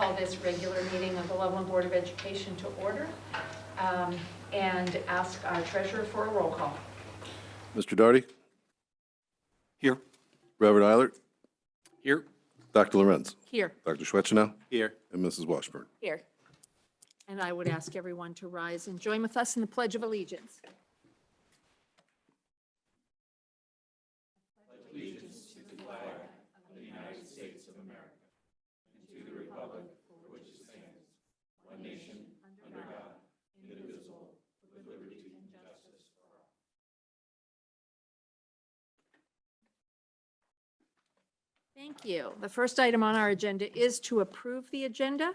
call this regular meeting of the Loveland Board of Education to order and ask our treasurer for a roll call. Mr. Daugherty? Here. Reverend Eilert? Here. Dr. Lorenz? Here. Dr. Schwetchenow? Here. And Mrs. Washburn? Here. And I would ask everyone to rise and join with us in the Pledge of Allegiance. Thank you. The first item on our agenda is to approve the agenda.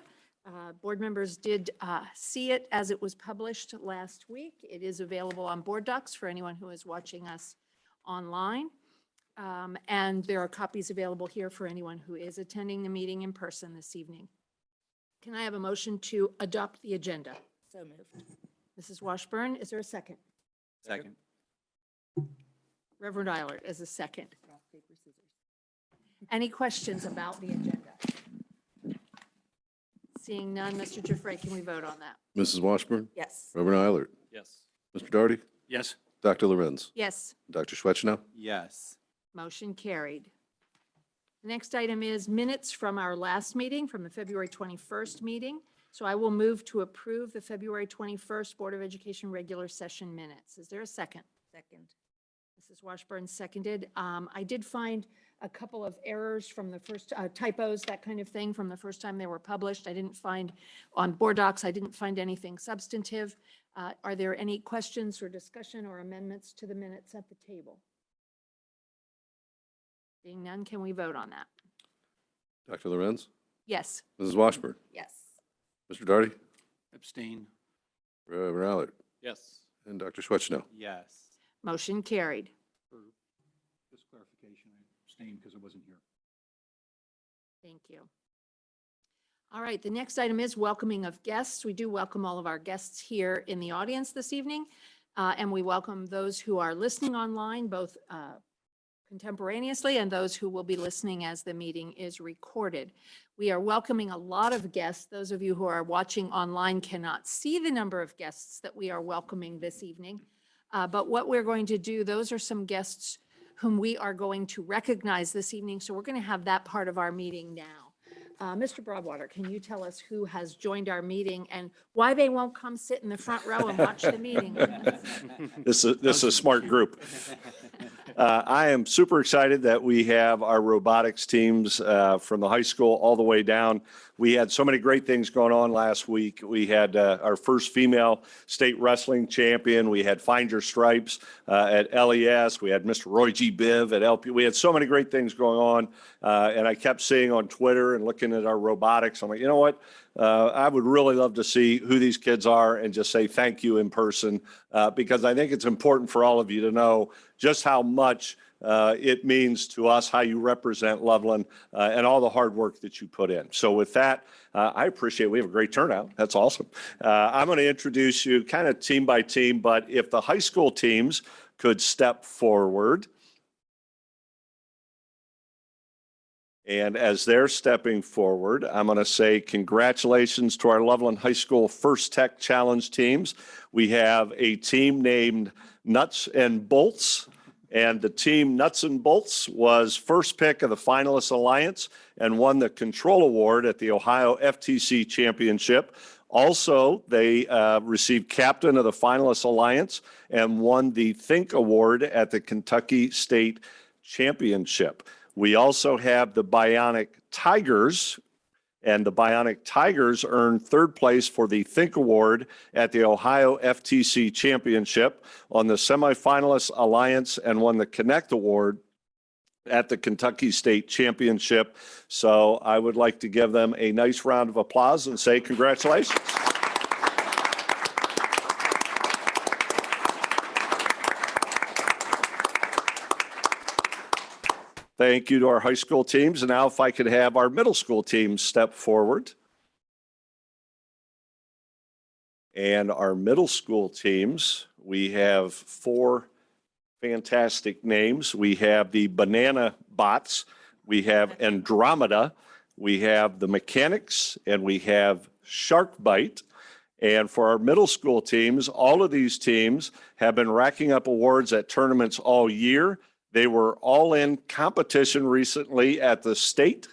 Board members did see it as it was published last week. It is available on Board Docs for anyone who is watching us online. And there are copies available here for anyone who is attending the meeting in person this evening. Can I have a motion to adopt the agenda? So moved. Mrs. Washburn, is there a second? Second. Reverend Eilert is a second. Rock, paper, scissors. Any questions about the agenda? Seeing none, Mr. Giuffre, can we vote on that? Mrs. Washburn? Yes. Reverend Eilert? Yes. Mr. Daugherty? Yes. Dr. Lorenz? Yes. Dr. Schwetchenow? Yes. Motion carried. The next item is minutes from our last meeting, from the February 21st meeting. So I will move to approve the February 21st Board of Education regular session minutes. Is there a second? Second. Mrs. Washburn seconded. I did find a couple of errors from the first, typos, that kind of thing, from the first time they were published. I didn't find, on Board Docs, I didn't find anything substantive. Are there any questions or discussion or amendments to the minutes at the table? Being none, can we vote on that? Dr. Lorenz? Yes. Mrs. Washburn? Yes. Mr. Daugherty? Abstain. Reverend Eilert? Yes. And Dr. Schwetchenow? Yes. Motion carried. For this clarification, I abstained because it wasn't here. Thank you. All right, the next item is welcoming of guests. We do welcome all of our guests here in the audience this evening, and we welcome those who are listening online, both contemporaneously and those who will be listening as the meeting is recorded. We are welcoming a lot of guests. Those of you who are watching online cannot see the number of guests that we are welcoming this evening. But what we're going to do, those are some guests whom we are going to recognize this evening. So we're going to have that part of our meeting now. Mr. Broadwater, can you tell us who has joined our meeting and why they won't come sit in the front row and watch the meeting? This is a smart group. I am super excited that we have our robotics teams from the high school all the way down. We had so many great things going on last week. We had our first female state wrestling champion. We had Find Your Stripes at LES. We had Mr. Roy G. Biv at LP. We had so many great things going on. And I kept seeing on Twitter and looking at our robotics. I'm like, you know what? I would really love to see who these kids are and just say thank you in person because I think it's important for all of you to know just how much it means to us, how you represent Loveland and all the hard work that you put in. So with that, I appreciate it. We have a great turnout. That's awesome. I'm going to introduce you kind of team by team, but if the high school teams could step forward. And as they're stepping forward, I'm going to say congratulations to our Loveland High School First Tech Challenge teams. We have a team named Nuts and Bolts, and the team Nuts and Bolts was first pick of the Finalist Alliance and won the Control Award at the Ohio FTC Championship. Also, they received Captain of the Finalist Alliance and won the Think Award at the Kentucky State Championship. We also have the Bionic Tigers, and the Bionic Tigers earned third place for the Think Award at the Ohio FTC Championship on the Semifinalist Alliance and won the Connect Award at the Kentucky State Championship. So I would like to give them a nice round of applause and say congratulations. Thank you to our high school teams. And now if I could have our middle school teams step forward. And our middle school teams, we have 4 fantastic names. We have the Banana Bots, we have Andromeda, we have the mechanics, and we have shark bite. And for our middle school teams, all of these teams have been racking up awards at tournaments all year. They were all in competition recently at the state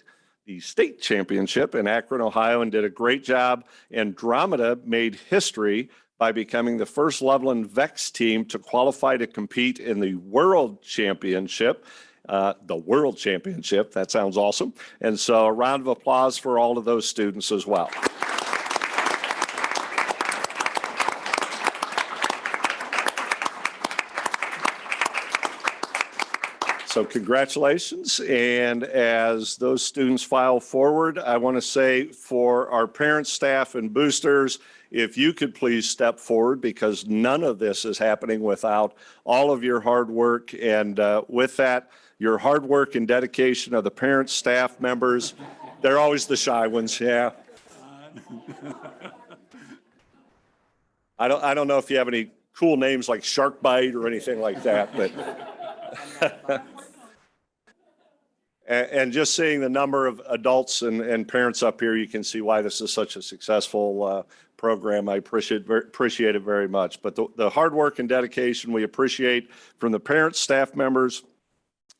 championship in Akron, Ohio, and did a great job. Andromeda made history by becoming the first Loveland VEX team to qualify to compete in the World Championship. That sounds awesome. And so a round of applause for all of those students as well. So congratulations. And as those students file forward, I want to say for our parents, staff, and boosters, if you could please step forward, because none of this is happening without all of your hard work. And with that, your hard work and dedication of the parents, staff members, they're always the shy ones, yeah. I don't know if you have any cool names like Shark Bite or anything like that, but and just seeing the number of adults and parents up here, you can see why this is such a successful program. I appreciate it very much. But the hard work and dedication we appreciate from the parents, staff members,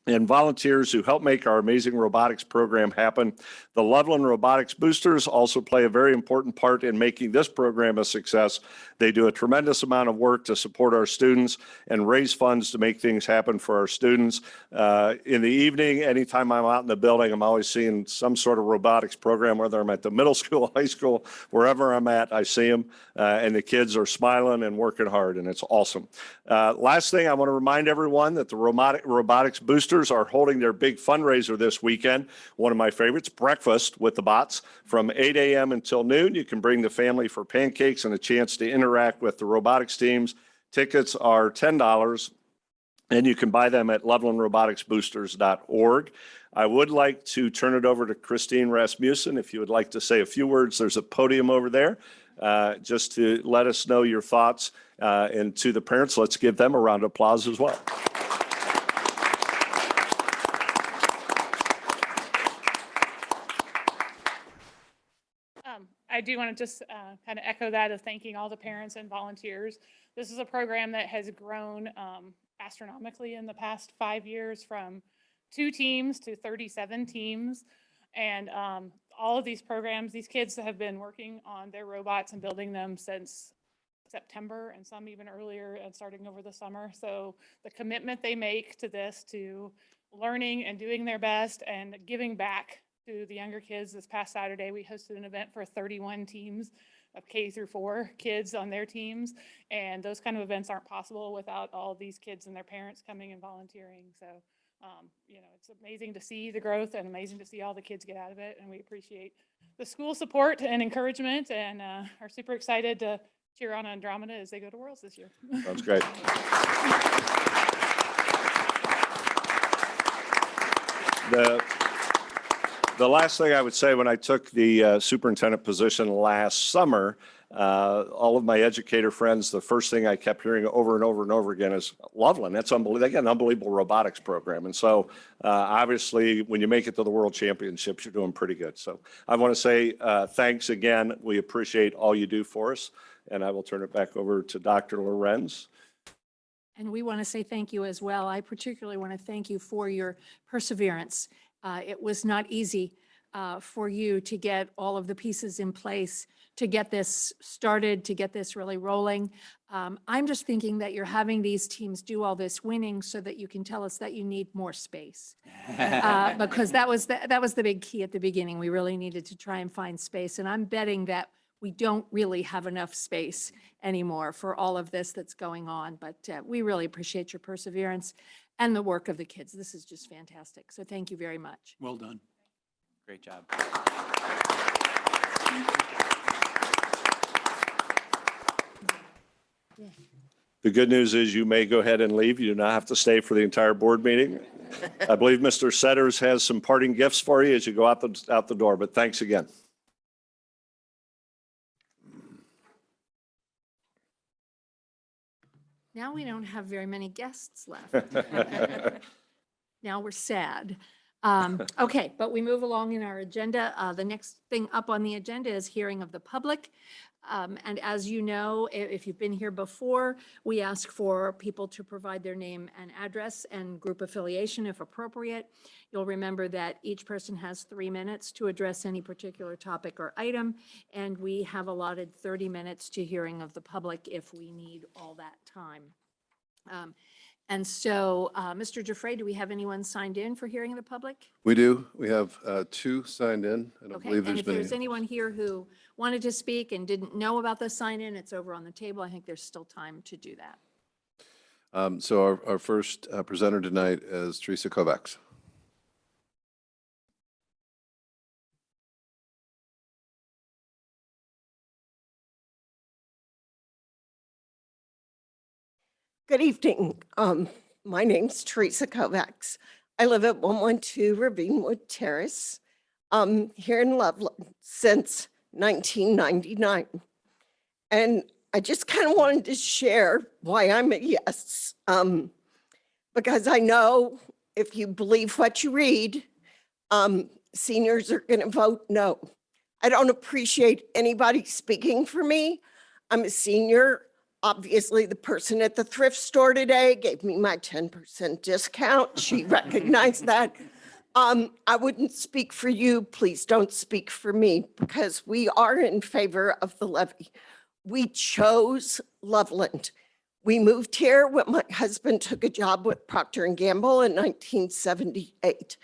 and volunteers who help make our amazing robotics program happen. The Loveland Robotics Boosters also play a very important part in making this program a success. They do a tremendous amount of work to support our students and raise funds to make things happen for our students. In the evening, anytime I'm out in the building, I'm always seeing some sort of robotics program, whether I'm at the middle school, high school, wherever I'm at, I see them. And the kids are smiling and working hard, and it's awesome. Last thing, I want to remind everyone that the Robotics Boosters are holding their big fundraiser this weekend. One of my favorites, breakfast with the bots from 8 a.m. until noon. You can bring the family for pancakes and a chance to interact with the robotics teams. Tickets are $10, and you can buy them at lovelandroboticsboosters.org. I would like to turn it over to Christine Rasmussen. If you would like to say a few words, there's a podium over there, just to let us know your thoughts. And to the parents, let's give them a round of applause as well. I do want to just kind of echo that of thanking all the parents and volunteers. This is a program that has grown astronomically in the past 5 years, from 2 teams to 37 teams. And all of these programs, these kids have been working on their robots and building them since September, and some even earlier, and starting over the summer. So the commitment they make to this, to learning and doing their best and giving back to the younger kids. This past Saturday, we hosted an event for 31 teams of K through 4 kids on their teams. And those kind of events aren't possible without all these kids and their parents coming and volunteering. So, it's amazing to see the growth and amazing to see all the kids get out of it. And we appreciate the school support and encouragement, and are super excited to cheer on Andromeda as they go to Worlds this year. Sounds great. The last thing I would say, when I took the superintendent position last summer, all of my educator friends, the first thing I kept hearing over and over and over again is, Loveland, that's unbelievable. They got an unbelievable robotics program. And so obviously, when you make it to the World Championships, you're doing pretty good. So I want to say thanks again. We appreciate all you do for us. And I will turn it back over to Dr. Lorenz. And we want to say thank you as well. I particularly want to thank you for your perseverance. It was not easy for you to get all of the pieces in place, to get this started, to get this really rolling. I'm just thinking that you're having these teams do all this winning so that you can tell us that you need more space. Because that was the big key at the beginning. We really needed to try and find space. And I'm betting that we don't really have enough space anymore for all of this that's going on. But we really appreciate your perseverance and the work of the kids. This is just fantastic. So thank you very much. Well done. Great job. The good news is you may go ahead and leave. You do not have to stay for the entire board meeting. I believe Mr. Setters has some parting gifts for you as you go out the door, but thanks again. Now we don't have very many guests left. Now we're sad. Okay, but we move along in our agenda. The next thing up on the agenda is hearing of the public. And as you know, if you've been here before, we ask for people to provide their name and address and group affiliation if appropriate. You'll remember that each person has 3 minutes to address any particular topic or item, and we have allotted 30 minutes to hearing of the public if we need all that time. And so, Mr. Giuffre, do we have anyone signed in for hearing of the public? We do. We have 2 signed in. I don't Okay, believe and there's if been there's any. anyone here who wanted to speak and didn't know about the sign-in, it's over on the table. I think there's still time to do that. So our first presenter tonight is Teresa Kovacs. Good evening. My name's Teresa Kovacs. I live at 112 Ravinewood Terrace here in Loveland since 1999. And I just kind of wanted to share why I'm a yes. Because I know if you believe what you read, seniors are going to vote no. I don't appreciate anybody speaking for me. I'm a senior. Obviously, the person at the thrift store today gave me my 10% discount. She recognized that. I wouldn't speak for you. Please don't speak for me because we are in favor of the levy. We chose Loveland. We moved here when my husband took a job with Procter & Gamble in 1978.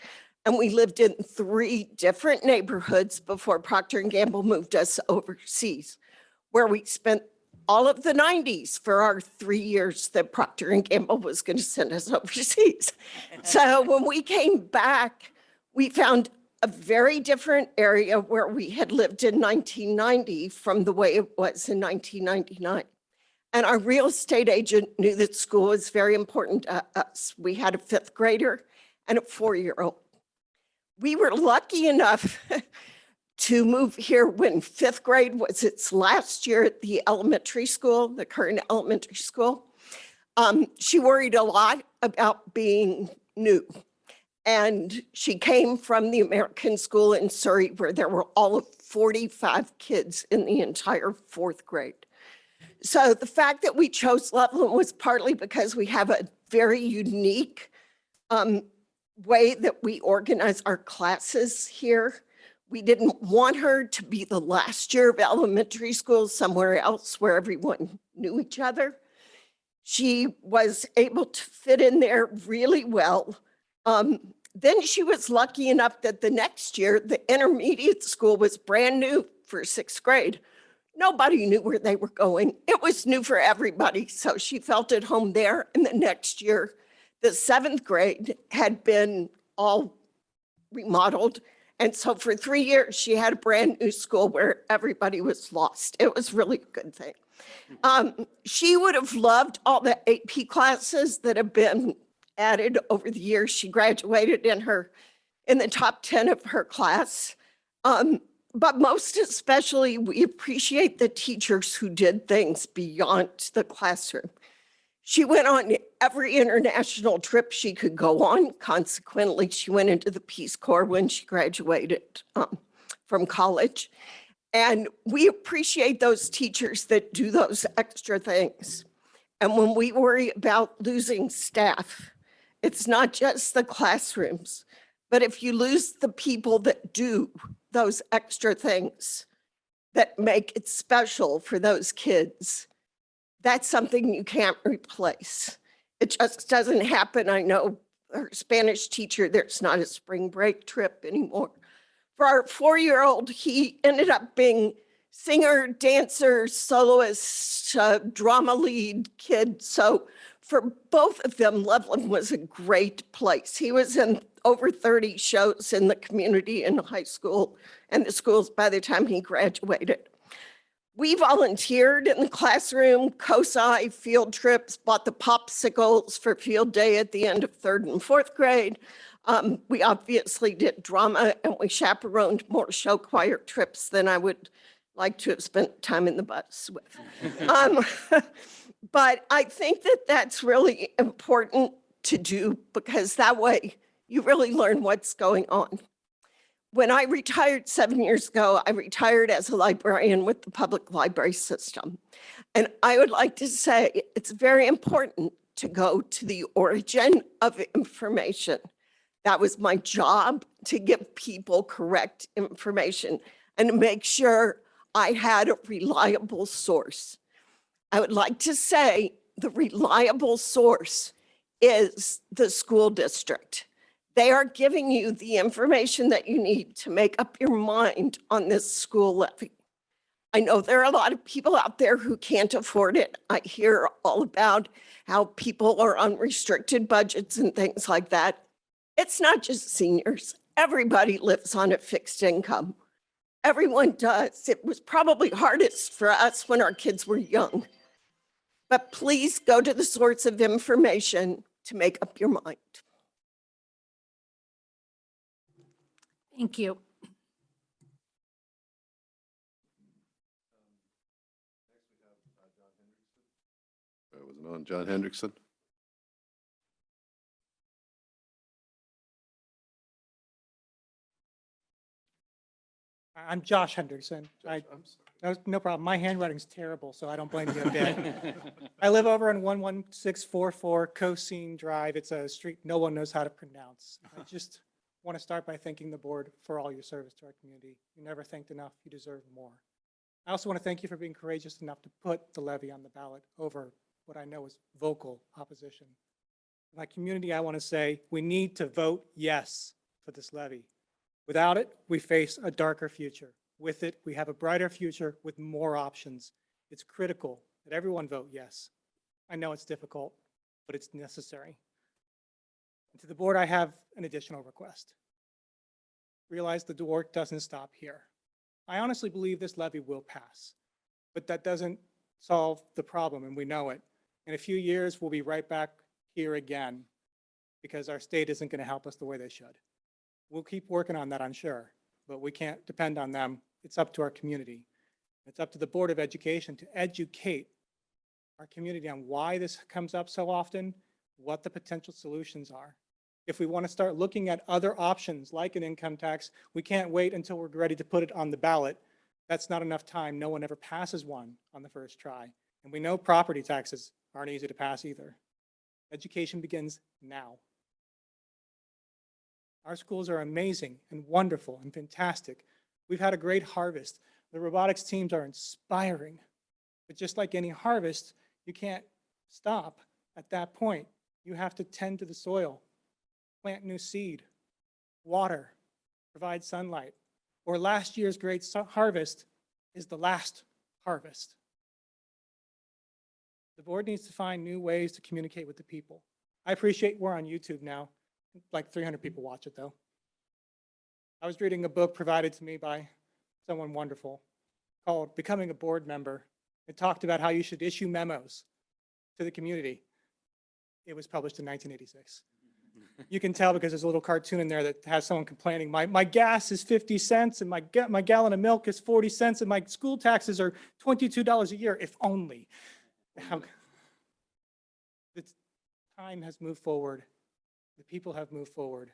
And we lived in 3 different neighborhoods before Procter & Gamble moved us overseas, where we spent all of the 90s for our 3 years that Procter & Gamble was going to send us overseas. So when we came back, we found a very different area where we had lived in 1990 from the way it was in 1999. And our real estate agent knew that school was very important to us. We had a 5th grader and a 4-year-old. We were lucky enough to move here when 5th grade was its last year at the elementary school, the current elementary school. She worried a lot about being new. And she came from the American school in Surrey where there were all of 45 kids in the entire 4th grade. So the fact that we chose Loveland was partly because we have a very unique way that we organize our classes here. We didn't want her to be the last year of elementary school somewhere else where everyone knew each other. She was able to fit in there really well. Then she was lucky enough that the next year, the intermediate school was brand new for 6th grade. Nobody knew where they were going. It was new for everybody. So she felt at home there. And the next year, the 7th grade had been all remodeled. And so for 3 years, she had a brand new school where everybody was lost. It was really a good thing. She would have loved all the AP classes that have been added over the years. She graduated in the top 10 of her class. But most especially, we appreciate the teachers who did things beyond the classroom. She went on every international trip she could go on. Consequently, she went into the Peace Corps when she graduated from college. And we appreciate those teachers that do those extra things. And when we worry about losing staff, it's not just the classrooms, but if you lose the people that do those extra things that make it special for those kids, that's something you can't replace. It just doesn't happen. I know our Spanish teacher, there's not a spring break trip anymore. For our 4-year-old, he ended up being singer, dancer, soloist, drama lead kid. So for both of them, Loveland was a great place. He was in over 30 shows in the community in high school and the schools by the time he graduated. We volunteered in the classroom, COSI, field trips, bought the popsicles for field day at the end of 3rd and 4th grade. We obviously did drama and we chaperoned more show choir trips than I would like to have spent time in the bus with. But I think that that's really important to do because that way you really learn what's going on. When I retired 7 years ago, I retired as a librarian with the public library system. And I would like to say it's very important to go to the origin of information. That was my job, to give people correct information and to make sure I had a reliable source. I would like to say the reliable source is the school district. They are giving you the information that you need to make up your mind on this school levy. I know there are a lot of people out there who can't afford it. I hear all about how people are on restricted budgets and things like that. It's not just seniors. Everybody lives on a fixed income. Everyone does. It was probably hardest for us when our kids were young. But please go to the source of information to make up your mind. Thank you. Was it on John Hendrickson? I'm Josh Hendrickson. I'm sorry. No problem. My handwriting's terrible, so I don't blame you a bit. I live over on 11644 Cosine Drive. It's a street no one knows how to pronounce. I just want to start by thanking the board for all your service to our community. You never thanked enough. You deserve more. I also want to thank you for being courageous enough to put the levy on the ballot over what I know is vocal opposition. My community, I want to say, we need to vote yes for this levy. Without it, we face a darker future. With it, we have a brighter future with more options. It's critical that everyone vote yes. I know it's difficult, but it's necessary. And to the board, I have an additional request. Realize the work doesn't stop here. I honestly believe this levy will pass, but that doesn't solve the problem, and we know it. In a few years, we'll be right back here again because our state isn't going to help us the way they should. We'll keep working on that, I'm sure, but we can't depend on them. It's up to our community. It's up to the Board of Education to educate our community on why this comes up so often, what the potential solutions are. If we want to start looking at other options like an income tax, we can't wait until we're ready to put it on the ballot. That's not enough time. No one ever passes one on the first try. And we know property taxes aren't easy to pass either. Education begins now. Our schools are amazing and wonderful and fantastic. We've had a great harvest. The robotics teams are inspiring. But just like any harvest, you can't stop at that point. You have to tend to the soil, plant new seed, water, provide sunlight. Or last year's great harvest is the last harvest. The board needs to find new ways to communicate with the people. I appreciate we're on YouTube now. Like 300 people watch it though. I was reading a book provided to me by someone wonderful called Becoming a Board Member. It talked about how you should issue memos to the community. It was published in 1986. You can tell because there's a little cartoon in there that has someone complaining, my gas is 50 cents and my gallon of milk is 40 cents and my school taxes are $22 a year, if only. The time has moved forward. The people have moved forward.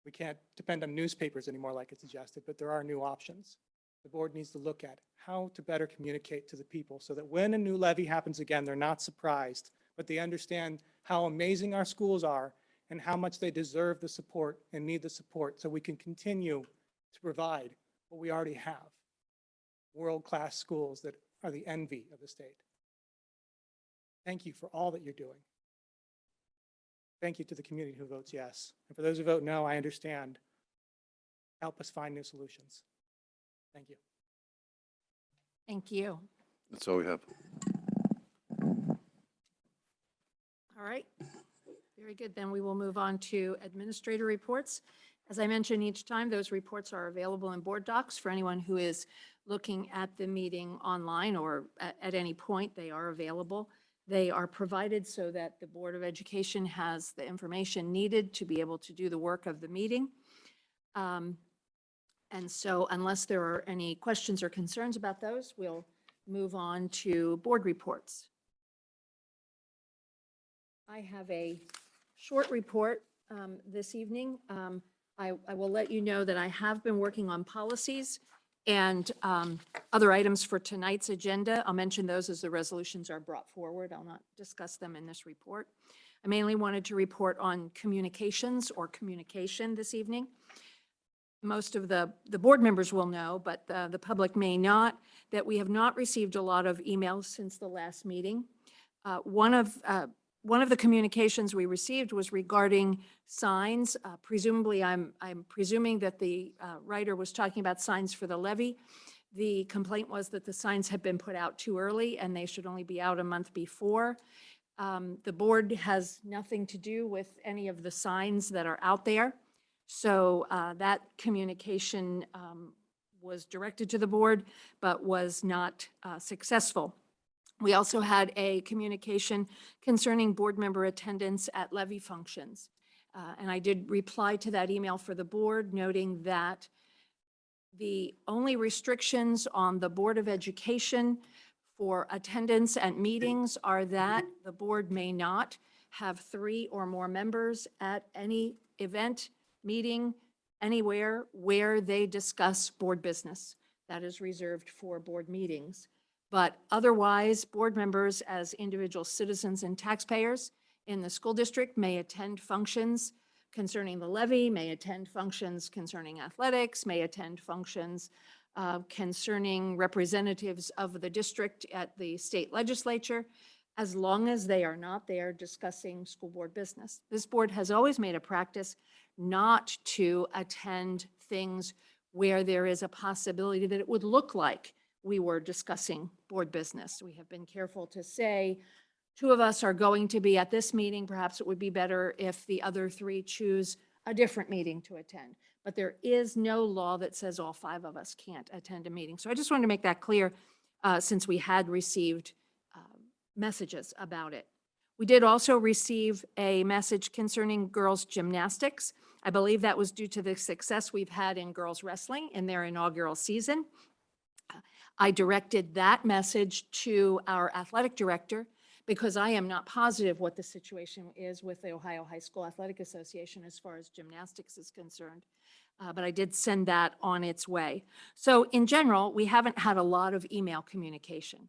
We can't depend on newspapers anymore like it's suggested, but there are new options. The board needs to look at how to better communicate to the people so that when a new levy happens again, they're not surprised, but they understand how amazing our schools are and how much they deserve the support and need the support so we can continue to provide what we already have. World-class schools that are the envy of the state. Thank you for all that you're doing. Thank you to the community who votes yes. And for those who vote no, I understand. Help us find new solutions. Thank you. Thank you. That's all we have. All right. Very good. Then we will move on to administrator reports. As I mentioned each time, those reports are available in board docs for anyone who is looking at the meeting online or at any point. They are available. They are provided so that the Board of Education has the information needed to be able to do the work of the meeting. And so unless there are any questions or concerns about those, we'll move on to board reports. I have a short report this evening. I will let you know that I have been working on policies and other items for tonight's agenda. I'll mention those as the resolutions are brought forward. I'll not discuss them in this report. I mainly wanted to report on communications or communication this evening. Most of the board members will know, but the public may not, that we have not received a lot of emails since the last meeting. One of the communications we received was regarding signs. Presumably, I'm presuming that the writer was talking about signs for the levy. The complaint was that the signs had been put out too early and they should only be out a month before. The board has nothing to do with any of the signs that are out there. So that communication was directed to the board, but was not successful. We also had a communication concerning board member attendance at levy functions. And I did reply to that email for the board, noting that the only restrictions on the Board of Education for attendance at meetings are that the board may not have 3 or more members at any event, meeting, anywhere where they discuss board business. That is reserved for board meetings. But otherwise, board members as individual citizens and taxpayers in the school district may attend functions concerning the levy, may attend functions concerning athletics, may attend functions concerning representatives of the district at the state legislature, as long as they are not there discussing school board business. This board has always made a practice not to attend things where there is a possibility that it would look like we were discussing board business. We have been careful to say, 2 of us are going to be at this meeting. Perhaps it would be better if the other 3 choose a different meeting to attend. But there is no law that says all 5 of us can't attend a meeting. So I just wanted to make that clear since we had received messages about it. We did also receive a message concerning girls gymnastics. I believe that was due to the success we've had in girls wrestling in their inaugural season. I directed that message to our athletic director because I am not positive what the situation is with the Ohio High School Athletic Association as far as gymnastics is concerned. But I did send that on its way. So in general, we haven't had a lot of email communication.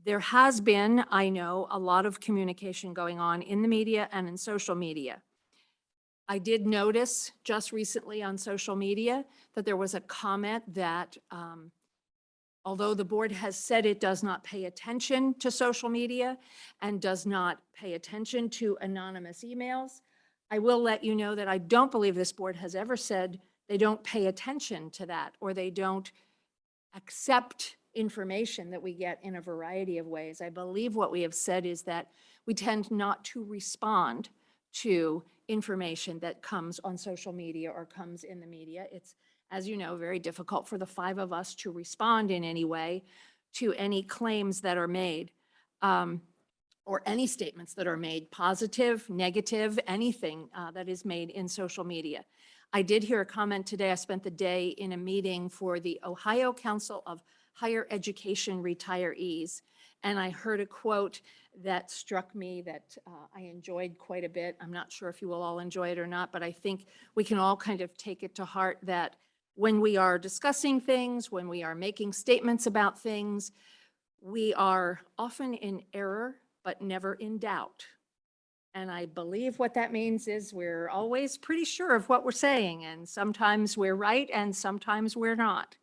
There has been, I know, a lot of communication going on in the media and in social media. I did notice just recently on social media that there was a comment that although the board has said it does not pay attention to social media and does not pay attention to anonymous emails, I will let you know that I don't believe this board has ever said they don't pay attention to that or they don't accept information that we get in a variety of ways. I believe what we have said is that we tend not to respond to information that comes on social media or comes in the media. It's, as you know, very difficult for the 5 of us to respond in any way to any claims that are made or any statements that are made, positive, negative, anything that is made in social media. I did hear a comment today. I spent the day in a meeting for the Ohio Council of Higher Education Retirees, and I heard a quote that struck me that I enjoyed quite a bit. I'm not sure if you will all enjoy it or not, but I think we can all kind of take it to heart that when we are discussing things, when we are making statements about things, we are often in error, but never in doubt. And I believe what that means is we're always pretty sure of what we're saying, and sometimes we're right and sometimes we're not.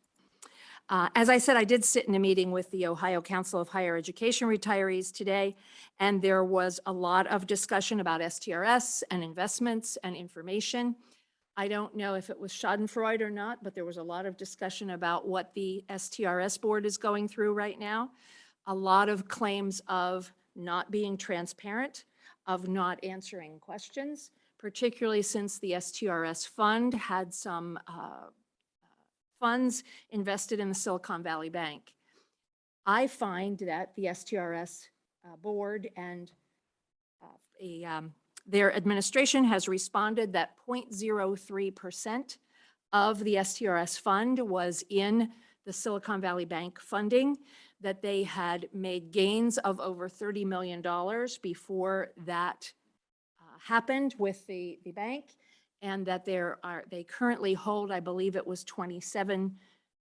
As I said, I did sit in a meeting with the Ohio Council of Higher Education Retirees today, and there was a lot of discussion about STRS and investments and information. I don't know if it was schadenfreude or not, but there was a lot of discussion about what the STRS board is going through right now. A lot of claims of not being transparent, of not answering questions, particularly since the STRS fund had some funds invested in the Silicon Valley Bank. I find that the STRS board and their administration has responded that 0.03% of the STRS fund was in the Silicon Valley Bank funding, that they had made gains of over $30 million before that happened with the bank, and that they currently hold, I believe it was 27,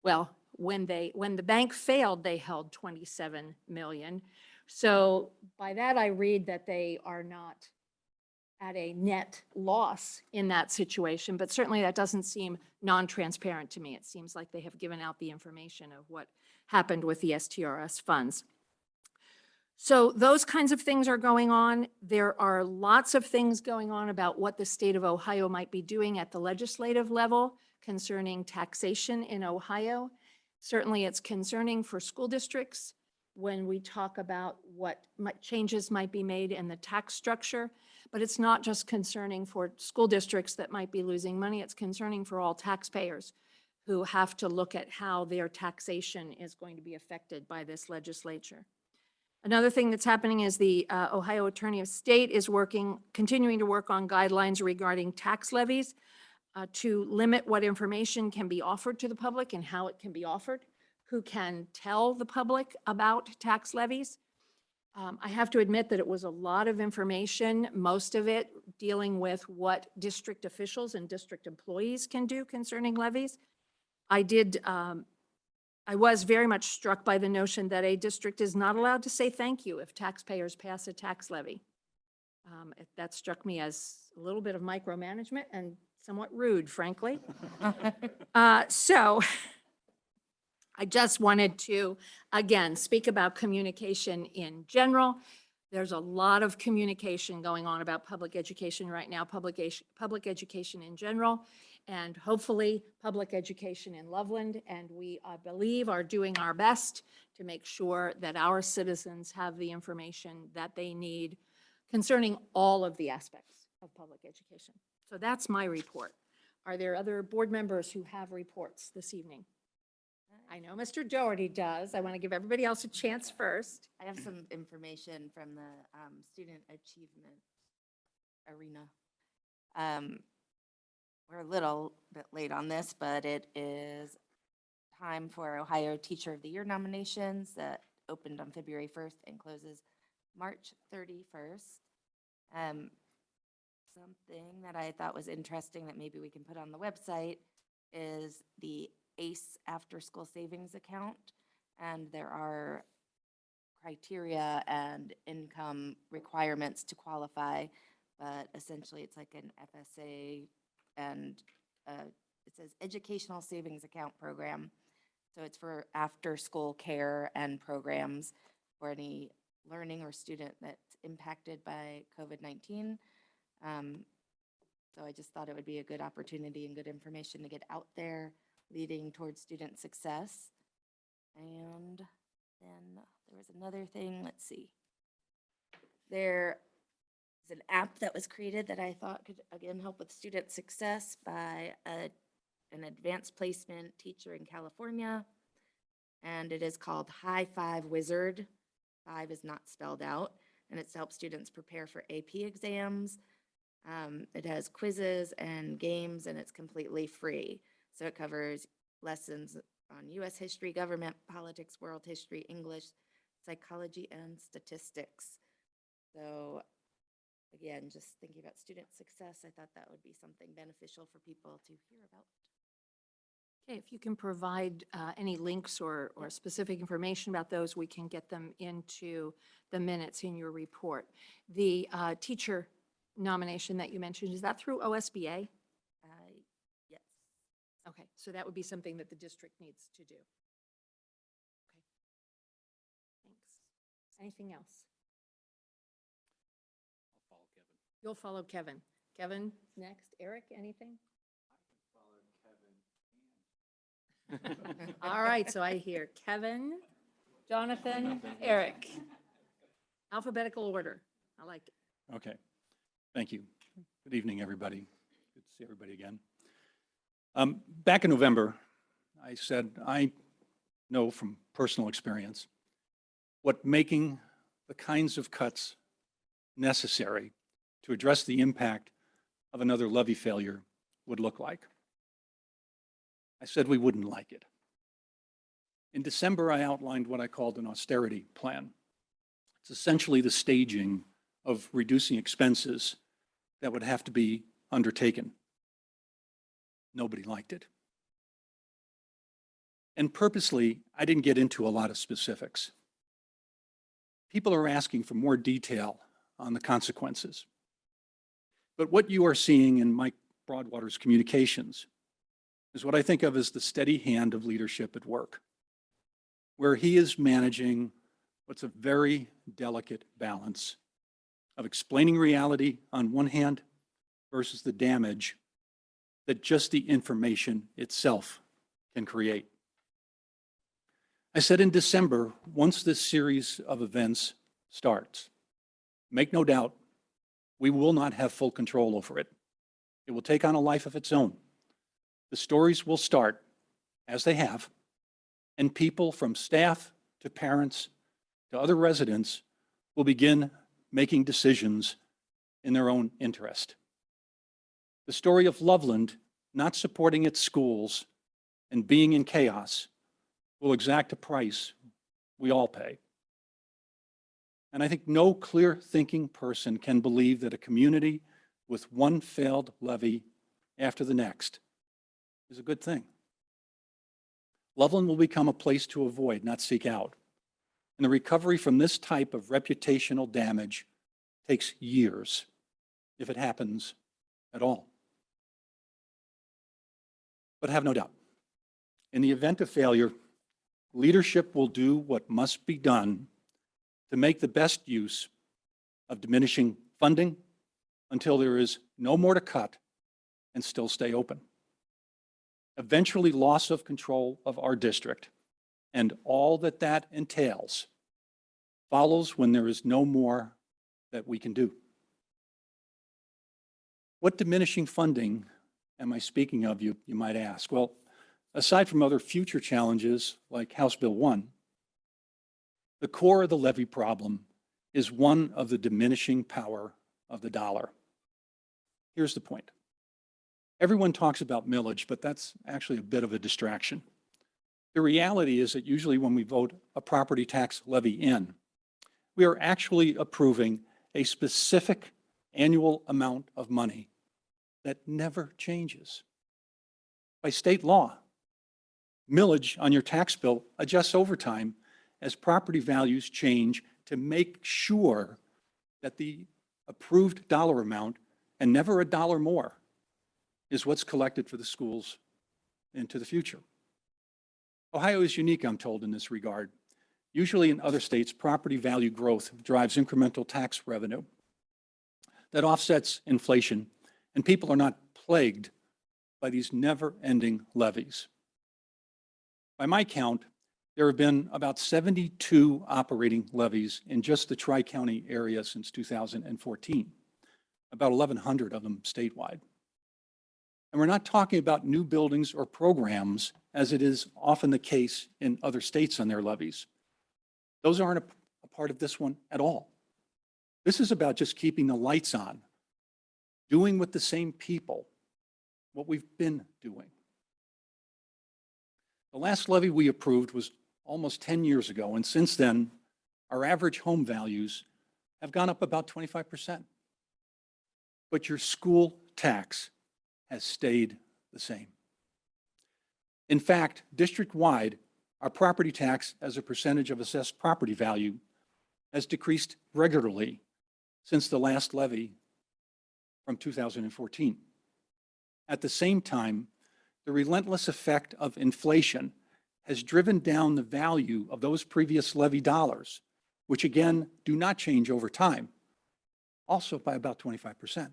well, when the bank failed, they held 27 million. So by that, I read that they are not at a net loss in that situation, but certainly that doesn't seem non-transparent to me. It seems like they have given out the information of what happened with the STRS funds. So those kinds of things are going on. There are lots of things going on about what the state of Ohio might be doing at the legislative level concerning taxation in Ohio. Certainly it's concerning for school districts when we talk about what changes might be made in the tax structure, but it's not just concerning for school districts that might be losing money. It's concerning for all taxpayers who have to look at how their taxation is going to be affected by this legislature. Another thing that's happening is the Ohio Attorney of State is continuing to work on guidelines regarding tax levies to limit what information can be offered to the public and how it can be offered, who can tell the public about tax levies. I have to admit that it was a lot of information, most of it dealing with what district officials and district employees can do concerning levies. I was very much struck by the notion that a district is not allowed to say thank you if taxpayers pass a tax levy. That struck me as a little bit of micromanagement and somewhat rude, frankly. So I just wanted to, again, speak about communication in general. There's a lot of communication going on about public education right now, public education in general, and hopefully public education in Loveland. And we, I believe, are doing our best to make sure that our citizens have the information that they need concerning all of the aspects of public education. So that's my report. Are there other board members who have reports this evening? I know Mr. Doherty does. I want to give everybody else a chance first. I have some information from the student achievement arena. We're a little bit late on this, but it is time for Ohio Teacher of the Year nominations that opened on February 1st and closes March 31st. Something that I thought was interesting that maybe we can put on the website is the ACE after school savings account. And there are criteria and income requirements to qualify, but essentially it's like an FSA and it says Educational Savings Account Program. So it's for after school care and programs for any learning or student that's impacted by COVID-19. So I just thought it would be a good opportunity and good information to get out there, leading towards student success. And then there was another thing, let's see. There is an app that was created that I thought could, again, help with student success by an advanced placement teacher in California. And it is called High Five Wizard. 5 is not spelled out. And it's to help students prepare for AP exams. It has quizzes and games, and it's completely free. So it covers lessons on U.S. history, government, politics, world history, English, psychology, and statistics. So again, just thinking about student success, I thought that would be something beneficial for people to hear about. Okay, if you can provide any links or specific information about those, we can get them into the minutes in your report. The teacher nomination that you mentioned, is that through OSBA? Yes. Okay, so that would be something that the district needs to do. Okay. Thanks. Anything else? I'll follow Kevin. You'll follow Kevin. Kevin, next. Eric, anything? All right, so I hear Kevin, Jonathan, Eric. Alphabetical order. I like it. Okay, thank you. Good evening, everybody. Good to see everybody again. Back in November, I said, I know from personal experience what making the kinds of cuts necessary to address the impact of another levy failure would look like. I said we wouldn't like it. In December, I outlined what I called an austerity plan. It's essentially the staging of reducing expenses that would have to be undertaken. Nobody liked it. And purposely, I didn't get into a lot of specifics. People are asking for more detail on the consequences. But what you are seeing in Mike Broadwater's communications is what I think of as the steady hand of leadership at work, where he is managing what's a very delicate balance of explaining reality on one hand versus the damage that just the information itself can create. I said in December, once this series of events starts, make no doubt, we will not have full control over it. It will take on a life of its own. The stories will start, as they have, and people from staff to parents to other residents will begin making decisions in their own interest. The story of Loveland not supporting its schools and being in chaos will exact a price we all pay. And I think no clear-thinking person can believe that a community with one failed levy after the next is a good thing. Loveland will become a place to avoid, not seek out. And the recovery from this type of reputational damage takes years, if it happens at all. But have no doubt, in the event of failure, leadership will do what must be done to make the best use of diminishing funding until there is no more to cut and still stay open. Eventually, loss of control of our district and all that that entails follows when there is no more that we can do. What diminishing funding am I speaking of, you might ask? Well, aside from other future challenges like House Bill 1, the core of the levy problem is one of the diminishing power of the dollar. Here's the point. Everyone talks about millage, but that's actually a bit of a distraction. The reality is that usually when we vote a property tax levy in, we are actually approving a specific annual amount of money that never changes. By state law, millage on your tax bill adjusts over time as property values change to make sure that the approved dollar amount, and never a dollar more, is what's collected for the schools into the future. Ohio is unique, I'm told, in this regard. Usually in other states, property value growth drives incremental tax revenue that offsets inflation, and people are not plagued by these never-ending levies. By my count, there have been about 72 operating levies in just the Tri-County area since 2014, about 1,100 of them statewide. And we're not talking about new buildings or programs, as it is often the case in other states on their levies. Those aren't a part of this one at all. This is about just keeping the lights on, doing with the same people what we've been doing. The last levy we approved was almost 10 years ago, and since then, our average home values have gone up about 25%. But your school tax has stayed the same. In fact, district-wide, our property tax as a percentage of assessed property value has decreased regularly since the last levy from 2014. At the same time, the relentless effect of inflation has driven down the value of those previous levy dollars, which again do not change over time, also by about 25%.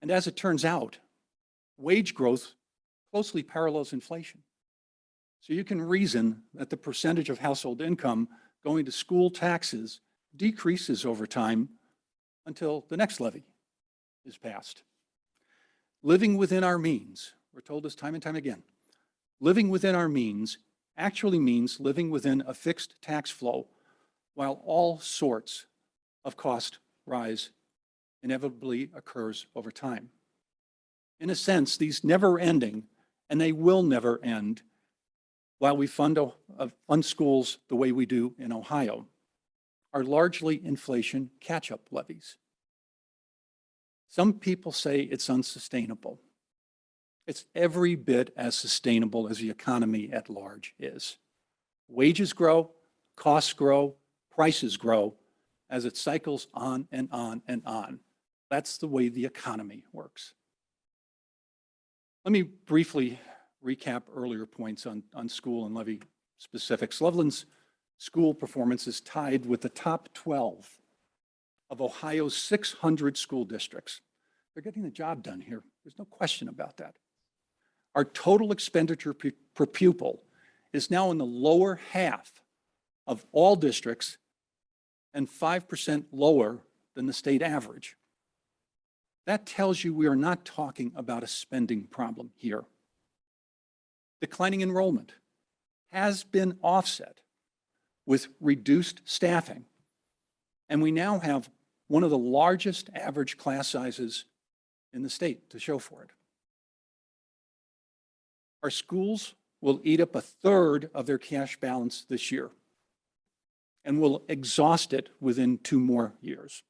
And as it turns out, wage growth closely parallels inflation. So you can reason that the percentage of household income going to school taxes decreases over time until the next levy is passed. Living within our means, we're told this time and time again, living within our means actually means living within a fixed tax flow while all sorts of cost rise inevitably occurs over time. In a sense, these never ending, and they will never end while we fund schools the way we do in Ohio, are largely inflation catch-up levies. Some people say it's unsustainable. It's every bit as sustainable as the economy at large is. Wages grow, costs grow, prices grow as it cycles on and on and on. That's the way the economy works. Let me briefly recap earlier points on school and levy specifics. Loveland's school performance is tied with the top 12 of Ohio's 600 school districts. They're getting the job done here. There's no question about that. Our total expenditure per pupil is now in the lower half of all districts and 5% lower than the state average. That tells you we are not talking about a spending problem here. Declining enrollment has been offset with reduced staffing, and we now have one of the largest average class sizes in the state to show for it. Our schools will eat up a third of their cash balance this year and will exhaust it within 2 more years.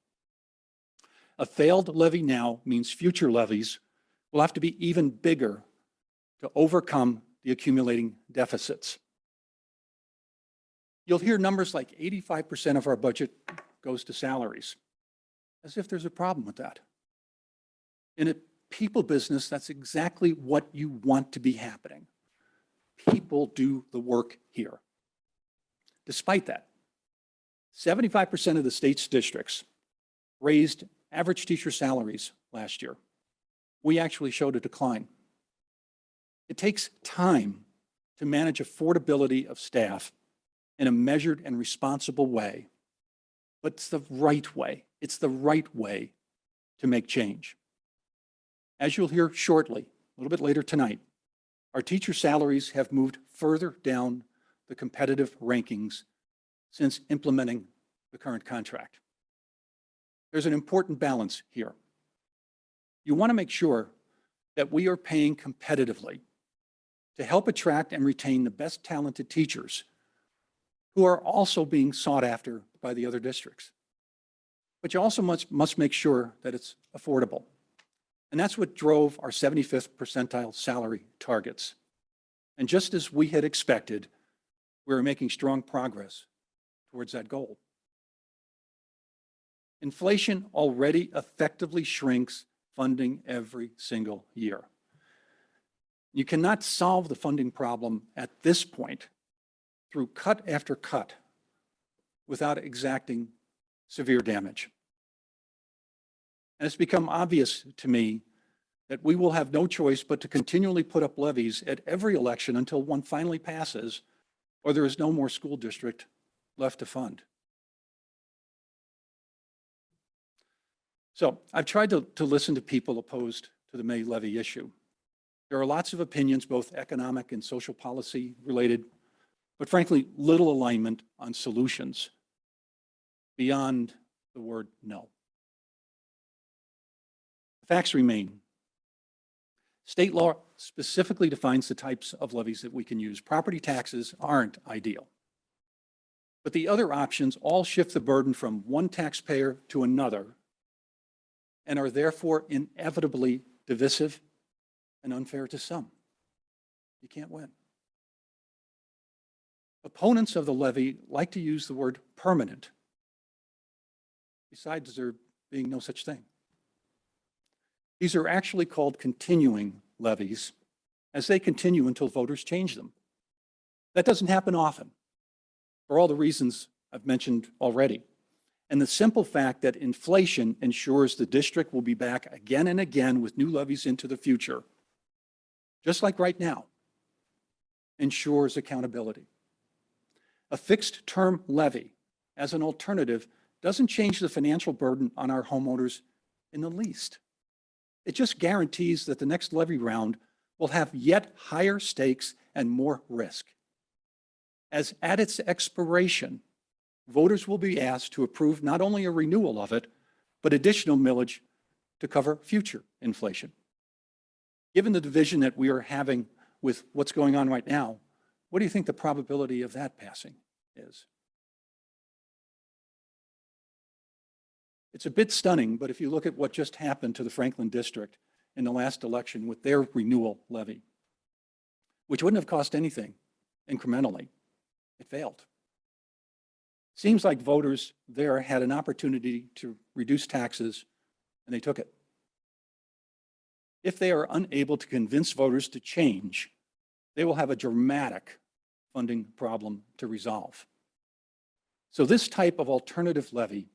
A failed levy now means future levies will have to be even bigger to overcome the accumulating deficits. You'll hear numbers like 85% of our budget goes to salaries, as if there's a problem with that. In a people business, that's exactly what you want to be happening. People do the work here. Despite that, 75% of the state's districts raised average teacher salaries last year. We actually showed a decline. It takes time to manage affordability of staff in a measured and responsible way, but it's the right way. It's the right way to make change. As you'll hear shortly, a little bit later tonight, our teacher salaries have moved further down the competitive rankings since implementing the current contract. There's an important balance here. You want to make sure that we are paying competitively to help attract and retain the best talented teachers who are also being sought after by the other districts. But you also must make sure that it's affordable. And that's what drove our 75th percentile salary targets. And just as we had expected, we were making strong progress towards that goal. Inflation already effectively shrinks funding every single year. You cannot solve the funding problem at this point through cut after cut without exacting severe damage. And it's become obvious to me that we will have no choice but to continually put up levies at every election until one finally passes, or there is no more school district left to fund. So I've tried to listen to people opposed to the May levy issue. There are lots of opinions, both economic and social policy related, but frankly, little alignment on solutions beyond the word no. The facts remain. State law specifically defines the types of levies that we can use. Property taxes aren't ideal. But the other options all shift the burden from one taxpayer to another and are therefore inevitably divisive and unfair to some. You can't win. Opponents of the levy like to use the word permanent, besides there being no such thing. These are actually called continuing levies, as they continue until voters change them. That doesn't happen often, for all the reasons I've mentioned already. And the simple fact that inflation ensures the district will be back again and again with new levies into the future, just like right now, ensures accountability. A fixed term levy as an alternative doesn't change the financial burden on our homeowners in the least. It just guarantees that the next levy round will have yet higher stakes and more risk. As at its expiration, voters will be asked to approve not only a renewal of it, but additional millage to cover future inflation. Given the division that we are having with what's going on right now, what do you think the probability of that passing is? It's a bit stunning, but if you look at what just happened to the Franklin District in the last election with their renewal levy, which wouldn't have cost anything incrementally, it failed. Seems like voters there had an opportunity to reduce taxes and they took it. If they are unable to convince voters to change, they will have a dramatic funding problem to resolve. So this type of alternative levy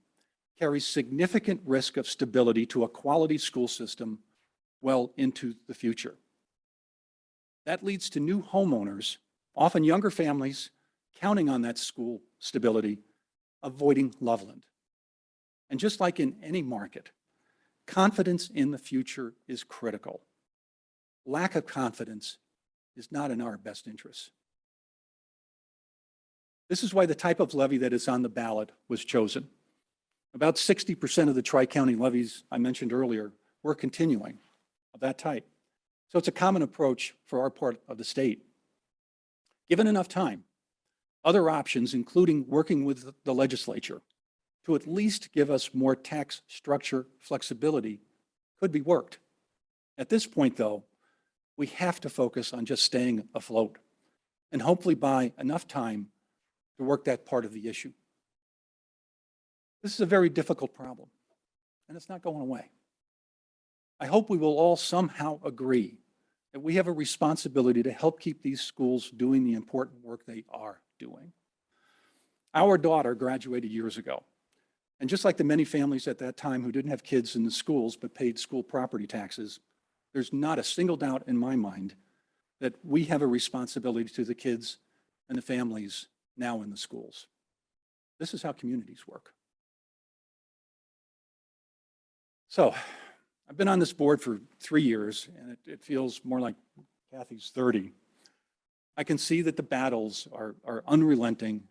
carries significant risk of stability to a quality school system well into the future. That leads to new homeowners, often younger families, counting on that school stability, avoiding Loveland. And just like in any market, confidence in the future is critical. Lack of confidence is not in our best interests. This is why the type of levy that is on the ballot was chosen. About 60% of the tri-county levies I mentioned earlier were continuing of that type. So it's a common approach for our part of the state. Given enough time, other options, including working with the legislature to at least give us more tax structure flexibility, could be worked. At this point, though, we have to focus on just staying afloat and hopefully buy enough time to work that part of the issue. This is a very difficult problem, and it's not going away. I hope we will all somehow agree that we have a responsibility to help keep these schools doing the important work they are doing. Our daughter graduated years ago, and just like the many families at that time who didn't have kids in the schools but paid school property taxes, there's not a single doubt in my mind that we have a responsibility to the kids and the families now in the schools. This is how communities work. So, I've been on this board for 3 years, and it feels more like Kathy's 30. I can see that the battles are unrelenting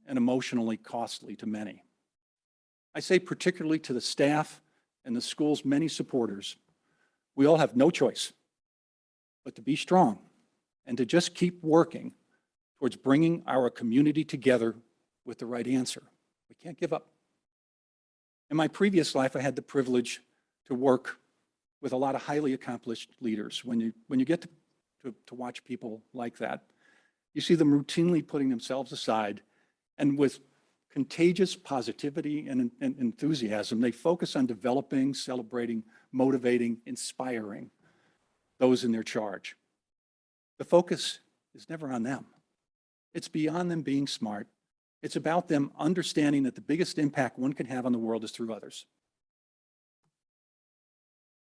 and emotionally costly to many. I say particularly to the staff and the school's many supporters, we all have no choice but to be strong and to just keep working towards bringing our community together with the right answer. We can't give up. In my previous life, I had the privilege to work with a lot of highly accomplished leaders. When you get to watch people like that, you see them routinely putting themselves aside, and with contagious positivity and enthusiasm, they focus on developing, celebrating, motivating, inspiring those in their charge. The focus is never on them. It's beyond them being smart. It's about them understanding that the biggest impact one can have on the world is through others.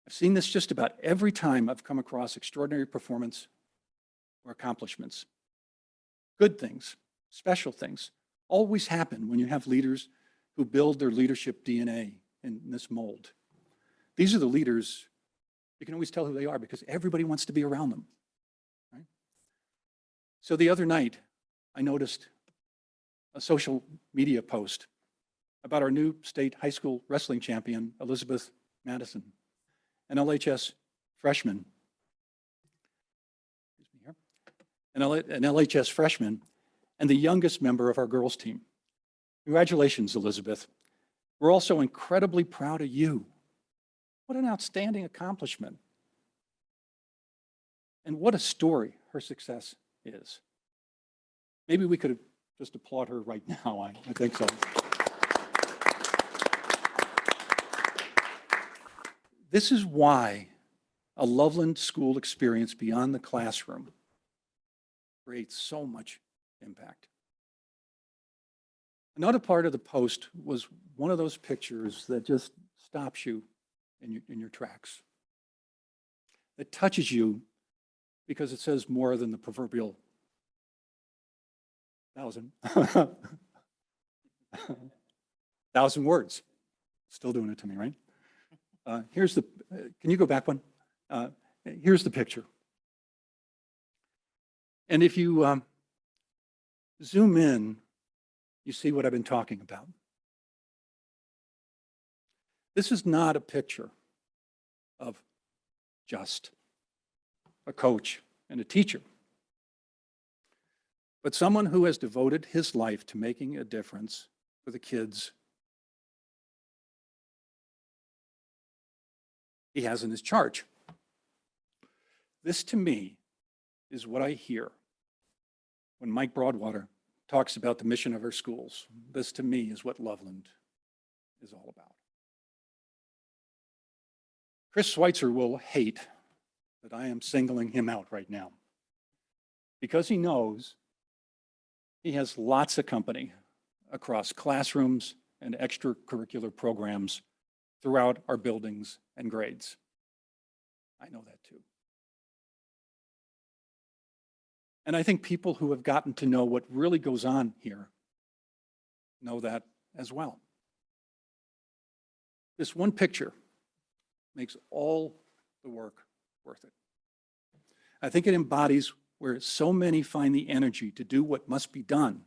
I've seen this just about every time I've come across extraordinary performance or accomplishments. Good things, special things, always happen when you have leaders who build their leadership DNA in this mold. These are the leaders, you can always tell who they are because everybody wants to be around them. Right? So the other night, I noticed a social media post about our new state high school wrestling champion, Elizabeth Madison, an LHS freshman, an LHS freshman, and the youngest member of our girls team. Congratulations, Elizabeth. We're also incredibly proud of you. What an outstanding accomplishment. And what a story her success is. Maybe we could just applaud her right now. I think so. This is why a Loveland school experience beyond the classroom creates so much impact. Another part of the post was one of those pictures that just stops you in your tracks. It touches you because it says more than the proverbial 1,000 words. Still doing it to me, right? Here's the, can you go back one? Here's the picture. And if you zoom in, you see what I've been talking about. This is not a picture of just a coach and a teacher, but someone who has devoted his life to making a difference for the kids he has in his charge. This, to me, is what I hear when Mike Broadwater talks about the mission of our schools. This, to me, is what Loveland is all about. Chris Schweitzer will hate that I am singling him out right now because he knows he has lots of company across classrooms and extracurricular programs throughout our buildings and grades. I know that too. And I think people who have gotten to know what really goes on here know that as well. This one picture makes all the work worth it. I think it embodies where so many find the energy to do what must be done,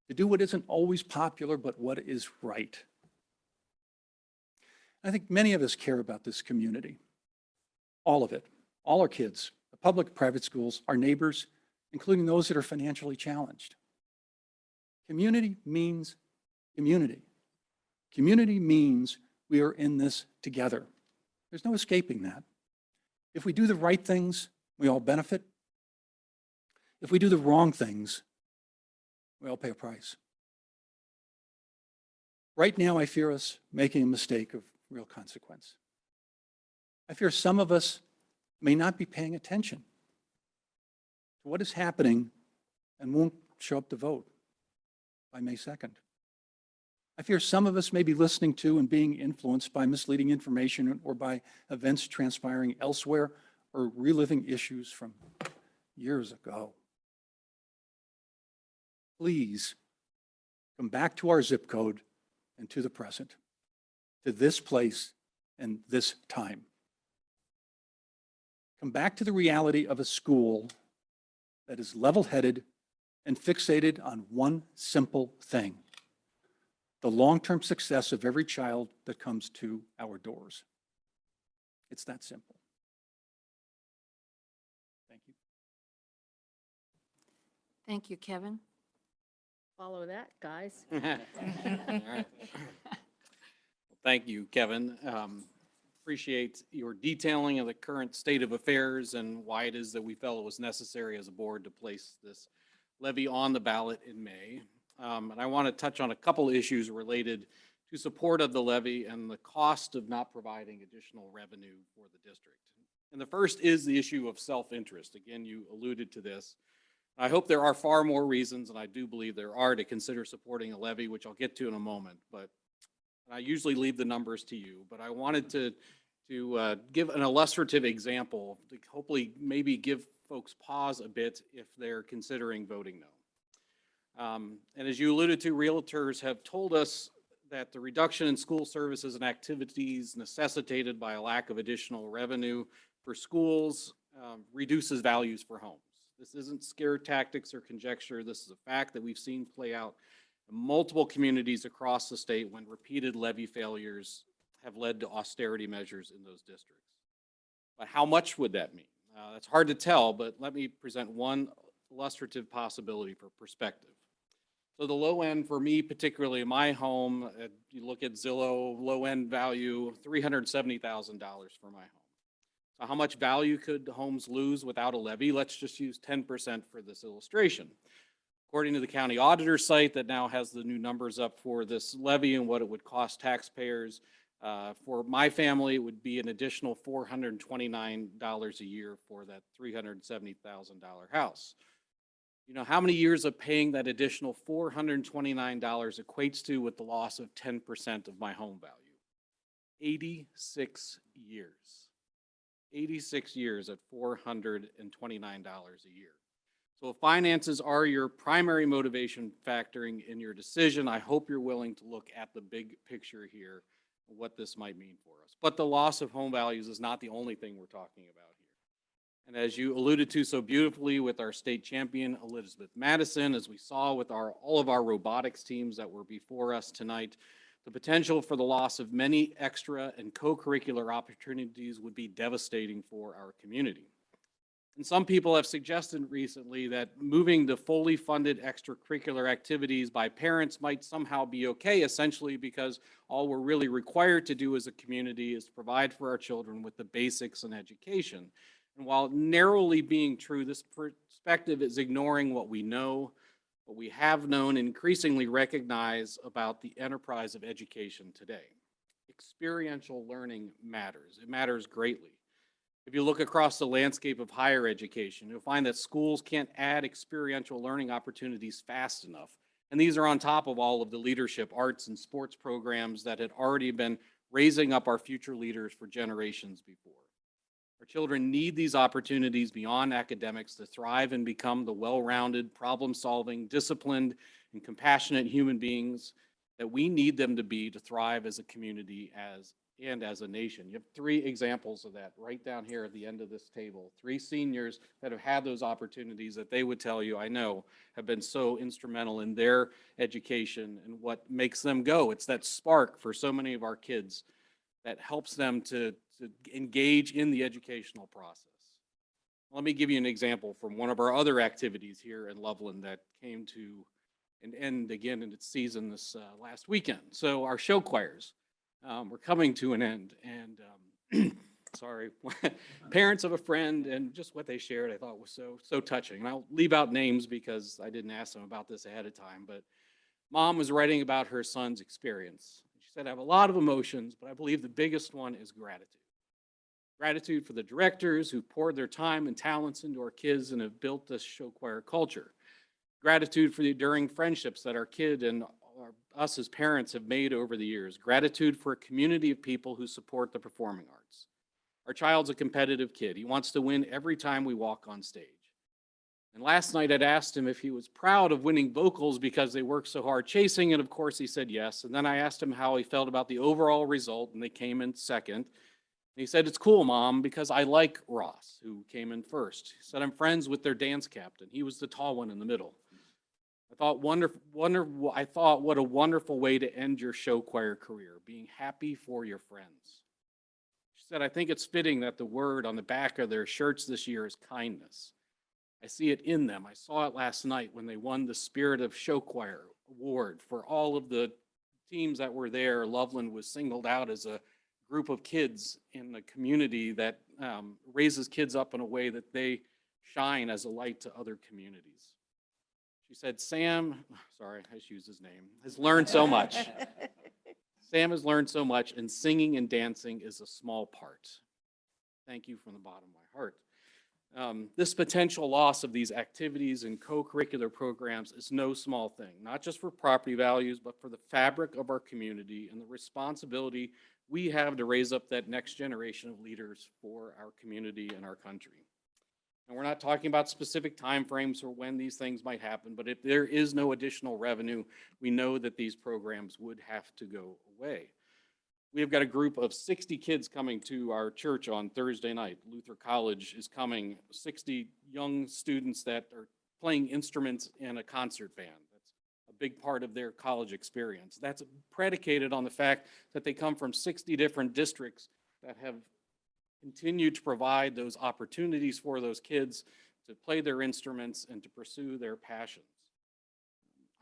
to do what isn't always popular, but what is right. I think many of us care about this community, all of it, all our kids, the public, private schools, our neighbors, including those that are financially challenged. Community means community. Community means we are in this together. There's no escaping that. If we do the right things, we all benefit. If we do the wrong things, we all pay a price. Right now, I fear us making a mistake of real consequence. I fear some of us may not be paying attention to what is happening and won't show up to vote by May 2nd. I fear some of us may be listening to and being influenced by misleading information or by events transpiring elsewhere or reliving issues from years ago. Please come back to our zip code and to the present, to this place and this time. Come back to the reality of a school that is level-headed and fixated on one simple thing: the long-term success of every child that comes to our doors. It's that simple. Thank you. Thank you, Kevin. Follow that, guys. All right. Thank you, Kevin. Appreciate your detailing of the current state of affairs and why it is that we felt it was necessary as a board to place this levy on the ballot in May. And I want to touch on a couple issues related to support of the levy and the cost of not providing additional revenue for the district. And the first is the issue of self-interest. Again, you alluded to this. I hope there are far more reasons, and I do believe there are, to consider supporting a levy, which I'll get to in a moment. But I usually leave the numbers to you, but I wanted to give an illustrative example to hopefully maybe give folks pause a bit if they're considering voting no. And as you alluded to, realtors have told us that the reduction in school services and activities necessitated by a lack of additional revenue for schools reduces values for homes. This isn't scare tactics or conjecture. This is a fact that we've seen play out in multiple communities across the state when repeated levy failures have led to austerity measures in those districts. But how much would that mean? That's hard to tell, but let me present one illustrative possibility for perspective. So the low end for me, particularly in my home, you look at Zillow, low end value, $370,000 for my home. So how much value could homes lose without a levy? Let's just use 10% for this illustration. According to the county auditor site that now has the new numbers up for this levy and what it would cost taxpayers, for my family, it would be an additional $429 a year for that $370,000 house. You know how many years of paying that additional $429 equates to with the loss of 10% of my home value? 86 years. 86 years at $429 a year. So if finances are your primary motivation factoring in your decision, I hope you're willing to look at the big picture here, what this might mean for us. But the loss of home values is not the only thing we're talking about here. And as you alluded to so beautifully with our state champion, Elizabeth Madison, as we saw with all of our robotics teams that were before us tonight, the potential for the loss of many extra and co-curricular opportunities would be devastating for our community. And some people have suggested recently that moving to fully funded extracurricular activities by parents might somehow be okay, essentially because all we're really required to do as a community is provide for our children with the basics in education. And while narrowly being true, this perspective is ignoring what we know, what we have known, and increasingly recognize about the enterprise of education today. Experiential learning matters. It matters greatly. If you look across the landscape of higher education, you'll find that schools can't add experiential learning opportunities fast enough. And these are on top of all of the leadership, arts, and sports programs that had already been raising up our future leaders for generations before. Our children need these opportunities beyond academics to thrive and become the well-rounded, problem-solving, disciplined, and compassionate human beings that we need them to be to thrive as a community and as a nation. You have 3 examples of that right down here at the end of this table. 3 seniors that have had those opportunities that they would tell you, I know, have been so instrumental in their education and what makes them go. It's that spark for so many of our kids that helps them to engage in the educational process. Let me give you an example from one of our other activities here in Loveland that came to an end again in its season this last weekend. So our show choirs were coming to an end, and sorry, parents of a friend, and just what they shared I thought was so touching. And I'll leave out names because I didn't ask them about this ahead of time, but mom was writing about her son's experience. She said, I have a lot of emotions, but I believe the biggest one is gratitude. Gratitude for the directors who poured their time and talents into our kids and have built this show choir culture. Gratitude for the enduring friendships that our kid and us as parents have made over the years. Gratitude for a community of people who support the performing arts. Our child's a competitive kid. He wants to win every time we walk on stage. And last night I'd asked him if he was proud of winning vocals because they worked so hard chasing, and of course he said yes. And then I asked him how he felt about the overall result, and they came in second. And he said, it's cool, Mom, because I like Ross, who came in first. He said, I'm friends with their dance captain. He was the tall one in the middle. I thought what a wonderful way to end your show choir career, being happy for your friends. She said, I think it's fitting that the word on the back of their shirts this year is kindness. I see it in them. I saw it last night when they won the Spirit of Show Choir award for all of the teams that were there. Loveland was singled out as a group of kids in the community that raises kids up in a way that they shine as a light to other communities. She said, Sam, sorry, I just used his name, has learned so much. Sam has learned so much, and singing and dancing is a small part. Thank you from the bottom of my heart. This potential loss of these activities and co-curricular programs is no small thing, not just for property values, but for the fabric of our community and the responsibility we have to raise up that next generation of leaders for our community and our country. And we're not talking about specific timeframes or when these things might happen, but if there is no additional revenue, we know that these programs would have to go away. We've got a group of 60 kids coming to our church on Thursday night. Luther College is coming, 60 young students that are playing instruments in a concert band. That's a big part of their college experience. That's predicated on the fact that they come from 60 different districts that have continued to provide those opportunities for those kids to play their instruments and to pursue their passions.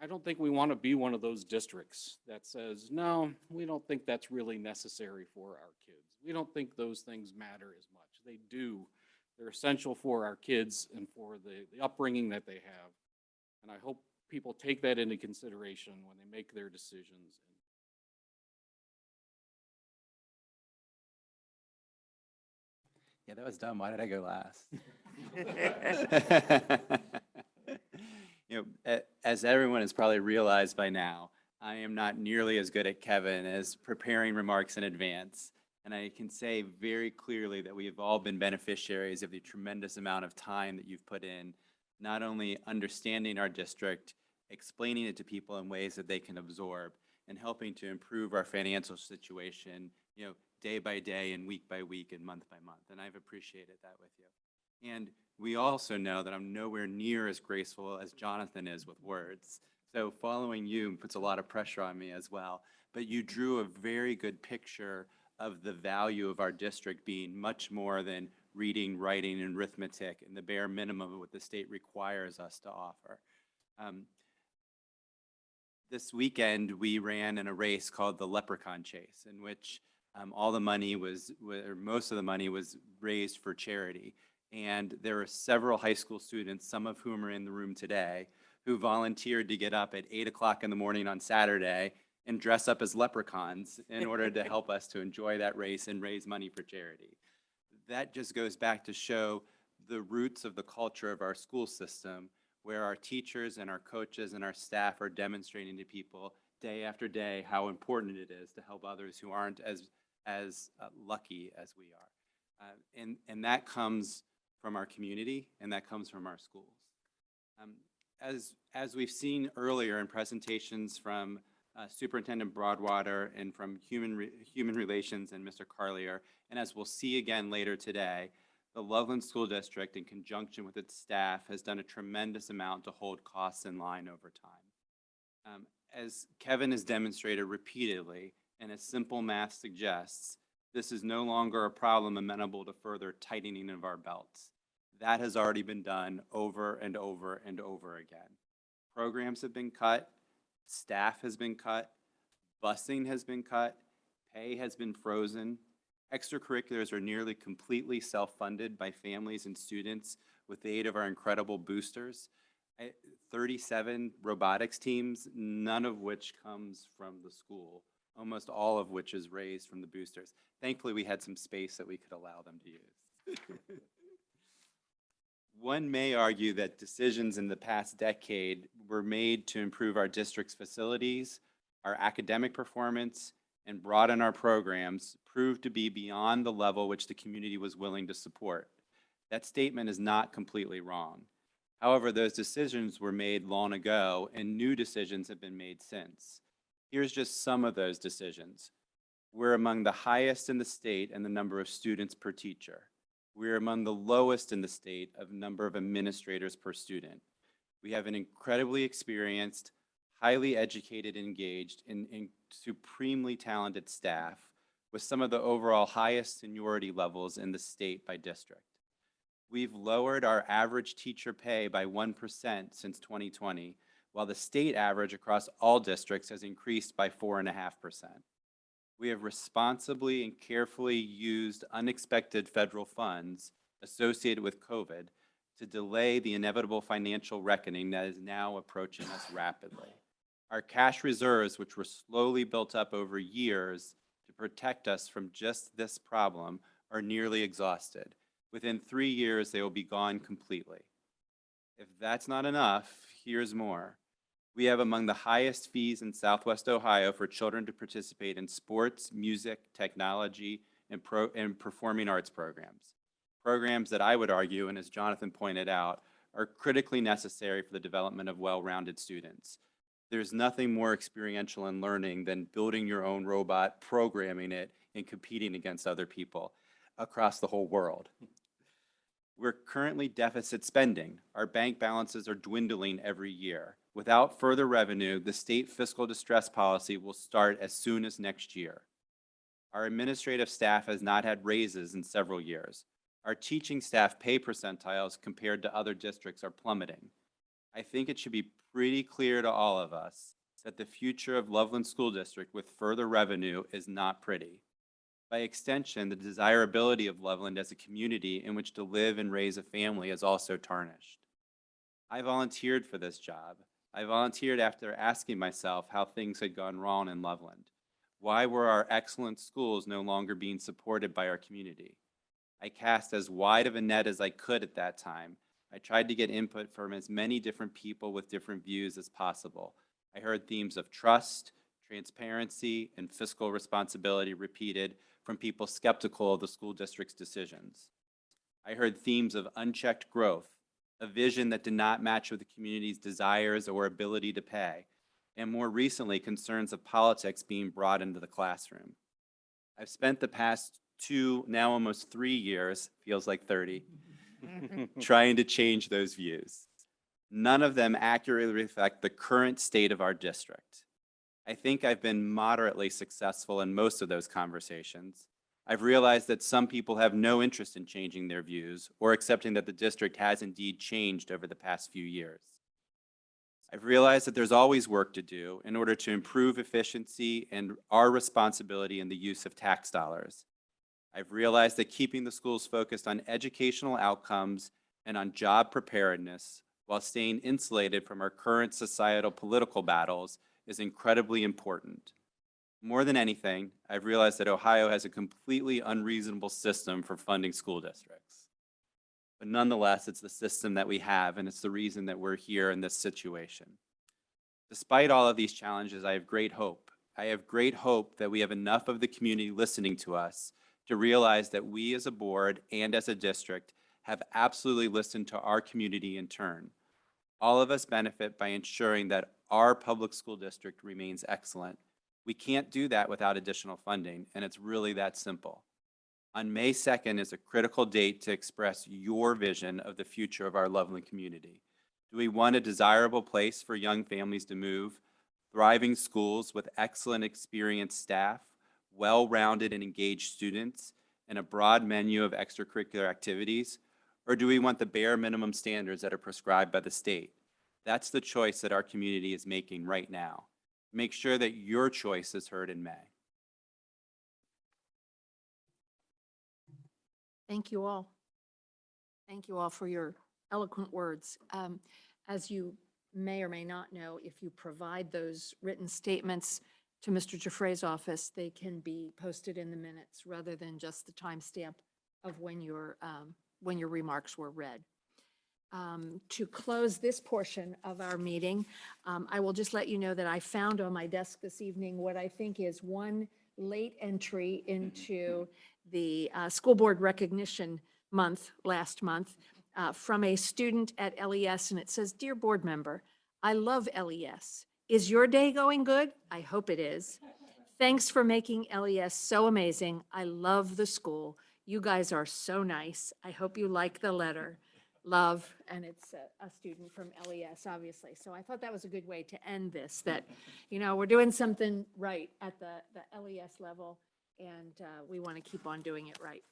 I don't think we want to be one of those districts that says, no, we don't think that's really necessary for our kids. We don't think those things matter as much. They do. They're essential for our kids and for the upbringing that they have. And I hope people take that into consideration when they make their decisions. Yeah, that was dumb. Why did I go last? As everyone has probably realized by now, I am not nearly as good at Kevin as preparing remarks in advance. And I can say very clearly that we have all been beneficiaries of the tremendous amount of time that you've put in, not only understanding our district, explaining it to people in ways that they can absorb, and helping to improve our financial situation, day by day and week by week and month by month. And I've appreciated that with you. And we also know that I'm nowhere near as graceful as Jonathan is with words. So following you puts a lot of pressure on me as well. But you drew a very good picture of the value of our district being much more than reading, writing, and arithmetic, and the bare minimum of what the state requires us to offer. This weekend, we ran in a race called the Leprechaun Chase, in which all the money was, or most of the money was raised for charity. And there were several high school students, some of whom are in the room today, who volunteered to get up at 8 o'clock in the morning on Saturday and dress up as leprechauns in order to help us to enjoy that race and raise money for charity. That just goes back to show the roots of the culture of our school system, where our teachers and our coaches and our staff are demonstrating to people day after day how important it is to help others who aren't as lucky as we are. And that comes from our community, and that comes from our schools. As we've seen earlier in presentations from Superintendent Broadwater and from Human Relations and Mr. Carlier, and as we'll see again later today, the Loveland School District, in conjunction with its staff, has done a tremendous amount to hold costs in line over time. As Kevin has demonstrated repeatedly, and as simple math suggests, this is no longer a problem amenable to further tightening of our belts. That has already been done over and over and over again. Programs have been cut, staff has been cut, busing has been cut, pay has been frozen. Extracurriculars are nearly completely self-funded by families and students with the aid of our incredible boosters. 37 robotics teams, none of which comes from the school, almost all of which is raised from the boosters. Thankfully, we had some space that we could allow them to use. One may argue that decisions in the past decade were made to improve our district's facilities, our academic performance, and broaden our programs proved to be beyond the level which the community was willing to support. That statement is not completely wrong. However, those decisions were made long ago, and new decisions have been made since. Here's just some of those decisions. We're among the highest in the state in the number of students per teacher. We're among the lowest in the state of number of administrators per student. We have an incredibly experienced, highly educated, engaged, and supremely talented staff with some of the overall highest seniority levels in the state by district. We've lowered our average teacher pay by 1% since 2020, while the state average across all districts has increased by 4.5%. We have responsibly and carefully used unexpected federal funds associated with COVID to delay the inevitable financial reckoning that is now approaching us rapidly. Our cash reserves, which were slowly built up over years to protect us from just this problem, are nearly exhausted. Within 3 years, they will be gone completely. If that's not enough, here's more. We have among the highest fees in Southwest Ohio for children to participate in sports, music, technology, and performing arts programs. Programs that I would argue, and as Jonathan pointed out, are critically necessary for the development of well-rounded students. There's nothing more experiential in learning than building your own robot, programming it, and competing against other people across the whole world. We're currently deficit spending. Our bank balances are dwindling every year. Without further revenue, the state fiscal distress policy will start as soon as next year. Our administrative staff has not had raises in several years. Our teaching staff pay percentiles compared to other districts are plummeting. I think it should be pretty clear to all of us that the future of Loveland School District with further revenue is not pretty. By extension, the desirability of Loveland as a community in which to live and raise a family is also tarnished. I volunteered for this job. I volunteered after asking myself how things had gone wrong in Loveland. Why were our excellent schools no longer being supported by our community? I cast as wide of a net as I could at that time. I tried to get input from as many different people with different views as possible. I heard themes of trust, transparency, and fiscal responsibility repeated from people skeptical of the school district's decisions. I heard themes of unchecked growth, a vision that did not match with the community's desires or ability to pay, and more recently, concerns of politics being brought into the classroom. I've spent the past 2, now almost 3 years, feels like 30, trying to change those views. None of them accurately reflect the current state of our district. I think I've been moderately successful in most of those conversations. I've realized that some people have no interest in changing their views or accepting that the district has indeed changed over the past few years. I've realized that there's always work to do in order to improve efficiency and our responsibility in the use of tax dollars. I've realized that keeping the schools focused on educational outcomes and on job preparedness while staying insulated from our current societal political battles is incredibly important. More than anything, I've realized that Ohio has a completely unreasonable system for funding school districts. But nonetheless, it's the system that we have, and it's the reason that we're here in this situation. Despite all of these challenges, I have great hope. I have great hope that we have enough of the community listening to us to realize that we as a board and as a district have absolutely listened to our community in turn. All of us benefit by ensuring that our public school district remains excellent. We can't do that without additional funding, and it's really that simple. On May 2nd is a critical date to express your vision of the future of our Loveland community. Do we want a desirable place for young families to move, thriving schools with excellent experienced staff, well-rounded and engaged students, and a broad menu of extracurricular activities? Or do we want the bare minimum standards that are prescribed by the state? That's the choice that our community is making right now. Make sure that your choice is heard in May. Thank you all. Thank you all for your eloquent words. As you may or may not know, if you provide those written statements to Mr. Giuffre's office, they can be posted in the minutes rather than just the timestamp of when your remarks were read. To close this portion of our meeting, I will just let you know that I found on my desk this evening what I think is one late entry into the School Board Recognition Month last month from a student at LES, and it says, "Dear board member, I love LES. Is your day going good? I hope it is. Thanks for making LES so amazing. I love the school. You guys are so nice. I hope you like the letter. Love," and it's a student from LES, obviously. So I thought that was a good way to end this, that, we're doing something right at the LES level, and we want to keep on doing it right.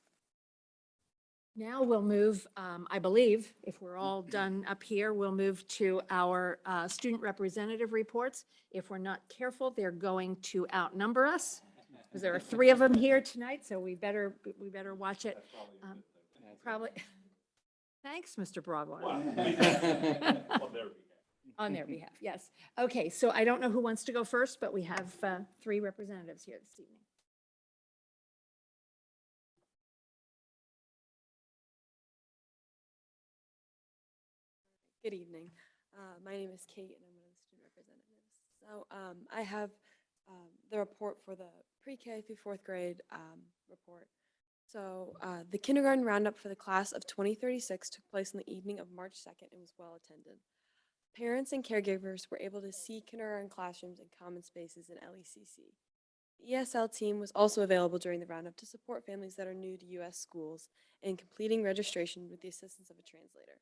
Now we'll move, I believe, if we're all done up here, we'll move to our student representative reports. If we're not careful, they're going to outnumber us, because there are 3 of them here tonight, so we better watch it. Probably. Thanks, Mr. Broadwater. On their behalf, yes. Okay, so I don't know who wants to go first, but we have 3 representatives here this evening. Good evening. My name is Kate, and I'm one of the student representatives. So I have the report for the pre-K through 4th grade report. So the kindergarten roundup for the class of 2036 took place on the evening of March 2nd and was well attended. Parents and caregivers were able to see kindergarten classrooms and common spaces in LECC. The ESL team was also available during the roundup to support families that are new to U.S. schools and completing registration with the assistance of a translator.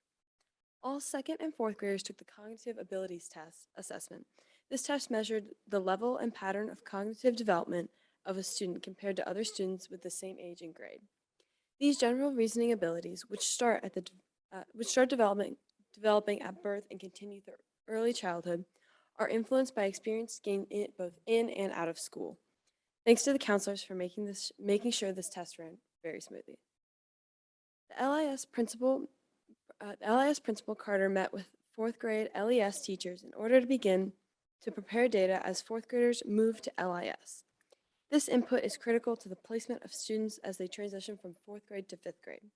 All 2nd and 4th graders took the Cognitive Abilities Test assessment. This test measured the level and pattern of cognitive development of a student compared to other students with the same age and grade. These general reasoning abilities, which start developing at birth and continue through early childhood, are influenced by experience gained both in and out of school. Thanks to the counselors for making sure this test ran very smoothly. The LIS principal Carter met with 4th grade LES teachers in order to begin to prepare data as 4th graders move to LIS. This input is critical to the placement of students as they transition from 4th grade to 5th grade.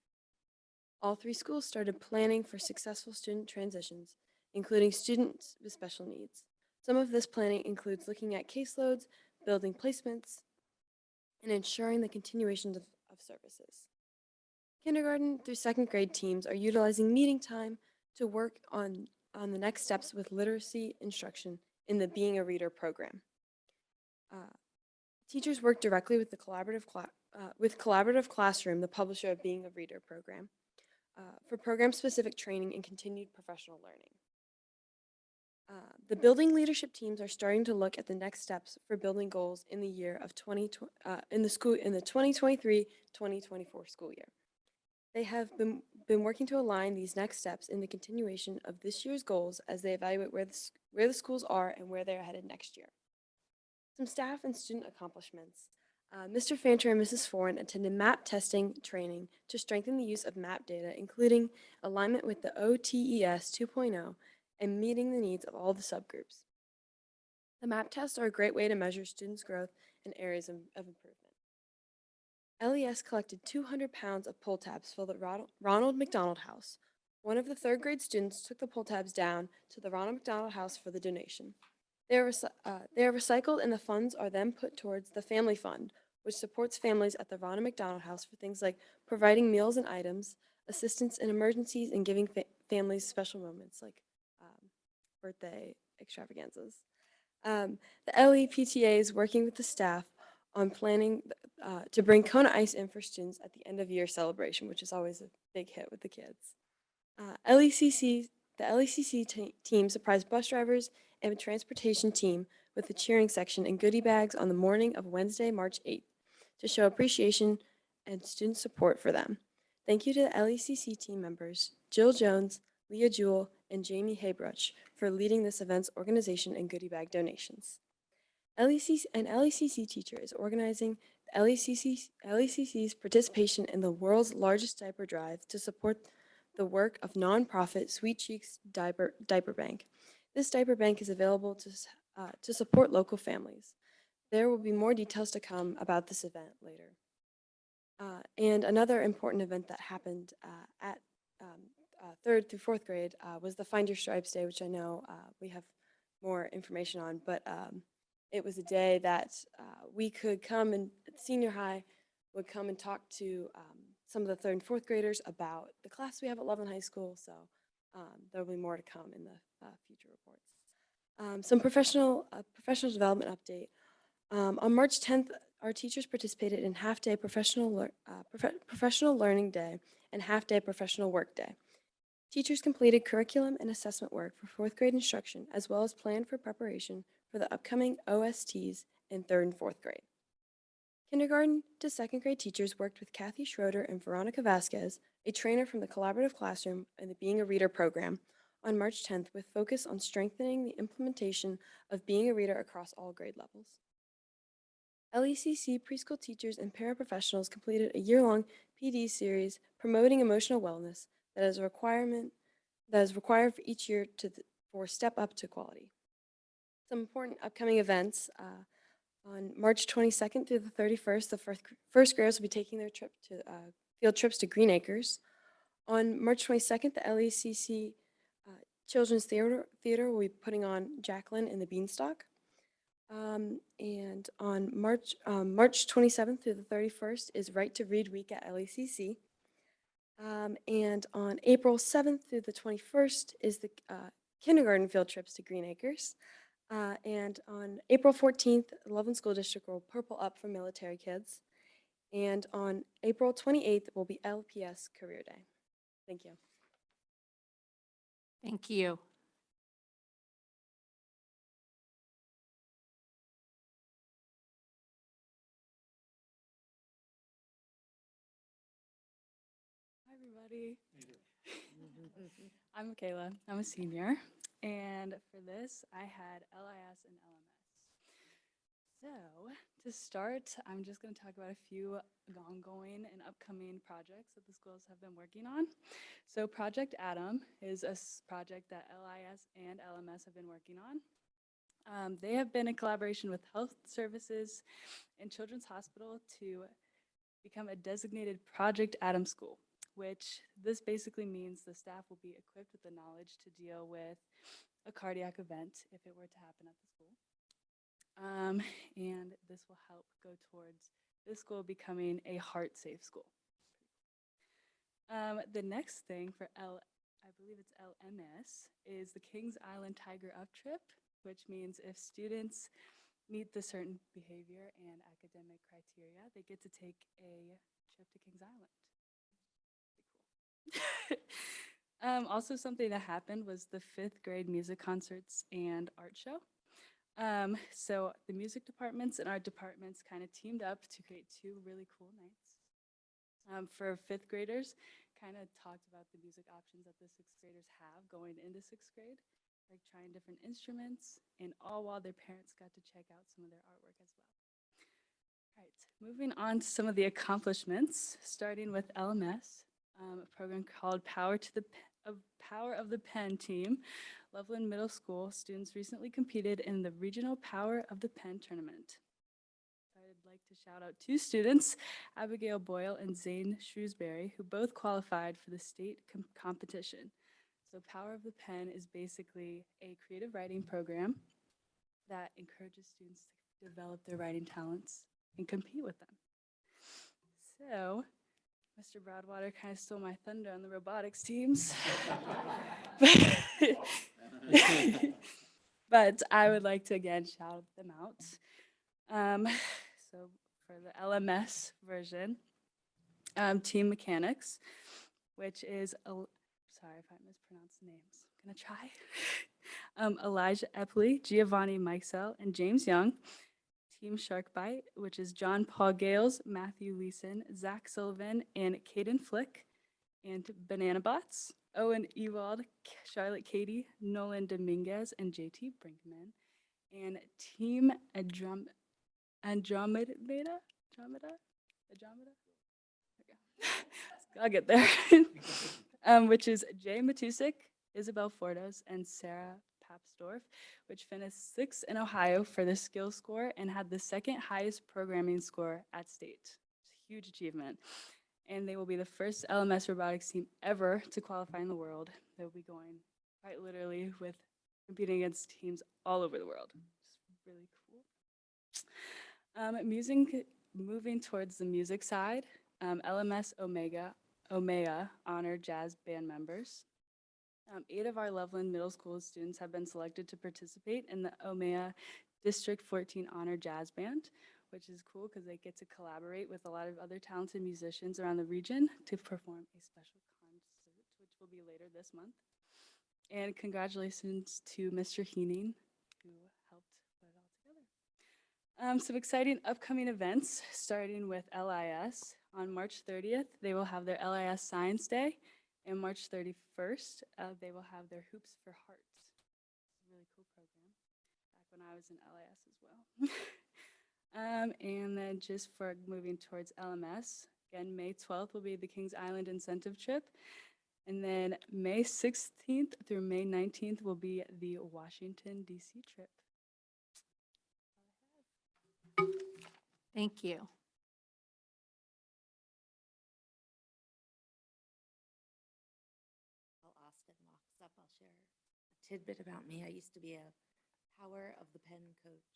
All 3 schools started planning for successful student transitions, including students with special needs. Some of this planning includes looking at caseloads, building placements, and ensuring the continuation of services. Kindergarten through 2nd grade teams are utilizing meeting time to work on the next steps with literacy instruction in the Being a Reader program. Teachers work directly with the Collaborative Classroom, the publisher of Being a Reader program, for program-specific training and continued professional learning. The building leadership teams are starting to look at the next steps for building goals in the year of in the 2023-2024 school year. They have been working to align these next steps in the continuation of this year's goals as they evaluate where the schools are and where they're headed next year. Some staff and student accomplishments. Mr. Fancher and Mrs. Foran attended MAP testing training to strengthen the use of MAP data, including alignment with the OTES 2.0 and meeting the needs of all the subgroups. The MAP tests are a great way to measure students' growth and areas of improvement. LES collected 200 pounds of pull tabs for the Ronald McDonald House. One of the third grade students took the pull tabs down to the Ronald McDonald House for the donation. They are recycled and the funds are then put towards the Family Fund, which supports families at the Ronald McDonald House for things like providing meals and items, assistance in emergencies, and giving families special moments like birthday extravaganzas. The LEPTA is working with the staff on planning to bring Kona Ice in for students at the end of year celebration, which is always a big hit with the kids. The LECC team surprised bus drivers and a transportation team with a cheering section and goodie bags on the morning of Wednesday, March 8th, to show appreciation and student support for them. Thank you to the LECC team members, Jill Jones, Leah Jewell, and Jamie Haybruch for leading this event's organization and goodie bag donations. An LECC teacher is organizing LECC's participation in the world's largest diaper drive to support the work of nonprofit Sweet Cheeks Diaper Bank. This diaper bank is available to support local families. There will be more details to come about this event later. And another important event that happened at 3rd through 4th grade was the Find Your Stripes Day, which I know we have more information on, but it was a day that we could come and senior high would come and talk to some of the 3rd and 4th graders about the class we have at Loveland High School, so there will be more to come in the future reports. Some professional development update. On March 10th, our teachers participated in half-day professional learning day and half-day professional work day. Teachers completed curriculum and assessment work for 4th grade instruction, as well as planned for preparation for the upcoming OSTs in 3rd and 4th grade. Kindergarten to 2nd grade teachers worked with Kathy Schroeder and Veronica Vasquez, a trainer from the Collaborative Classroom and the Being a Reader program, on March 10th with focus on strengthening the implementation of Being a Reader across all grade levels. LECC preschool teachers and paraprofessionals completed a year-long PD series promoting emotional wellness that is required for each year for Step Up to Quality. Some important upcoming events. On March 22nd through the 31st, the first graders will be taking their field trips to Green Acres. On March 22nd, the LECC Children's Theater will be putting on Jacqueline and the Beanstalk. And on March 27th through the 31st is Right to Read Week at LECC. And on April 7th through the 21st is the kindergarten field trips to Green Acres. And on April 14th, Loveland School District will Purple Up for military kids. And on April 28th will be LPS Career Day. Thank you. Thank you. Hi, everybody. I'm Michaela. I'm a senior. And for this, I had LIS and LMS. So to start, I'm just going to talk about a few ongoing and upcoming projects that the schools have been working on. So Project Adam is a project that LIS and LMS have been working on. They have been in collaboration with Health Services and Children's Hospital to become a designated Project Adam school, which this basically means the staff will be equipped with the knowledge to deal with a cardiac event if it were to happen at the school. And this will help go towards this school becoming a heart-safe school. The next thing for I believe it's LMS, is the Kings Island Tiger Up trip, which means if students meet the certain behavior and academic criteria, they get to take a trip to Kings Island. Also, something that happened was the 5th grade music concerts and art show. So the music departments and art departments kind of teamed up to create 2 really cool nights. For 5th graders, kind of talked about the music options that the 6th graders have going into 6th grade, like trying different instruments, and all while their parents got to check out some of their artwork as well. All right, moving on to some of the accomplishments, starting with LMS, a program called Power of the Pen team. Loveland Middle School students recently competed in the Regional Power of the Pen tournament. I'd like to shout out 2 students, Abigail Boyle and Zane Shrewsbury, who both qualified for the state competition. So Power of the Pen is basically a creative writing program that encourages students to develop their writing talents and compete with them. So Mr. Broadwater kind of stole my thunder on the robotics teams. But I would like to again shout them out. So for the LMS version, Team Mechanics, which is, sorry if I mispronounce names, I'm gonna try. Elijah Epley, Giovanni Mikesell, and James Young. Team Sharkbite, which is John Paul Gales, Matthew Leeson, Zach Sullivan, and Caden Flick. And Banana Bots, Owen Ewald, Charlotte Katie, Nolan Dominguez, and JT Brinkman. And Team Andromeda? Andromeda? I'll get there. Which is Jay Matusik, Isabel Fordos, and Sarah Papsdorf, which finished 6th in Ohio for the skill score and had the 2nd highest programming score at state. It's a huge achievement. And they will be the first LMS robotics team ever to qualify in the world. They'll be going quite literally with competing against teams all over the world. It's really cool. Moving towards the music side, LMS Omea honored jazz band members. 8 of our Loveland Middle School students have been selected to participate in the Omea District 14 Honor Jazz Band, which is cool because they get to collaborate with a lot of other talented musicians around the region to perform a special concert, which will be later this month. And congratulations to Mr. Heening, who helped put it all together. Some exciting upcoming events, starting with LIS. On March 30th, they will have their LIS Science Day. And March 31st, they will have their Hoops for Hearts. It's a really cool program, back when I was in LIS as well. And then just for moving towards LMS, again, May 12th will be the Kings Island incentive trip. And then May 16th through May 19th will be the Washington, D.C. trip. Thank you. While Austin walks up, I'll share a tidbit about me. I used to be a Power of the Pen coach.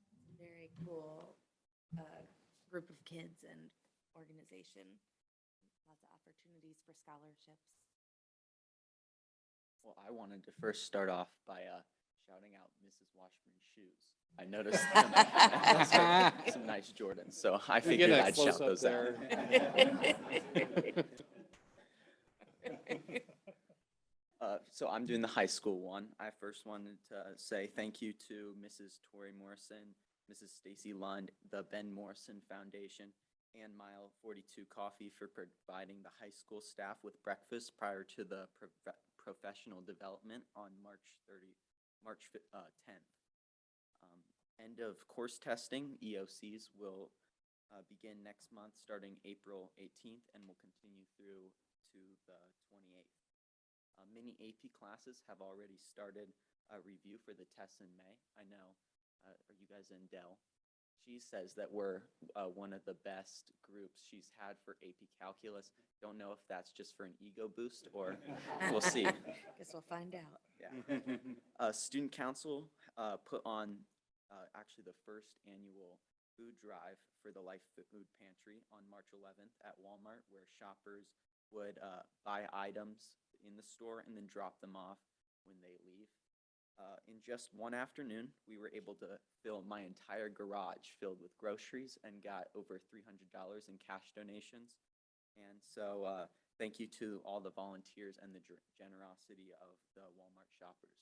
It's a very cool group of kids and organization. Lots of opportunities for scholarships. Well, I wanted to first start off by shouting out Mrs. Washburn's shoes. I noticed some nice Jordans, so I figured I'd shout those out. So I'm doing the high school one. I first wanted to say thank you to Mrs. Tori Morrison, Mrs. Stacy Lund, the Ben Morrison Foundation, and Mile 42 Coffee for providing the high school staff with breakfast prior to the professional development on March 10th. End of course testing, EOCs, will begin next month starting April 18th and will continue through to the 28th. Many AP classes have already started a review for the tests in May. I know, are you guys in Dell? She says that we're one of the best groups she's had for AP Calculus. Don't know if that's just for an ego boost or we'll see. Guess we'll find out. Yeah. Student Council put on actually the first annual food drive for the Life Food Pantry on March 11th at Walmart, where shoppers would buy items in the store and then drop them off when they leave. In just one afternoon, we were able to fill my entire garage filled with groceries and got over $300 in cash donations. And so thank you to all the volunteers and the generosity of the Walmart shoppers.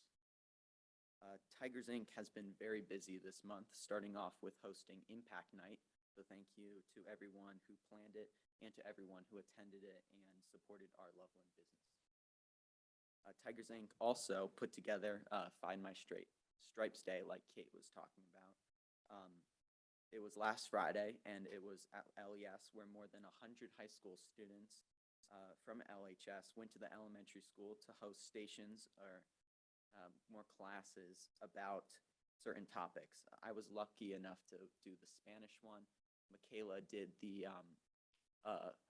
Tigers Inc. has been very busy this month, starting off with hosting Impact Night. So thank you to everyone who planned it and to everyone who attended it and supported our Loveland business. Tigers Inc. also put together Find My Stripes Day, like Kate was talking about. It was last Friday, and it was at LES, where more than 100 high school students from LHS went to the elementary school to host stations or more classes about certain topics. I was lucky enough to do the Spanish one. Michaela did the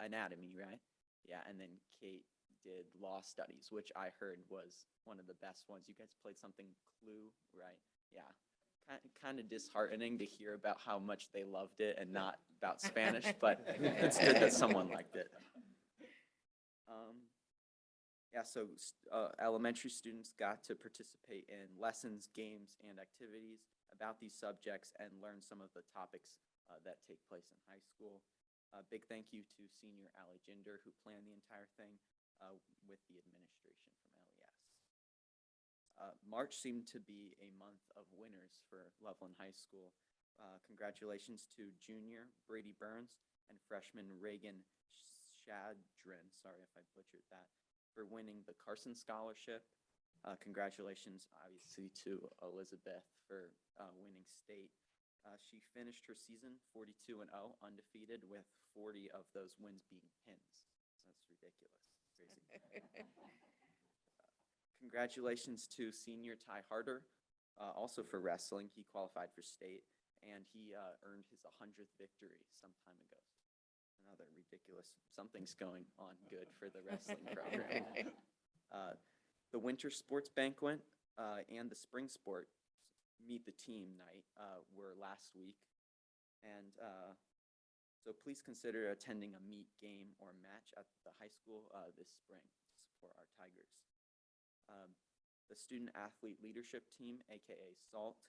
anatomy, right? Yeah, and then Kate did law studies, which I heard was one of the best ones. You guys played something Clue, right? Yeah. Kind of disheartening to hear about how much they loved it and not about Spanish, but it's good that someone liked it. Yeah, so elementary students got to participate in lessons, games, and activities about these subjects and learn some of the topics that take place in high school. Big thank you to Senior Allie Jinder, who planned the entire thing with the administration from LES. March seemed to be a month of winners for Loveland High School. Congratulations to junior Brady Burns and freshman Reagan Shadrin, sorry if I butchered that, for winning the Carson Scholarship. Congratulations, obviously, to Elizabeth for winning state. She finished her season 42-0, undefeated, with 40 of those wins being pins. That's ridiculous, crazy. Congratulations to senior Ty Harder, also for wrestling. He qualified for state, and he earned his 100th victory some time ago. Another ridiculous, something's going on good for the wrestling program. The winter sports banquet and the spring sport meet the team night were last week. And so please consider attending a meet, game, or match at the high school this spring to support our Tigers. The Student Athlete Leadership Team, aka SALT,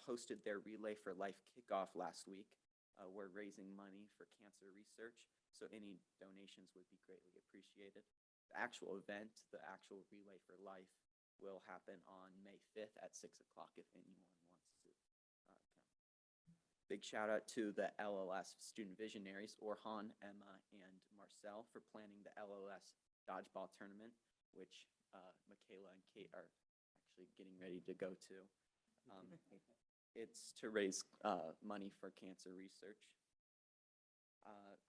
hosted their Relay for Life kickoff last week. We're raising money for cancer research, so any donations would be greatly appreciated. The actual event, the actual Relay for Life, will happen on May 5th at 6 o'clock if anyone wants to come. Big shout out to the LLS Student Visionaries, Orhan, Emma, and Marcel, for planning the LLS Dodgeball Tournament, which Michaela and Kate are actually getting ready to go to. It's to raise money for cancer research.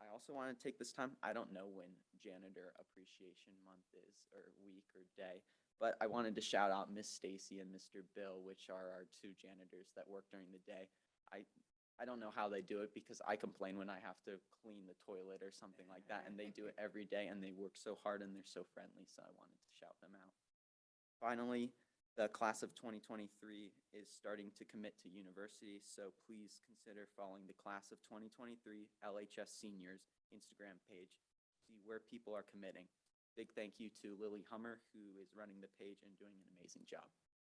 I also want to take this time, I don't know when Janitor Appreciation Month is, or week or day, but I wanted to shout out Miss Stacy and Mr. Bill, which are our two janitors that work during the day. I don't know how they do it, because I complain when I have to clean the toilet or something like that, and they do it every day, and they work so hard and they're so friendly, so I wanted to shout them out. Finally, the class of 2023 is starting to commit to university, so please consider following the class of 2023 LHS seniors Instagram page, see where people are committing. Big thank you to Lily Hummer, who is running the page and doing an amazing job.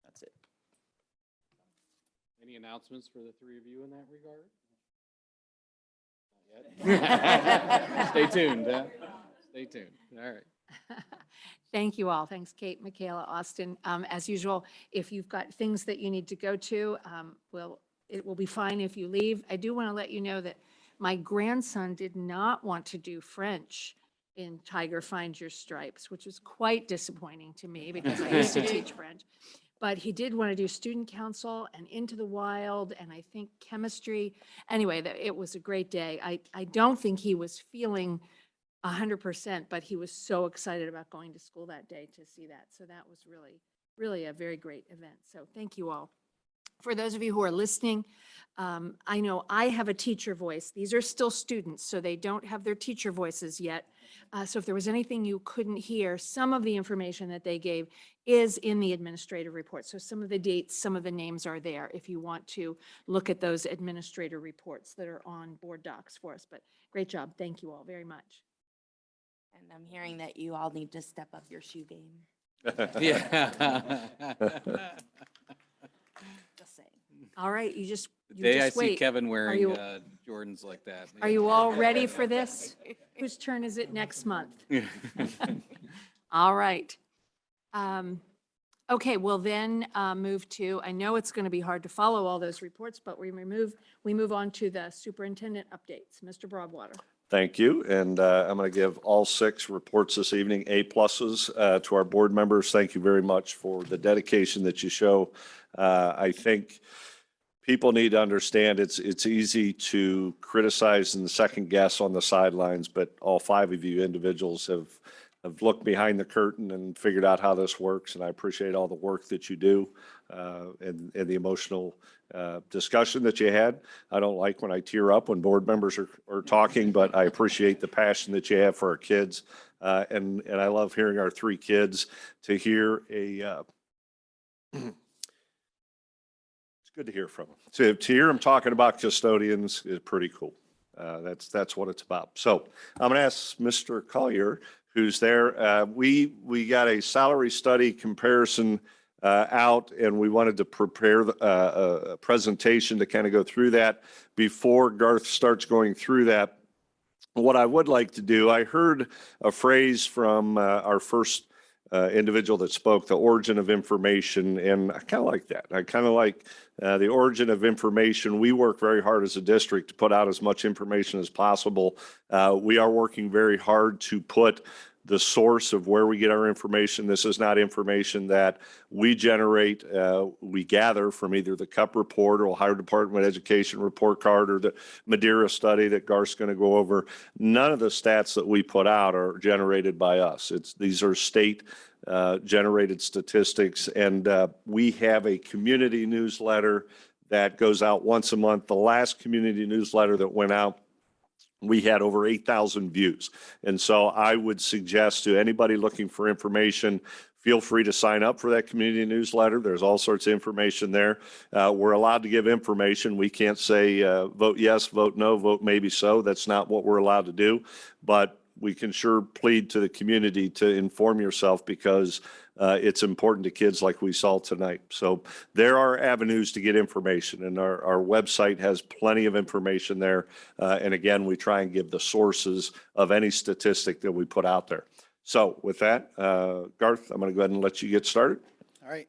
That's it. Any announcements for the three of you in that regard? Not yet. Stay tuned. Stay tuned. All right. Thank you all. Thanks, Kate, Michaela, Austin. As usual, if you've got things that you need to go to, it will be fine if you leave. I do want to let you know that my grandson did not want to do French in Tiger Find Your Stripes, which was quite disappointing to me because I used to teach French. But he did want to do student council and Into the Wild, and I think chemistry. Anyway, it was a great day. I don't think he was feeling 100%, but he was so excited about going to school that day to see that. So that was really, really a very great event. So thank you all. For those of you who are listening, I know I have a teacher voice. These are still students, so they don't have their teacher voices yet. So if there was anything you couldn't hear, some of the information that they gave is in the administrative report. So some of the dates, some of the names are there if you want to look at those administrator reports that are on board docs for us. But great job. Thank you all very much. And I'm hearing that you all need to step up your shoe game. Yeah. Just saying. All right, you The just day I wait. see Kevin wearing you- Jordans like that. Are you all ready for this? Whose turn is it next month? All right. Okay, we'll then move to, I know it's going to be hard to follow all those reports, but we move on to the superintendent updates. Mr. Broadwater. Thank you. And I'm going to give all 6 reports this evening A+ to our board members. Thank you very much for the dedication that you show. I think people need to understand it's easy to criticize and second guess on the sidelines, but all 5 of you individuals have looked behind the curtain and figured out how this works. And I appreciate all the work that you do and the emotional discussion that you had. I don't like when I tear up when board members are talking, but I appreciate the passion that you have for our kids. And I love hearing our 3 kids to hear it's good to hear from them. To hear them talking about custodians is pretty cool. That's what it's about. So I'm going to ask Mr. Collier, who's there. We got a salary study comparison out, and we wanted to prepare a presentation to kind of go through that before Garth starts going through that. What I would like to do, I heard a phrase from our first individual that spoke, the origin of information, and I kind of like that. I kind of like the origin of information. We work very hard as a district to put out as much information as possible. We are working very hard to put the source of where we get our information. This is not information that we generate, we gather from either the CUP report or Ohio Department of Education report card or the Madeira study that Garth's going to go over. None of the stats that we put out are generated by us. These are state generated statistics, and we have a community newsletter that goes out once a month. The last community newsletter that went out, we had over 8,000 views. And so I would suggest to anybody looking for information, feel free to sign up for that community newsletter. There's all sorts of information there. We're allowed to give information. We can't say vote yes, vote no, vote maybe so. That's not what we're allowed to do. But we can sure plead to the community to inform yourself, because it's important to kids like we saw tonight. So there are avenues to get information, and our website has plenty of information there. And again, we try and give the sources of any statistic that we put out there. So with that, Garth, I'm going to go ahead and let you get started. All right.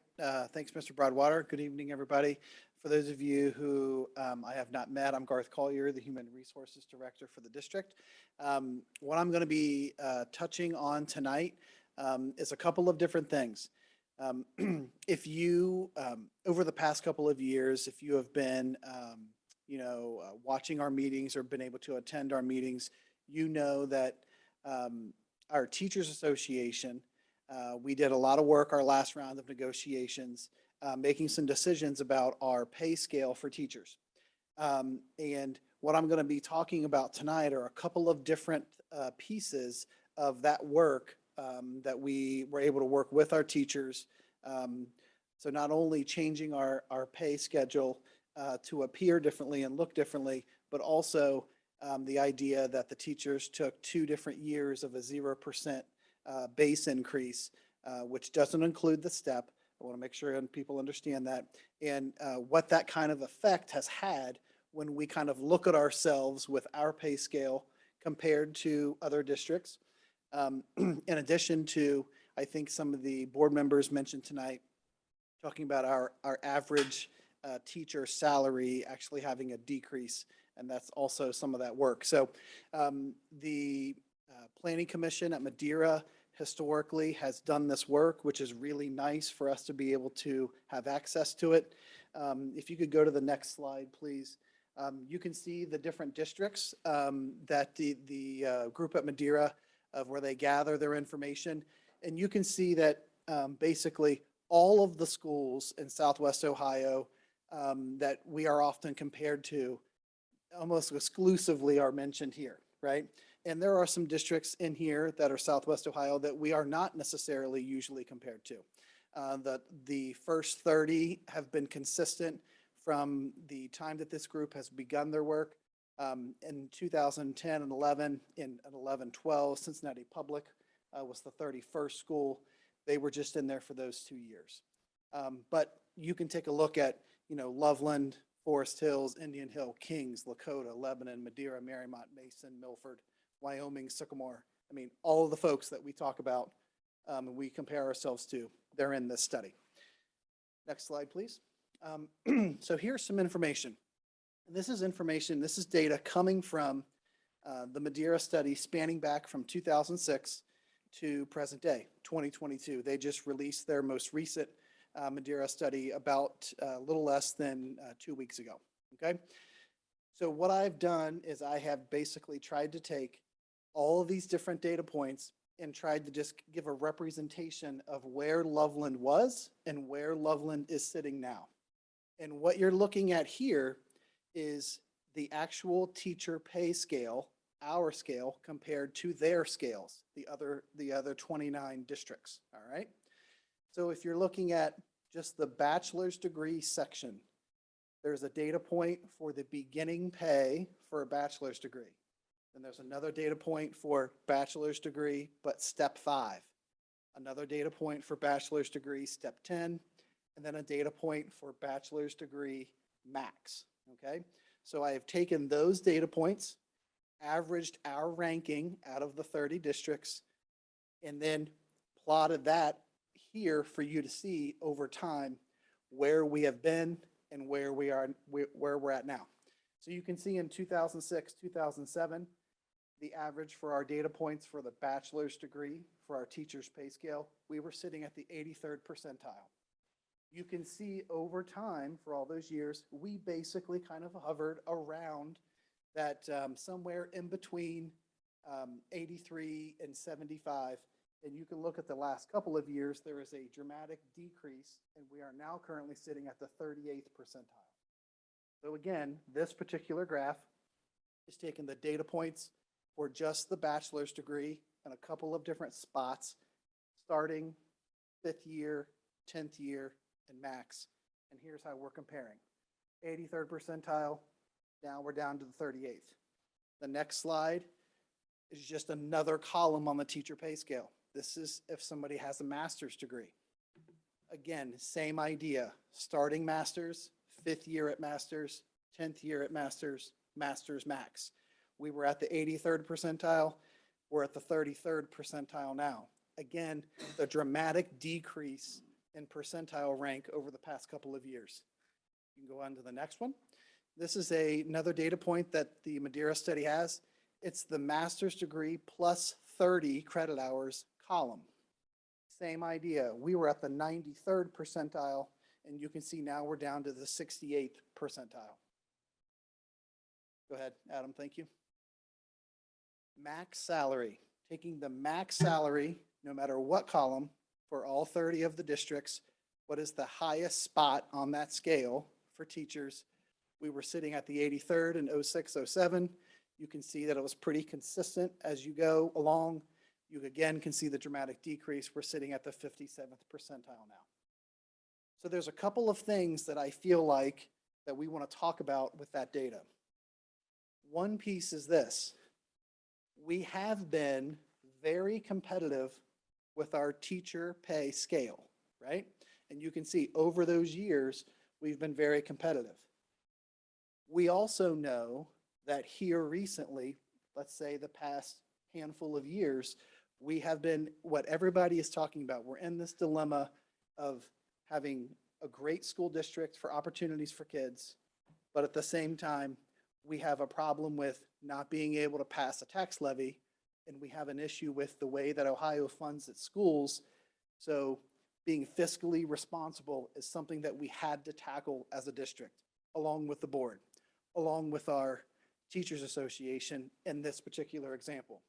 Thanks, Mr. Broadwater. Good evening, everybody. For those of you who I have not met, I'm Garth Collier, the Human Resources Director for the district. What I'm going to be touching on tonight is a couple of different things. If you, over the past couple of years, if you have been, watching our meetings or been able to attend our meetings, you know that our Teachers Association, we did a lot of work our last round of negotiations, making some decisions about our pay scale for teachers. And what I'm going to be talking about tonight are a couple of different pieces of that work that we were able to work with our teachers. So not only changing our pay schedule to appear differently and look differently, but also the idea that the teachers took 2 different years of a 0% base increase, which doesn't include the step. I want to make sure people understand that, and what that kind of effect has had when we kind of look at ourselves with our pay scale compared to other districts. In addition to, I think some of the board members mentioned tonight, talking about our average teacher salary actually having a decrease, and that's also some of that work. So the Planning Commission at Madeira historically has done this work, which is really nice for us to be able to have access to it. If you could go to the next slide, please. You can see the different districts that the group at Madeira of where they gather their information. And you can see that basically all of the schools in Southwest Ohio that we are often compared to almost exclusively are mentioned here, right? And there are some districts in here that are Southwest Ohio that we are not necessarily usually compared to. The first 30 have been consistent from the time that this group has begun their work. In 2010 and 11, in 11-12, Cincinnati Public was the 31st school. They were just in there for those 2 years. But you can take a look at, Loveland, Forest Hills, Indian Hill, Kings, Lakota, Lebanon, Madeira, Marymount, Mason, Milford, Wyoming, Sycamore. I mean, all of the folks that we talk about and we compare ourselves to, they're in this study. Next slide, please. So here's some information. And this is information, this is data coming from the Madeira study spanning back from 2006 to present day, 2022. They just released their most recent Madeira study about a little less than 2 weeks ago, okay? So what I've done is I have basically tried to take all of these different data points and tried to just give a representation of where Loveland was and where Loveland is sitting now. And what you're looking at here is the actual teacher pay scale, our scale, compared to their scales, the other 29 districts, all right? So if you're looking at just the bachelor's degree section, there's a data point for the beginning pay for a bachelor's degree. Then there's another data point for bachelor's degree, but step 5. Another data point for bachelor's degree, step 10, and then a data point for bachelor's degree max, okay? So I have taken those data points, averaged our ranking out of the 30 districts, and then plotted that here for you to see over time where we have been and where we're at now. So you can see in 2006, 2007, the average for our data points for the bachelor's degree for our teacher's pay scale, we were sitting at the 83rd percentile. You can see over time for all those years, we basically kind of hovered around that somewhere in between 83 and 75. And you can look at the last couple of years, there is a dramatic decrease, and we are now currently sitting at the 38th percentile. So again, this particular graph is taking the data points for just the bachelor's degree and a couple of different spots, starting 5th year, 10th year, and max. And here's how we're comparing. 83rd percentile, now we're down to the 38th. The next slide is just another column on the teacher pay scale. This is if somebody has a master's degree. Again, same idea, starting master's, 5th year at master's, 10th year at master's, master's max. We were at the 83rd percentile, we're at the 33rd percentile now. Again, the dramatic decrease in percentile rank over the past couple of years. You can go on to the next one. This is another data point that the Madeira study has. It's the master's degree plus 30 credit hours column. Same idea. We were at the 93rd percentile, and you can see now we're down to the 68th percentile. Go ahead, Adam, thank you. Max salary, taking the max salary, no matter what column, for all 30 of the districts, what is the highest spot on that scale for teachers? We were sitting at the 83rd in 06, 07. You can see that it was pretty consistent as you go along. You again can see the dramatic decrease. We're sitting at the 57th percentile now. So there's a couple of things that I feel like that we want to talk about with that data. One piece is this. We have been very competitive with our teacher pay scale, right? And you can see over those years, we've been very competitive. We also know that here recently, let's say the past handful of years, we have been what everybody is talking about. We're in this dilemma of having a great school district for opportunities for kids, but at the same time, we have a problem with not being able to pass a tax levy, and we have an issue with the way that Ohio funds its schools. So being fiscally responsible is something that we had to tackle as a district, along with the board, along with our teachers association in this particular example.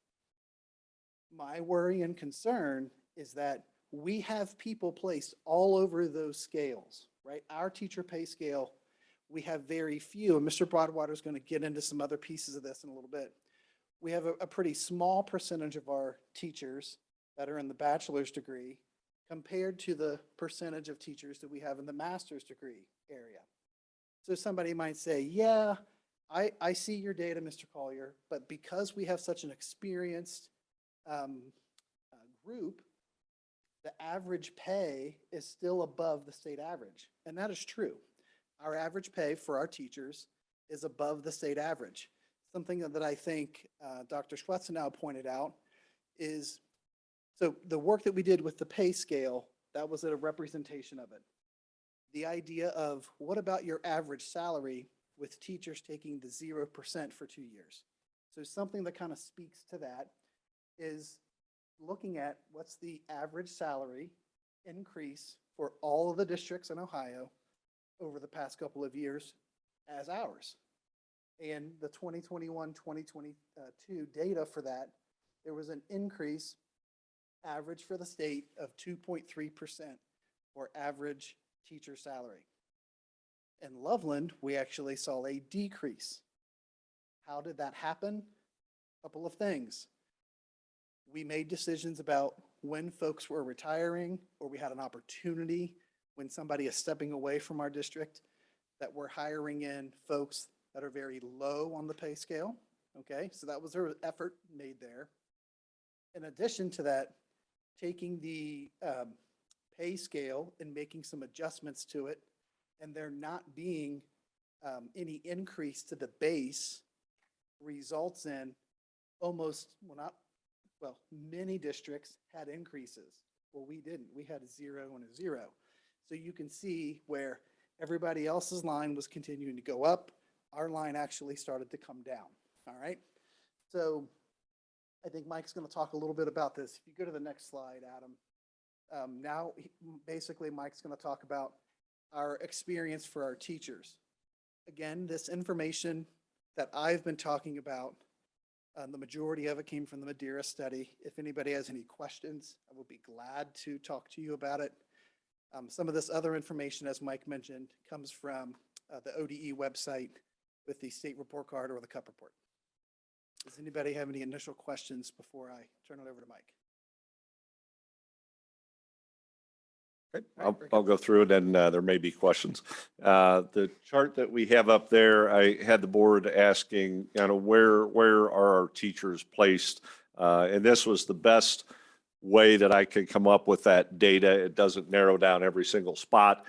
My worry and concern is that we have people placed all over those scales, right? Our teacher pay scale, we have very few, and Mr. Broadwater is going to get into some other pieces of this in a little bit. We have a pretty small percentage of our teachers that are in the bachelor's degree compared to the percentage of teachers that we have in the master's degree area. So somebody might say, yeah, I see your data, Mr. Collier, but because we have such an experienced group, the average pay is still above the state average. And that is true. Our average pay for our teachers is above the state average. something that I think Dr. Schwetzenau pointed out is, so the work that we did with the pay scale, that was a representation of it. The idea of what about your average salary with teachers taking the 0% for 2 years? So something that kind of speaks to that is looking at what's the average salary increase for all of the districts in Ohio over the past couple of years as ours. And the 2021, 2022 data for that, there was an increase average for the state of 2.3% for average teacher salary. In Loveland, we actually saw a decrease. How did that happen? A couple of things. We made decisions about when folks were retiring, or we had an opportunity when somebody is stepping away from our district, that we're hiring in folks that are very low on the pay scale. Okay, so that was an effort made there. In addition to that, taking the pay scale and making some adjustments to it, and there not being any increase to the base results in almost, many districts had increases. Well, we didn't. We had a 0 and a 0. So you can see where everybody else's line was continuing to go up. Our line actually started to come down. All right. So I think Mike's going to talk a little bit about this. If you go to the next slide, Adam. Now, basically, Mike's going to talk about our experience for our teachers. Again, this information that I've been talking about, the majority of it came from the Madeira study. If anybody has any questions, I will be glad to talk to you about it. Some of this other information, as Mike mentioned, comes from the ODE website with the state report card or the CUP report. Does anybody have any initial questions before I turn it over to Mike? I'll go through it and there may be questions. The chart that we have up there, I had the board asking, where are our teachers placed? And this was the best way that I could come up with that data. It doesn't narrow down every single spot.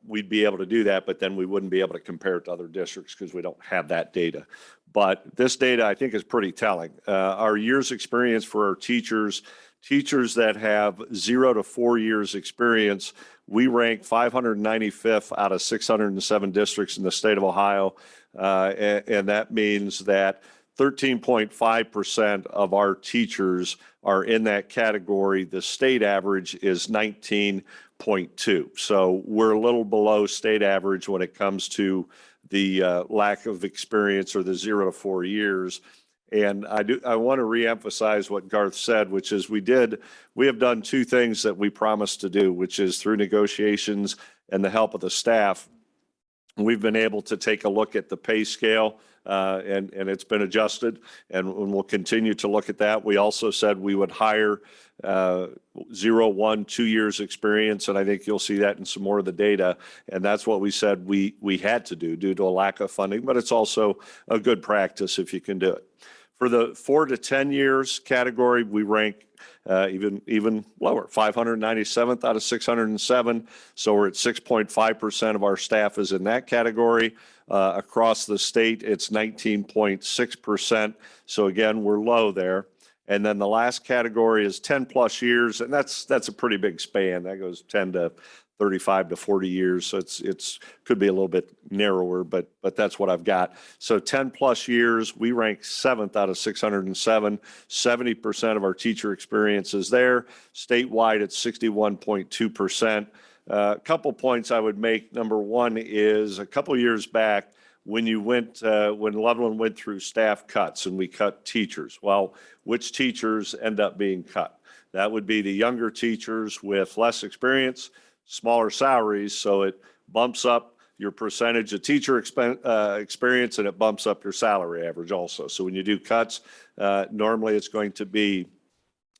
We'd be able to do that, but then we wouldn't be able to compare it to other districts because we don't have that data. But this data, I think, is pretty telling. Our years experience for our teachers that have 0 to 4 years experience, we rank 595th out of 607 districts in the state of Ohio. And that means that 13.5% of our teachers are in that category. The state average is 19.2. So we're a little below state average when it comes to the lack of experience or the 0 to 4 years. And I want to reemphasize what Garth said, which is we have done two things that we promised to do, which is through negotiations and the help of the staff, we've been able to take a look at the pay scale and it's been adjusted, and we'll continue to look at that. We also said we would hire 0, 1, 2 years experience, and I think you'll see that in some more of the data. And that's what we said we had to do due to a lack of funding, but it's also a good practice if you can do it. For the 4 to 10 years category, we rank even lower, 597th out of 607. So we're at 6.5% of our staff is in that category. Across the state, it's 19.6%. So again, we're low there. And then the last category is 10 plus years, and that's a pretty big span. That goes 10 to 35 to 40 years. So it's could be a little bit narrower, but that's what I've got. So 10 plus years, we rank 7th out of 607. 70% of our teacher experience is there. Statewide, it's 61.2%. A couple points I would make. Number one is a couple years back when Loveland went through staff cuts and we cut teachers. Well, which teachers end up being cut? That would be the younger teachers with less experience, smaller salaries, so it bumps up your percentage of teacher experience and it bumps up your salary average also. So when you do cuts, normally it's going to be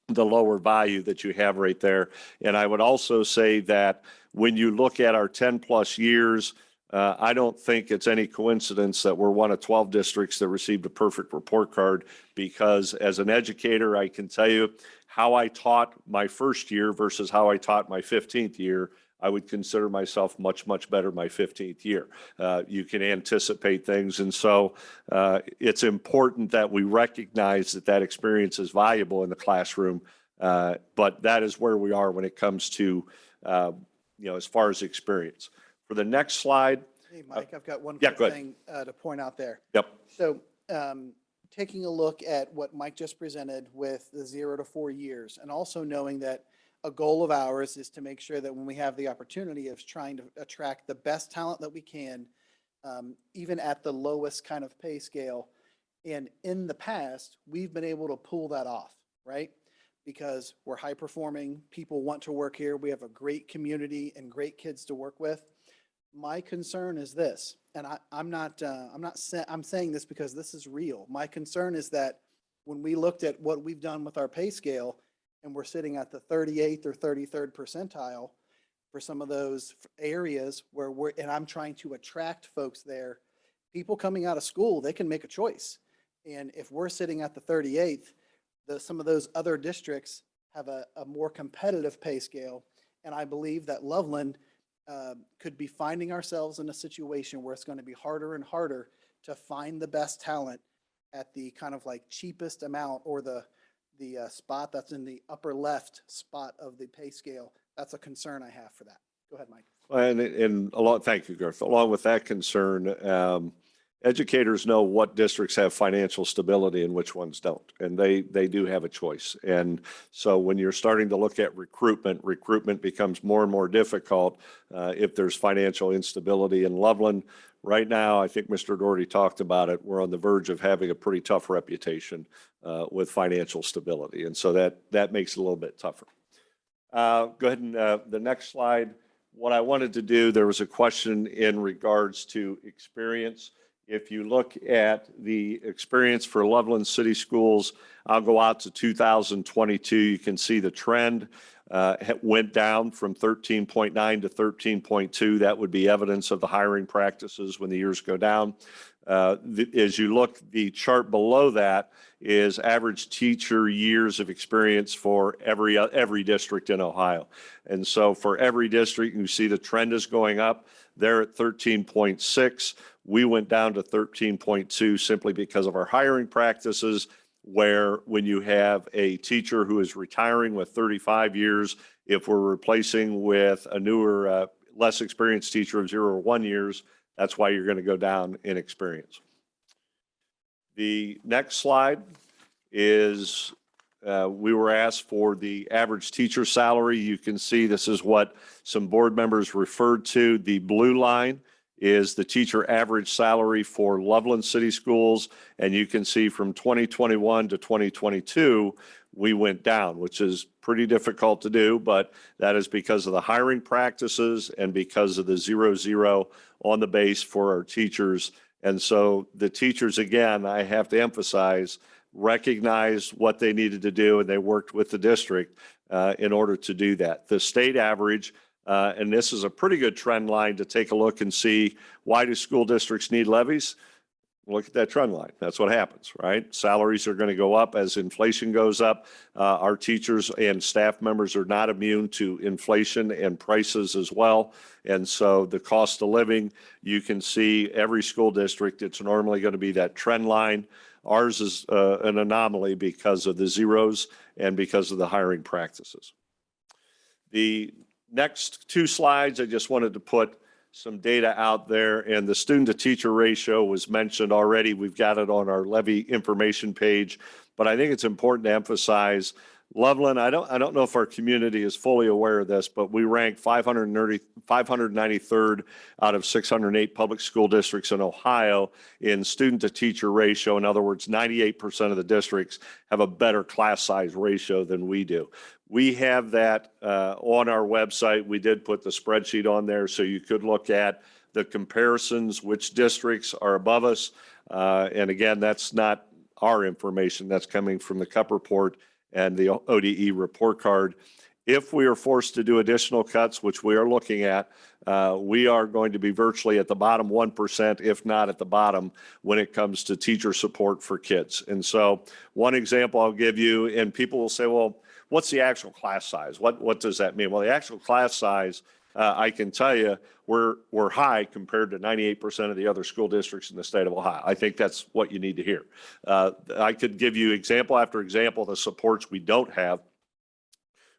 the lower value that you have right there. And I would also say that when you look at our 10 plus years, I don't think it's any coincidence that we're one of 12 districts that received a perfect report card, because as an educator, I can tell you how I taught my first year versus how I taught my 15th year. I would consider myself much, much better my 15th year. You can anticipate things. And so it's important that we recognize that that experience is valuable in the classroom. But that is where we are when it comes to, as far as experience. For the next slide. Hey, Mike, I've got one Yeah, quick go ahead. thing to point out there. Yep. So taking a look at what Mike just presented with the 0 to 4 years, and also knowing that a goal of ours is to make sure that when we have the opportunity of trying to attract the best talent that we can, even at the lowest kind of pay scale. And in the past, we've been able to pull that off, right? Because we're high performing, people want to work here, we have a great community and great kids to work with. My concern is this, and I'm saying this because this is real. My concern is that when we looked at what we've done with our pay scale, and we're sitting at the 38th or 33rd percentile for some of those areas where and I'm trying to attract folks there, people coming out of school, they can make a choice. And if we're sitting at the 38th, some of those other districts have a more competitive pay scale. And I believe that Loveland could be finding ourselves in a situation where it's going to be harder and harder to find the best talent at the kind of like cheapest amount, or the spot that's in the upper left spot of the pay scale. That's a concern I have for that. Go ahead, Mike. Thank you, Garth. Along with that concern, educators know what districts have financial stability and which ones don't, and they do have a choice. And so when you're starting to look at recruitment becomes more and more difficult if there's financial instability in Loveland. Right now, I think Mr. Doherty talked about it, we're on the verge of having a pretty tough reputation with financial stability, and so that makes it a little bit tougher. Go ahead and the next slide. What I wanted to do, there was a question in regards to experience. If you look at the experience for Loveland City Schools, I'll go out to 2022. You can see the trend went down from 13.9 to 13.2. That would be evidence of the hiring practices when the years go down. As you look, the chart below that is average teacher years of experience for every district in Ohio. And so for every district, you see the trend is going up. They're at 13.6. We went down to 13.2 simply because of our hiring practices, where when you have a teacher who is retiring with 35 years, if we're replacing with a newer, less experienced teacher of 0 or 1 years, that's why you're going to go down in experience. The next slide is we were asked for the average teacher salary. You can see this is what some board members referred to. The blue line is the teacher average salary for Loveland City Schools. And you can see from 2021 to 2022, we went down, which is pretty difficult to do, but that is because of the hiring practices and because of the 0-0 on the base for our teachers. And so the teachers, again, I have to emphasize, recognized what they needed to do, and they worked with the district in order to do that. The state average, and this is a pretty good trend line to take a look and see, why do school districts need levies? Look at that trend line. That's what happens, right? Salaries are going to go up as inflation goes up. Our teachers and staff members are not immune to inflation and prices as well. And so the cost of living, you can see every school district, it's normally going to be that trend line. Ours is an anomaly because of the zeros and because of the hiring practices. The next two slides, I just wanted to put some data out there, and the student to teacher ratio was mentioned already. We've got it on our Levy information page, but I think it's important to emphasize Loveland. I don't know if our community is fully aware of this, but we rank 593rd out of 608 public school districts in Ohio in student to teacher ratio. In other words, 98% of the districts have a better class size ratio than we do. We have that on our website. We did put the spreadsheet on there so you could look at the comparisons, which districts are above us. And again, that's not our information. That's coming from the CUP report and the ODE report card. If we are forced to do additional cuts, which we are looking at, we are going to be virtually at the bottom 1%, if not at the bottom, when it comes to teacher support for kids. And so one example I'll give you, and people will say, well, what's the actual class size? What does that mean? Well, the actual class size I can tell you, we're high compared to 98% of the other school districts in the state of Ohio. I think that's what you need to hear. I could give you example after example of the supports we don't have.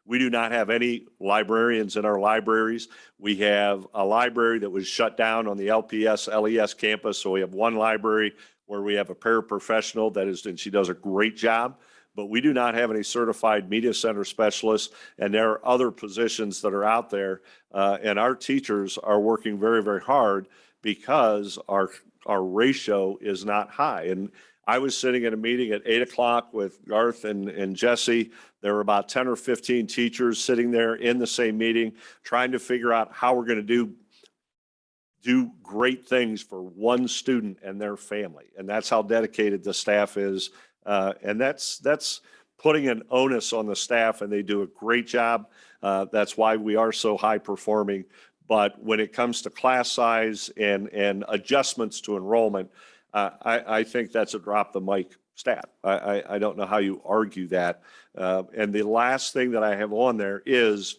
We do not have any librarians in our libraries. We have a library that was shut down on the LES campus. So we have one library where we have a paraprofessional that is, and she does a great job, but we do not have any certified media center specialists. And there are other positions that are out there. And our teachers are working very, very hard because our ratio is not high. And I was sitting at a meeting at 8 o'clock with Garth and Jesse. There were about 10 or 15 teachers sitting there in the same meeting, trying to figure out how we're going to do great things for one student and their family. And that's how dedicated the staff is. And that's putting an onus on the staff, and they do a great job. That's why we are so high performing. But when it comes to class size and adjustments to enrollment, I think that's a drop the mic stat. I don't know how you argue that. And the last thing that I have on there is,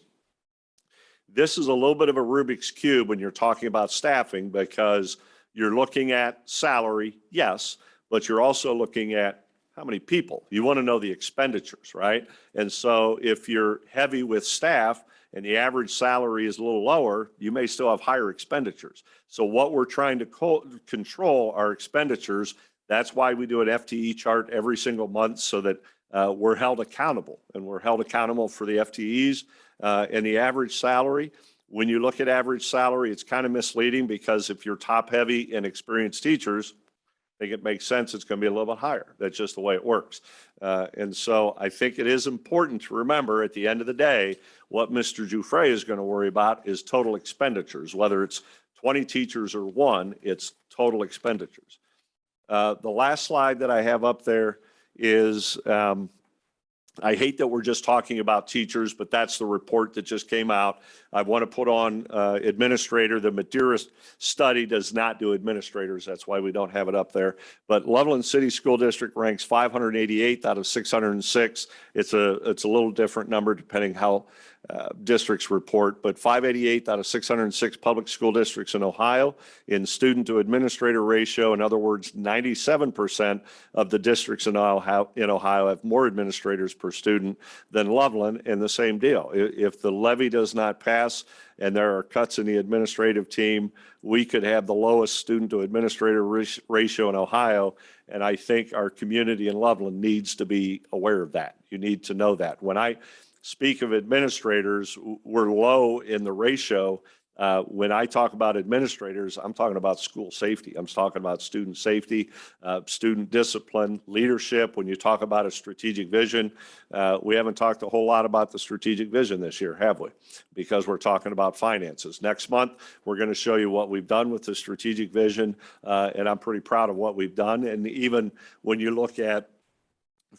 this is a little bit of a Rubik's Cube when you're talking about staffing, because you're looking at salary, yes, but you're also looking at how many people. You want to know the expenditures, right? And so if you're heavy with staff and the average salary is a little lower, you may still have higher expenditures. So what we're trying to control are expenditures. That's why we do an FTE chart every single month, so that we're held accountable, and we're held accountable for the FTEs and the average salary. When you look at average salary, it's kind of misleading, because if you're top heavy and experienced teachers, I think it makes sense it's going to be a little bit higher. That's just the way it works. And so I think it is important to remember, at the end of the day, what Mr. Jouffre is going to worry about is total expenditures. Whether it's 20 teachers or one, it's total expenditures. The last slide that I have up there is, I hate that we're just talking about teachers, but that's the report that just came out. I want to put on administrator. The Madeira study does not do administrators. That's why we don't have it up there. But Loveland City School District ranks 588th out of 606. It's a little different number depending how districts report, but 588th out of 606 public school districts in Ohio in student to administrator ratio. In other words, 97% of the districts in Ohio have more administrators per student than Loveland, and the same deal. If the levy does not pass and there are cuts in the administrative team, we could have the lowest student to administrator ratio in Ohio. And I think our community in Loveland needs to be aware of that. You need to know that. When I speak of administrators, we're low in the ratio. When I talk about administrators, I'm talking about school safety. I'm talking about student safety, student discipline, leadership. When you talk about a strategic vision, we haven't talked a whole lot about the strategic vision this year, have we? Because we're talking about finances. Next month, we're going to show you what we've done with the strategic vision, and I'm pretty proud of what we've done. And even when you look at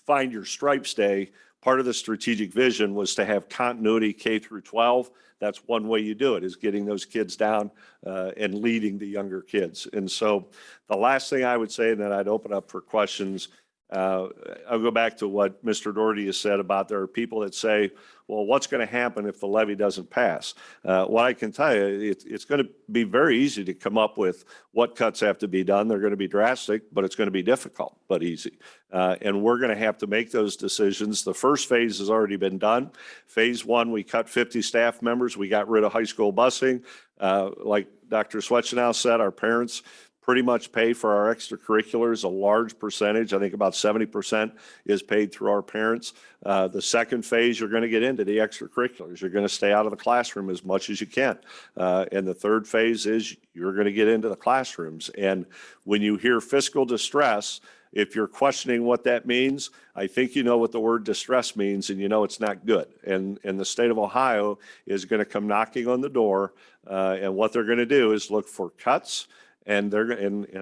Find Your Stripes Day, part of the strategic vision was to have continuity K through 12. That's one way you do it, is getting those kids down and leading the younger kids. And so the last thing I would say, and then I'd open up for questions, I'll go back to what Mr. Doherty has said about, there are people that say, well, what's going to happen if the levy doesn't pass? What I can tell you, it's going to be very easy to come up with what cuts have to be done. They're going to be drastic, but it's going to be difficult, but easy. And we're going to have to make those decisions. The first phase has already been done. Phase one, we cut 50 staff members. We got rid of high school busing. Like Dr. Swetchenow said, our parents pretty much pay for our extracurriculars. A large percentage, I think about 70%, is paid through our parents. The second phase, you're going to get into the extracurriculars. You're going to stay out of the classroom as much as you can. And the third phase is you're going to get into the classrooms. And when you hear fiscal distress, if you're questioning what that means, I think you know what the word distress means, and you know it's not good. And the state of Ohio is going to come knocking on the door, and what they're going to do is look for cuts. And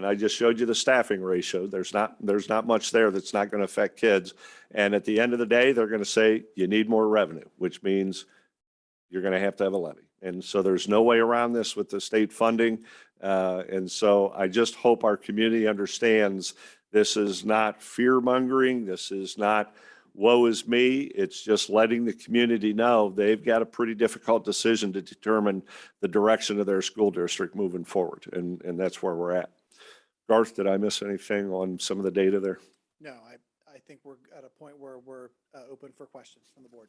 I just showed you the staffing ratio. There's not much there that's not going to affect kids. And at the end of the day, they're going to say you need more revenue, which means you're going to have a levy. And so there's no way around this with the state funding. And so I just hope our community understands this is not fear mongering. This is not woe is me. It's just letting the community know they've got a pretty difficult decision to determine the direction of their school district moving forward. And that's where we're at. Garth, did I miss anything on some of the data there? No, I think we're at a point where we're open for questions from the board.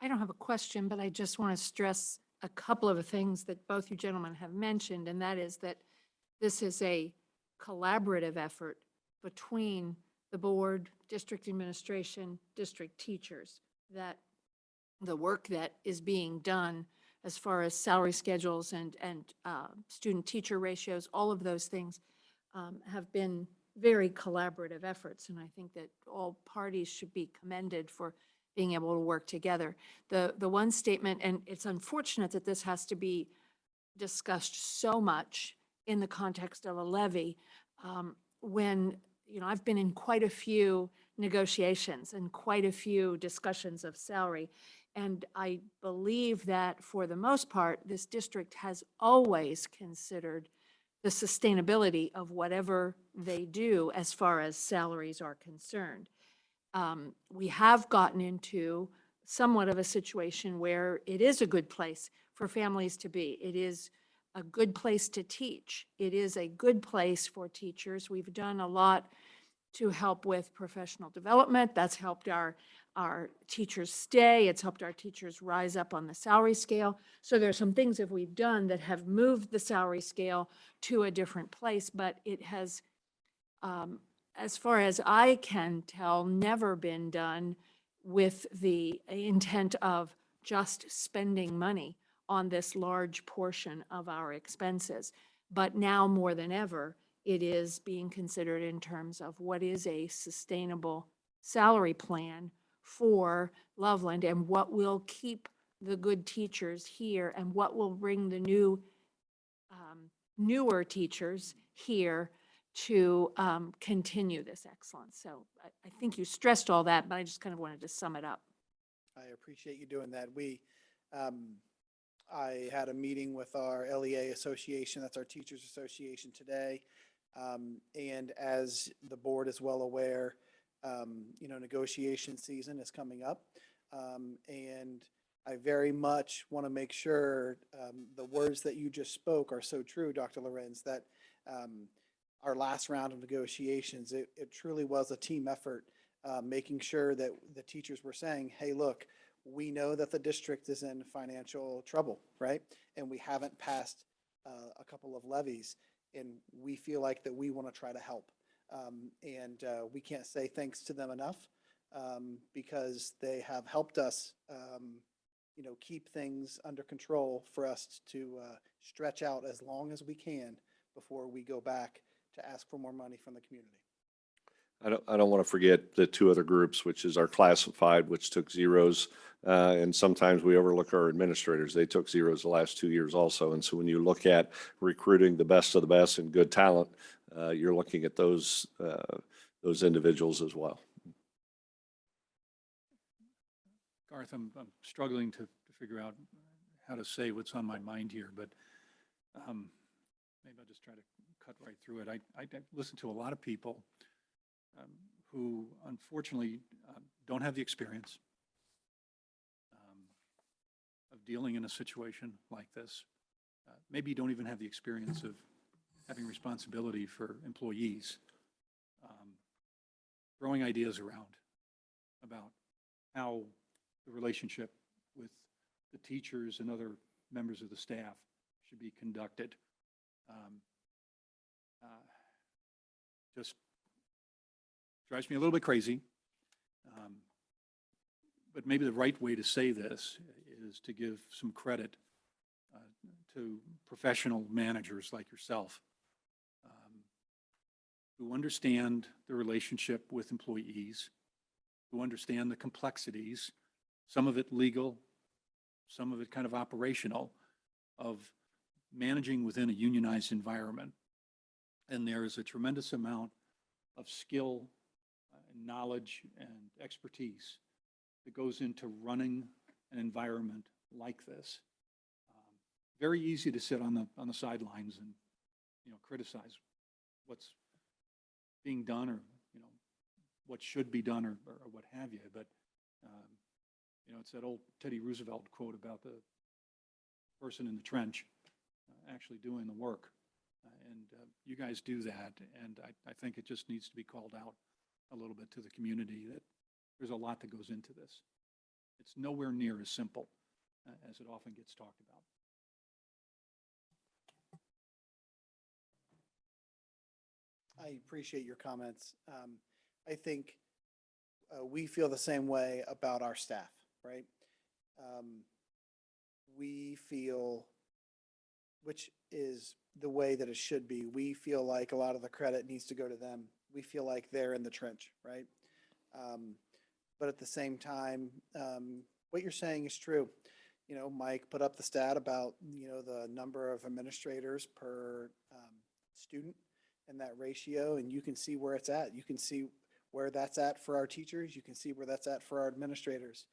I don't have a question, but I just want to stress a couple of things that both you gentlemen have mentioned, and that is that this is a collaborative effort between the board, district administration, district teachers, that the work that is being done as far as salary schedules and student-teacher ratios, all of those things have been very collaborative efforts, and I think that all parties should be commended for being able to work together. The one statement, and it's unfortunate that this has to be discussed so much in the context of a levy, when, you know, I've been in quite a few negotiations and quite a few discussions of salary, and I believe that for the most part, this district has always considered the sustainability of whatever they do as far as salaries are concerned. We have gotten into somewhat of a situation where it is a good place for families to be. It is a good place to teach. It is a good place for teachers. We've done a lot to help with professional development. That's helped our teachers stay. It's helped our teachers rise up on the salary scale. So there's some things that we've done that have moved the salary scale to a different place, but it has, as far as I can tell, never been done with the intent of just spending money on this large portion of our expenses. But now more than ever, it is being considered in terms of what is a sustainable salary plan for Loveland and what will keep the good teachers here and what will bring the newer teachers here to continue this excellence. So I think you stressed all that, but I just kind of wanted to sum it up. I appreciate you doing that. I had a meeting with our LEA association, that's our teachers association today. And as the board is well aware, negotiation season is coming up. And I very much want to make sure the words that you just spoke are so true, Dr. Lorenz, that our last round of negotiations, it truly was a team effort, making sure that the teachers were saying, hey, look, we know that the district is in financial trouble, right? And we haven't passed a couple of levies, and we feel like that we want to try to help. And we can't say thanks to them enough because they have helped us, keep things under control for us to stretch out as long as we can before we go back to ask for more money from the community. I don't want to forget the two other groups, which is our classified, which took zeros. And sometimes we overlook our administrators. They took zeros the last 2 years also. And so when you look at recruiting the best of the best and good talent, you're looking at those individuals as well. Garth, I'm struggling to figure out how to say what's on my mind here, but maybe I'll just try to cut right through it. I listen to a lot of people who unfortunately don't have the experience of dealing in a situation like this. Maybe don't even have the experience of having responsibility for employees, throwing ideas around about how the relationship with the teachers and other members of the staff should be conducted. Just drives me a little bit crazy. But maybe the right way to say this is to give some credit to professional managers like yourself who understand the relationship with employees, who understand the complexities, some of it legal, some of it kind of operational, of managing within a unionized environment. And there is a tremendous amount of skill, knowledge, and expertise that goes into running an environment like this. Very easy to sit on the sidelines and criticize what's being done or what should be done or what have you. But, you know, it's that old Teddy Roosevelt quote about the person in the trench actually doing the work. You guys do that. And I think it just needs to be called out a little bit to the community that there's a lot that goes into this. It's nowhere near as simple as it often gets talked about. I appreciate your comments. I think we feel the same way about our staff, right? We feel, which is the way that it should be, we feel like a lot of the credit needs to go to them. We feel like they're in the trench, right? But at the same time, what you're saying is true. You know, Mike put up the stat about, you know, the number of administrators per student and that ratio, and you can see where it's at. You can see where that's at for our teachers. You can see where that's at for our administrators.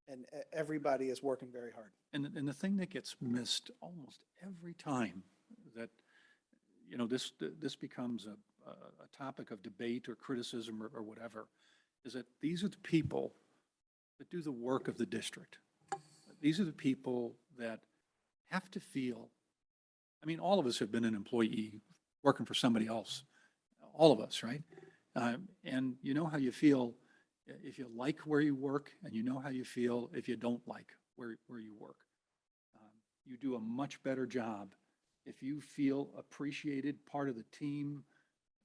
And everybody is working very hard. And the thing that gets missed almost every time that, you know, this becomes a topic of debate or criticism or whatever, is that these are the people that do the work of the district. These are the people that have to feel, I mean, all of us have been an employee working for somebody else, all of us, right? And you know how you feel if you like where you work, and you know how you feel if you don't like where you work. You do a much better job if you feel appreciated, part of the team,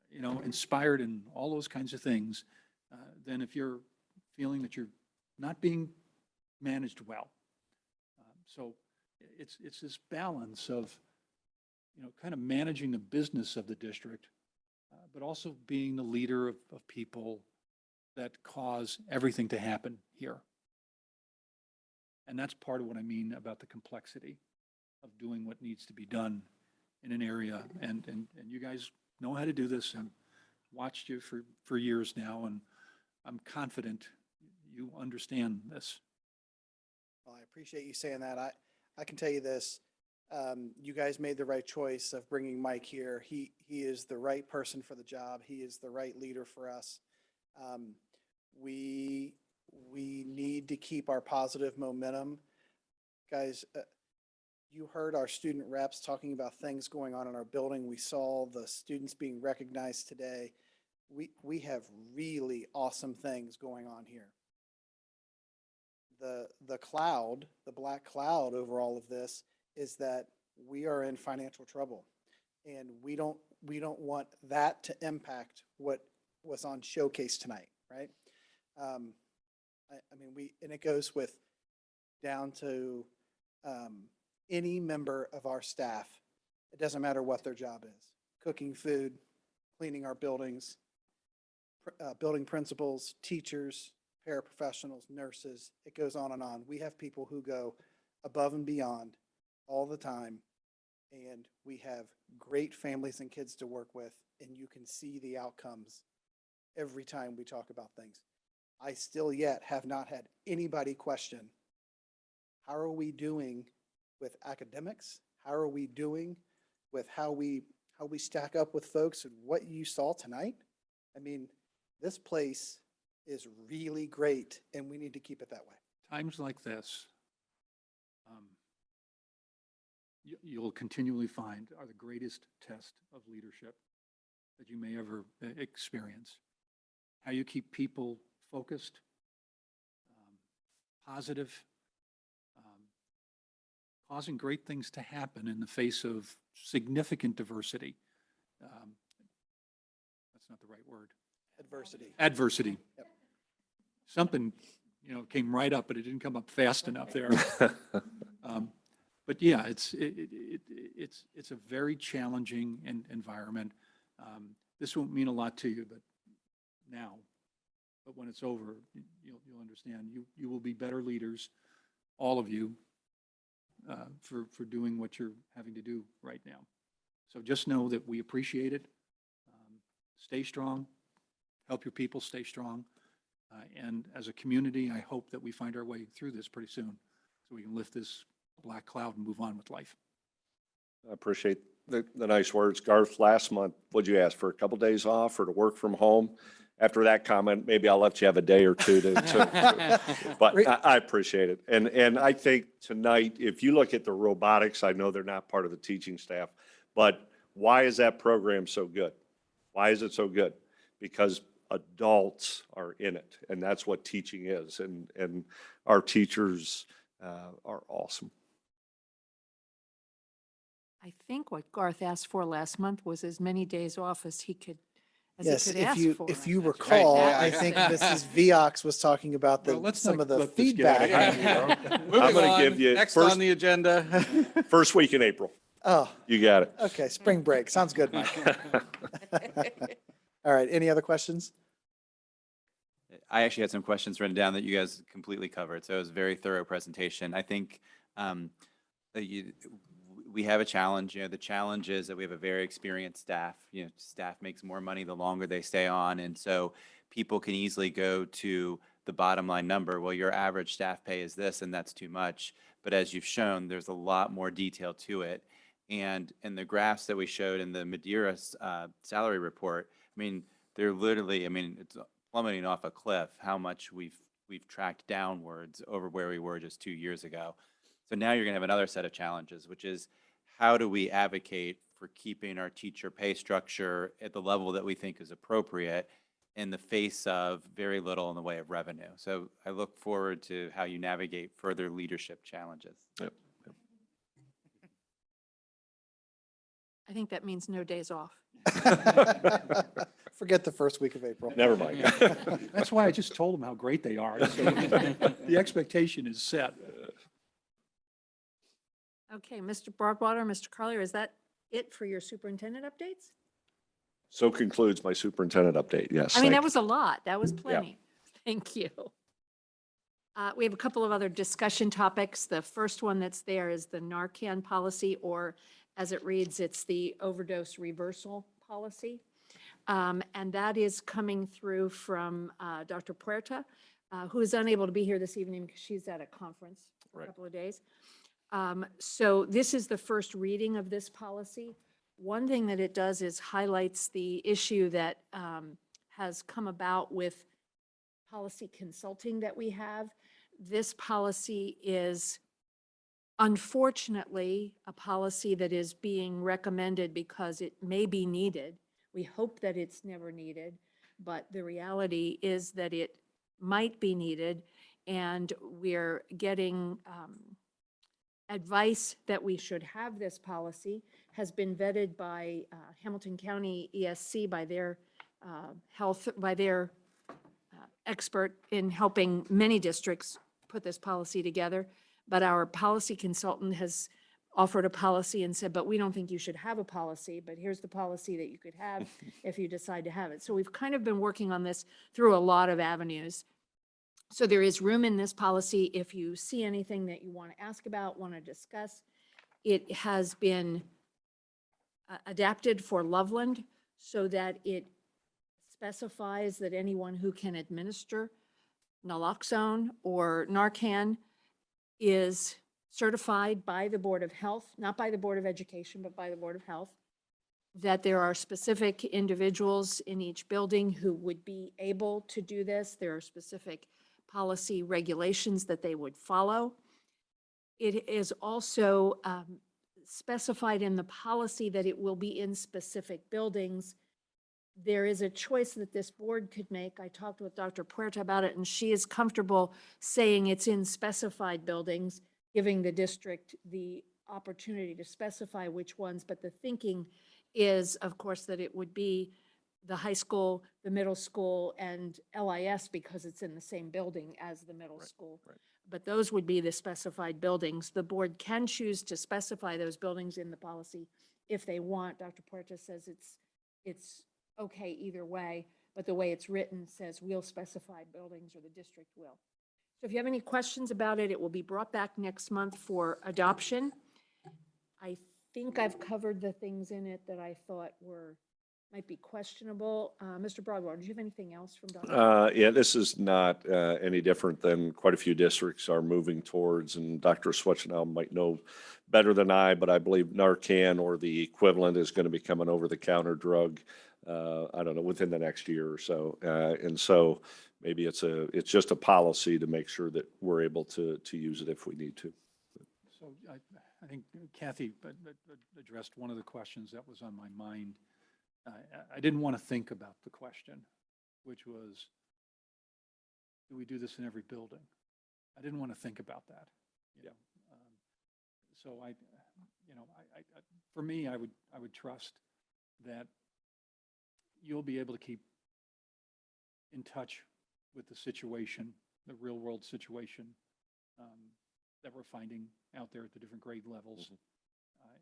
you know, inspired and all those kinds of things, than if you're feeling that you're not being managed well. So it's this balance of, you know, kind of managing the business of the district, but also being the leader of people that cause everything to happen here. And that's part of what I mean about the complexity of doing what needs to be done in an area. And you guys know how to do this and watched you for years now, and I'm confident you understand this. Well, I appreciate you saying that. I can tell you this, you guys made the right choice of bringing Mike here. He is the right person for the job. He is the right leader for us. We need to keep our positive momentum. Guys, you heard our student reps talking about things going on in our building. We saw the students being recognized today. We have really awesome things going on here. The cloud, the black cloud over all of this is that we are in financial trouble, and we don't want that to impact what was on showcase tonight, right? I mean, and it goes with down to any member of our staff. It doesn't matter what their job is: cooking food, cleaning our buildings, building principals, teachers, paraprofessionals, nurses. It goes on and on. We have people who go above and beyond all the time, and we have great families and kids to work with, and you can see the outcomes every time we talk about things. I still yet have not had anybody question, how are we doing with academics? How are we doing with how we stack up with folks and what you saw tonight? I mean, this place is really great, and we need to keep it that way. Times like this, you'll continually find are the greatest test of leadership that you may ever experience. How you keep people focused, positive, causing great things to happen in the face of significant diversity. That's not the right word. Adversity. Adversity. Yep. Something, you know, came right up, but it didn't come up fast enough there. But yeah, it's a very challenging environment. This won't mean a lot to you, but now, but when it's over, you'll understand. You will be better leaders, all of you, for doing what you're having to do right now. So just know that we appreciate it. Stay strong. Help your people stay strong. And as a community, I hope that we find our way through this pretty soon so we can lift this black cloud and move on with life. I appreciate the nice words. Garth, last month, what'd you ask for? A couple days off or to work from home? After that comment, maybe I'll let you have a day or two but I appreciate it. And I think tonight, if you look at the robotics, I know they're not part of the teaching staff, but why is that program so good? Why is it so good? Because adults are in it, and that's what teaching is. And our teachers are awesome. I think what Garth asked for last month was as many days off as he could, as Yes, he could if ask you, for. if you That's right. recall, Yeah. I think Mrs. Viox was talking about Well, let's some not of the let this get out of feedback. hand. Moving I'm gonna on, give you next first- on the agenda. First week in April. Oh, You got it. okay, spring break. Sounds good, Mike. All right, any other questions? I actually had some questions written down that you guys completely covered, so it was a very thorough presentation. I think that we have a challenge. The challenge is that we have a very experienced staff. Staff makes more money the longer they stay on, and so people can easily go to the bottom line number. Well, your average staff pay is this, and that's too much. But as you've shown, there's a lot more detail to it. And in the graphs that we showed in the Madeira salary report, I mean, they're literally, I mean, it's plummeting off a cliff how much we've tracked downwards over where we were just 2 years ago. So now you're going to have another set of challenges, which is how do we advocate for keeping our teacher pay structure at the level that we think is appropriate in the face of very little in the way of revenue. So I look forward to how you navigate further leadership challenges. Yep. I think that means no days off. Forget the first week of April. Never mind. That's why I just told them how great they are. So the expectation is set. Okay, Mr. Broadwater, Mr. Carlier, is that it for your superintendent updates? So concludes my superintendent update. Yes. I mean, thank that you. was a lot. That was plenty. Thank you. We have a couple of other discussion topics. The first one that's there is the Narcan policy, or as it reads, it's the overdose reversal policy. And that is coming through from Dr. Puerta, who is unable to be here this evening because she's at a conference for a Right. couple of days. So this is the first reading of this policy. One thing that it does is highlights the issue that has come about with policy consulting that we have. This policy is unfortunately a policy that is being recommended because it may be needed. We hope that it's never needed, but the reality is that it might be needed, and we're getting advice that we should have this policy, has been vetted by Hamilton County ESC, by their expert in helping many districts put this policy together. But our policy consultant has offered a policy and said, but we don't think you should have a policy, but here's the policy that you could have if you decide to have it. So we've kind of been working on this through a lot of avenues. So there is room in this policy if you see anything that you want to ask about, want to discuss. It has been adapted for Loveland so that it specifies that anyone who can administer naloxone or Narcan is certified by the Board of Health, not by the Board of Education, but by the Board of Health, that there are specific individuals in each building who would be able to do this. There are specific policy regulations that they would follow. It is also specified in the policy that it will be in specific buildings. There is a choice that this board could make. I talked with Dr. Puerta about it, and she is comfortable saying it's in specified buildings, giving the district the opportunity to specify which ones. But the thinking is, of course, that it would be the high school, the middle school, and LIS because it's in the same building as the middle school. right. But those would be the specified buildings. The board can choose to specify those buildings in the policy if they want. Dr. Puerta says it's okay either way, but the way it's written says we'll specify buildings, or the district will. So if you have any questions about it, it will be brought back next month for adoption. I think I've covered the things in it that I thought might be questionable. Mr. Broadwater, do you have anything else from Dr.? Yeah, this is not any different than quite a few districts are moving towards, and Dr. Swetchenow might know better than I, but I believe Narcan or the equivalent is going to become an over-the-counter drug I don't know, within the next year or so. And so maybe it's just a policy to make sure that we're able to use it if we need to. So I think Kathy addressed one of the questions that was on my mind. I didn't want to think about the question, which was, do we do this in every building? I didn't want to think about that. You know? So for me, I would trust that you'll be able to keep in touch with the situation, the real world situation that we're finding out there at the different grade levels.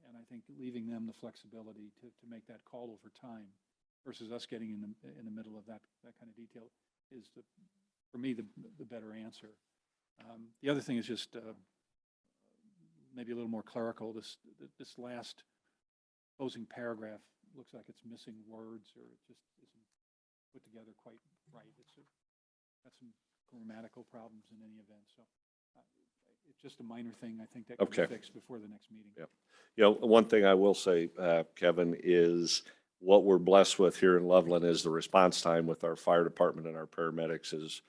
And I think leaving them the flexibility to make that call over time versus us getting in the middle of that kind of detail is, for me, the better answer. The other thing is just maybe a little more clerical. This last closing paragraph looks like it's missing words, or it just isn't put together quite right. Got some grammatical problems in any event. So it's just a minor thing, I think, that can Okay. be fixed before the next meeting. Yep. You know, one thing I will say, Kevin, is what we're blessed with here in Loveland is the response time with our fire department and our paramedics is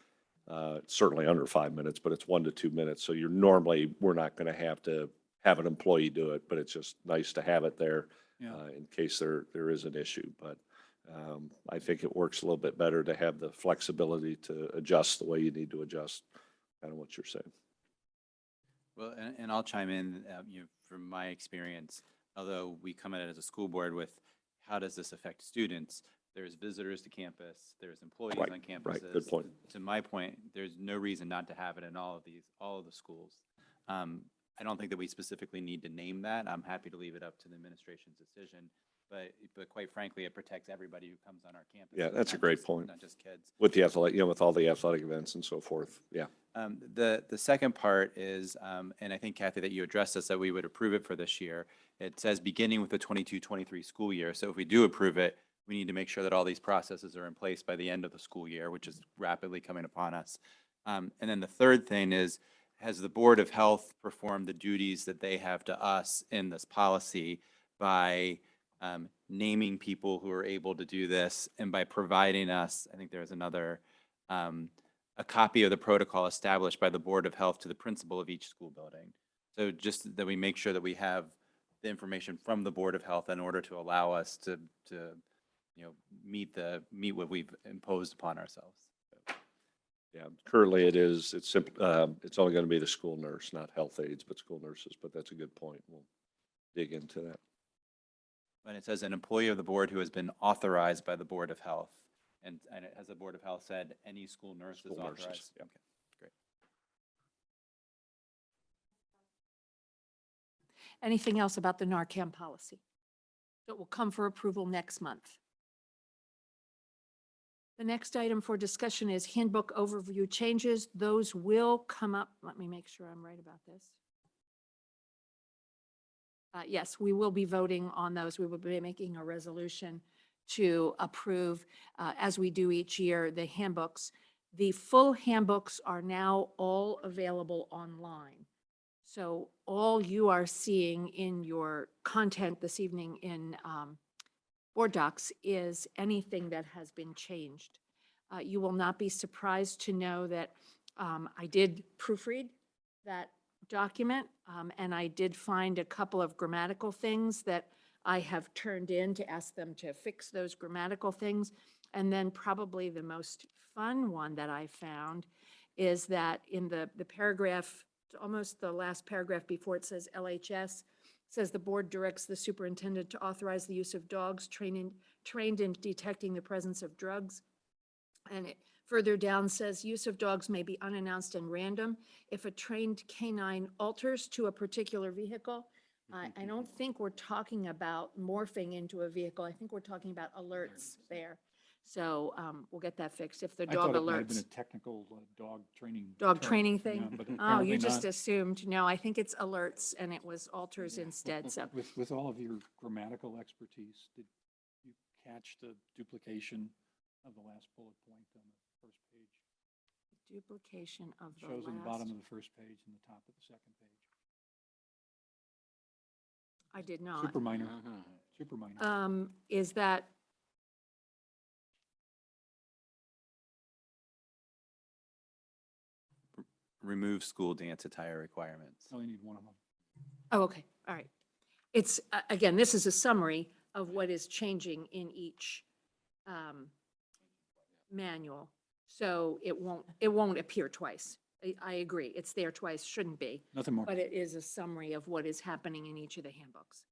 certainly under 5 minutes, but it's 1 to 2 minutes. So we're not going to have an employee do it, but it's just nice to have it there Yeah. in case there is an issue. But I think it works a little bit better to have the flexibility to adjust the way you need to adjust, kind of what you're saying. Well, and I'll chime in, from my experience, although we come at it as a school board with how does this affect students? There's visitors to campus, there's employees Right, on campuses. right, good point. To my point, there's no reason not to have it in all of the schools. I don't think that we specifically need to name that. I'm happy to leave it up to the administration's decision. But quite frankly, it protects everybody who comes on our campus. Yeah, that's a great point. Not just kids. With the athletic, with all the athletic events and so forth. Yeah. The second part is, and I think Kathy, that you addressed this, that we would approve it for this year. It says beginning with the 22-23 school year. So if we do approve it, we need to make sure that all these processes are in place by the end of the school year, which is rapidly coming upon us. And then the third thing is, has the Board of Health performed the duties that they have to us in this policy by naming people who are able to do this, and by providing us, I think there's another, a copy of the protocol established by the Board of Health to the principal of each school building. So just that we make sure that we have the information from the Board of Health in order to allow us to meet what we've imposed upon ourselves. Yeah, currently it's only going to be the school nurse, not health aides, but school nurses, but that's a good point. We'll dig into that. And it says an employee of the board who has been authorized by the Board of Health. And has the Board of Health said any school nurse is School nurses, authorized? yeah. Okay, great. Anything else about the Narcan policy? It will come for approval next month. The next item for discussion is handbook overview changes. Those will come up. Let me make sure I'm right about this. Yes, we will be voting on those. We will be making a resolution to approve, as we do each year, the handbooks. The full handbooks are now all available online. So all you are seeing in your content this evening in Board Docs is anything that has been changed. You will not be surprised to know that I did proofread that document, and I did find a couple of grammatical things that I have turned in to ask them to fix those grammatical things. And then probably the most fun one that I found is that in the paragraph, almost the last paragraph before it says LHS, says the board directs the superintendent to authorize the use of dogs trained in detecting the presence of drugs. And it further down says use of dogs may be unannounced and random. If a trained canine alters to a particular vehicle, I don't think we're talking about morphing into a vehicle. I think we're talking about alerts there. So we'll get that fixed if the I dog thought it might have been alerts. a technical dog training. Dog term, training yeah, thing? but Oh, apparently you just not. assumed. No, I think it's alerts and it was alters instead. So With all of your grammatical expertise, did you catch the duplication of the last bullet point on the first page? duplication of the Shows on the bottom last. of the first page and the top of the second page. I did not. Super minor, super minor. Is that remove school dance attire requirements. Only need one of them. Oh, okay, all right. It's, again, this is a summary of what is changing in each manual. So it won't appear twice. I agree. It's there twice, shouldn't be. Nothing more. But it is a summary of what is happening in each of the handbooks.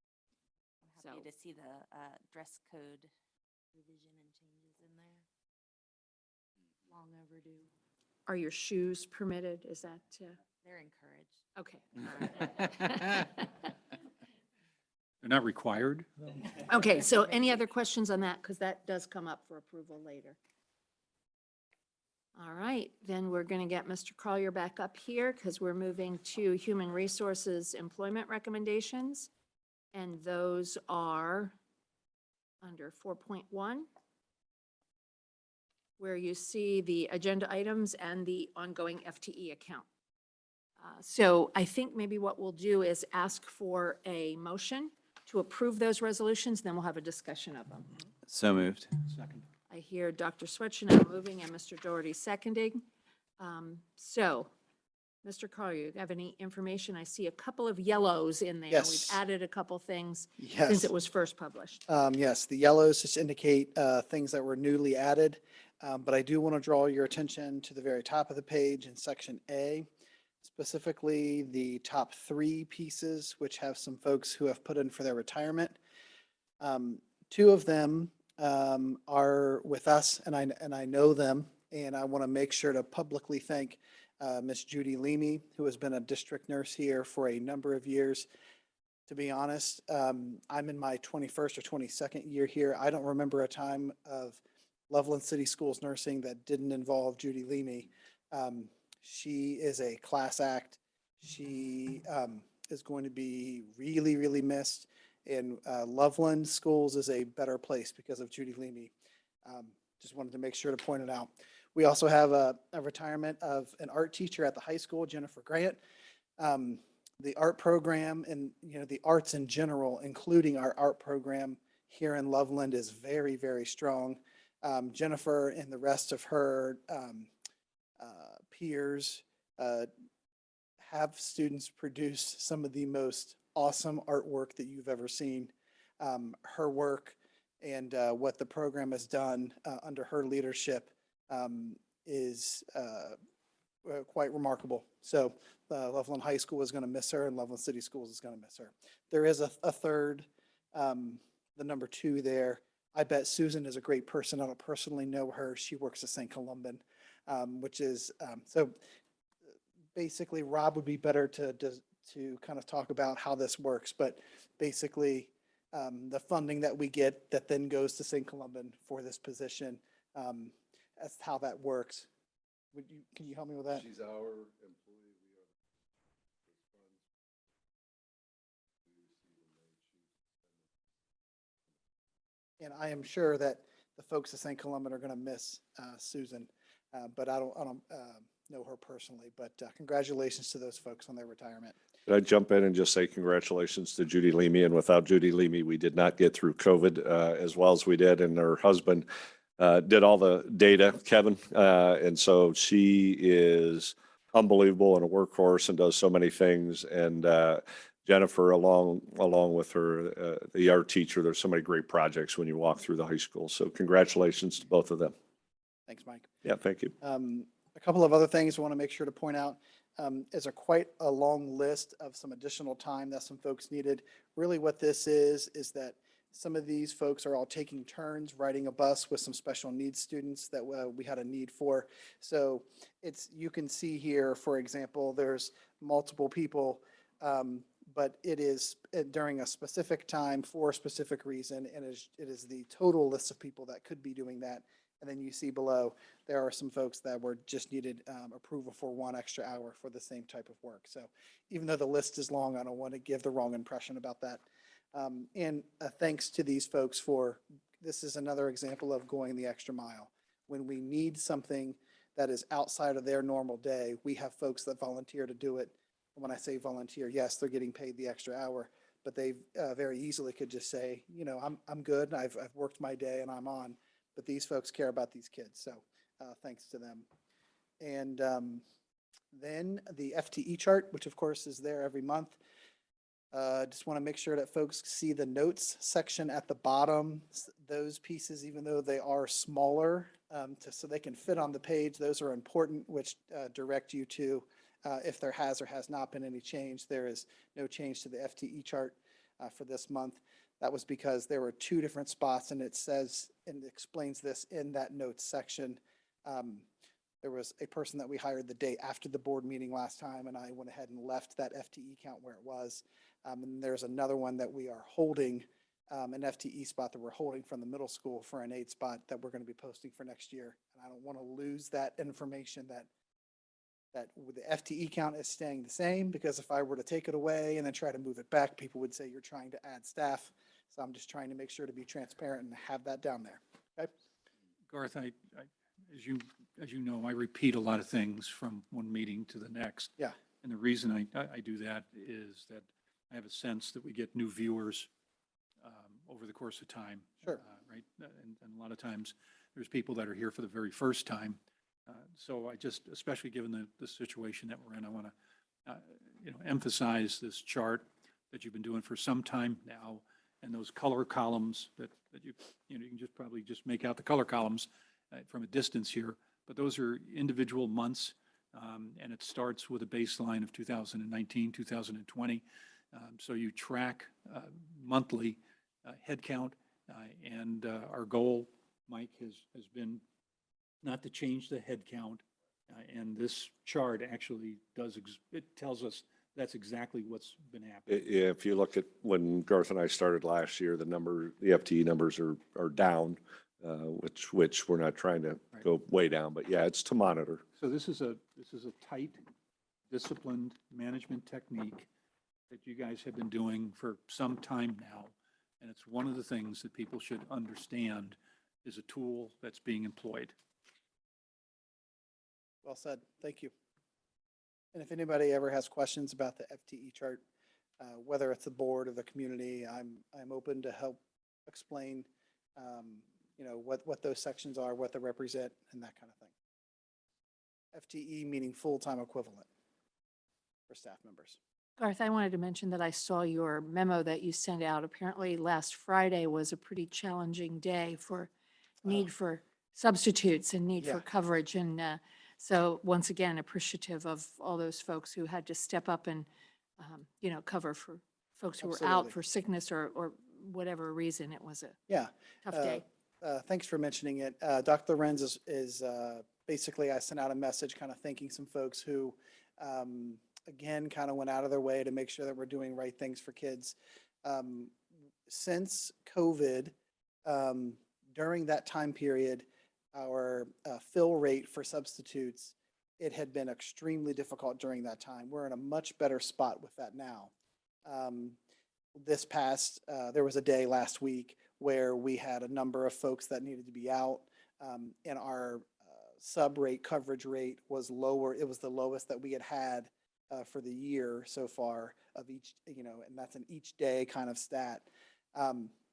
I'm happy So- to see the dress code revision and changes in there. Long overdue. Are your shoes permitted? Is that, They're encouraged. okay. All right. They're not required, though? Okay, so any other questions on that? Because that does come up for approval later. All right, then we're going to get Mr. Collier back up here because we're moving to Human Resources Employment Recommendations. And those are under 4.1, where you see the agenda items and the ongoing FTE account. So I think maybe what we'll do is ask for a motion to approve those resolutions, then we'll have a discussion of them. So moved. Second. I hear Dr. Swetchenow moving and Mr. Doherty seconding. So, Mr. Collier, you have any information? I see a couple of yellows in there. We've Yes. added a couple things since Yes. it was first published. Yes, the yellows just indicate things that were newly added. But I do want to draw your attention to the very top of the page in section A, specifically the top 3 pieces, which have some folks who have put in for their retirement. 2 of them are with us, and I know them, and I want to make sure to publicly thank Miss Judy Leamy, who has been a district nurse here for a number of years. To be honest, I'm in my 21st or 22nd year here. I don't remember a time of Loveland City Schools nursing that didn't involve Judy Leamy. She is a class act. She is going to be really, really missed. And Loveland Schools is a better place because of Judy Leamy. Just wanted to make sure to point it out. We also have a retirement of an art teacher at the high school, Jennifer Grant. The art program and, the arts in general, including our art program here in Loveland, is very, very strong. Jennifer and the rest of her peers have students produce some of the most awesome artwork that you've ever seen. Her work and what the program has done under her leadership is quite remarkable. So Loveland High School is going to miss her, and Loveland City Schools is going to miss her. There is a third, the number 2 there. I bet Susan is a great person. I don't personally know her. She works at St. Columban, which is, so basically Rob would be better to kind of talk about how this works. But basically, the funding that we get that then goes to St. Columban for this position, that's how that works. Can you help me with that? She's our employee. And I am sure that the folks at St. Columban are going to miss Susan, but I don't know her personally. But congratulations to those folks on their retirement. Could I jump in and just say congratulations to Judy Leamy? And without Judy Leamy, we did not get through COVID as well as we did. And her husband did all the data, Kevin. And so she is unbelievable and a workhorse and does so many things. And Jennifer, along with her, the art teacher, there's so many great projects when you walk through the high school. So congratulations to both of them. Thanks, Mike. Yeah, thank you. A couple of other things I want to make sure to point out is quite a long list of some additional time that some folks needed. Really what this is that some of these folks are all taking turns riding a bus with some special needs students that we had a need for. So you can see here, for example, there's multiple people, but it is during a specific time for a specific reason, and it is the total list of people that could be doing that. And then you see below, there are some folks that just needed approval for 1 extra hour for the same type of work. So even though the list is long, I don't want to give the wrong impression about that. And thanks to these folks this is another example of going the extra mile. When we need something that is outside of their normal day, we have folks that volunteer to do it. And when I say volunteer, yes, they're getting paid the extra hour, but they very easily could just say, I'm good. I've worked my day and I'm on. But these folks care about these kids, so thanks to them. And Then the FTE chart, which of course is there every month. Just want to make sure that folks see the notes section at the bottom. Those pieces, even though they are smaller, so they can fit on the page, those are important, which direct you to if there has or has not been any change. There is no change to the FTE chart for this month. That was because there were two different spots, and it says and explains this in that notes section. There was a person that we hired the day after the board meeting last time, and I went ahead and left that FTE count where it was. And there's another one that we are holding, an FTE spot that we're holding from the middle school for an 8 spot that we're going to be posting for next year. And I don't want to lose that information that the FTE count is staying the same, because if I were to take it away and then try to move it back, people would say you're trying to add staff. So I'm just trying to make sure to be transparent and have that down there. Okay. Garth, as you know, I repeat a lot of things from one meeting to the next. Yeah. And the reason I do that is that I have a sense that we get new viewers over the course of time. Sure. Right? And a lot of times there's people that are here for the very first time. So I just, especially given the situation that we're in, I want to emphasize this chart that you've been doing for some time now, and those color columns that you can just probably just make out the color columns from a distance here, but those are individual months, and it starts with a baseline of 2019, 2020. So you track monthly headcount, and our goal, Mike, has been not to change the headcount, and this chart actually it tells us that's exactly what's been happening. If you look at when Garth and I started last year, the FTE numbers are down, which we're not trying to go way down, but yeah, it's to monitor. So this is a tight, disciplined management technique that you guys have been doing for some time now. And it's one of the things that people should understand is a tool that's being employed. Well said. Thank you. And if anybody ever has questions about the FTE chart, whether it's the board or the community, I'm open to help explain, what those sections are, what they represent, and that kind of thing. FTE meaning full-time equivalent for staff members. Garth, I wanted to mention that I saw your memo that you sent out. Apparently last Friday was a pretty challenging day for need for substitutes and need for Yeah. coverage. And so once again, appreciative of all those folks who had to step up and, cover for folks who were out Absolutely. for sickness or whatever reason. It was a Yeah. tough day. Thanks for mentioning it. Dr. Lorenz is basically, I sent out a message kind of thanking some folks who, again, kind of went out of their way to make sure that we're doing right things for kids. Since COVID, during that time period, our fill rate for substitutes, it had been extremely difficult during that time. We're in a much better spot with that now. There was a day last week where we had a number of folks that needed to be out, and our sub rate coverage rate was lower. It was the lowest that we had for the year so far of each, and that's an each day kind of stat.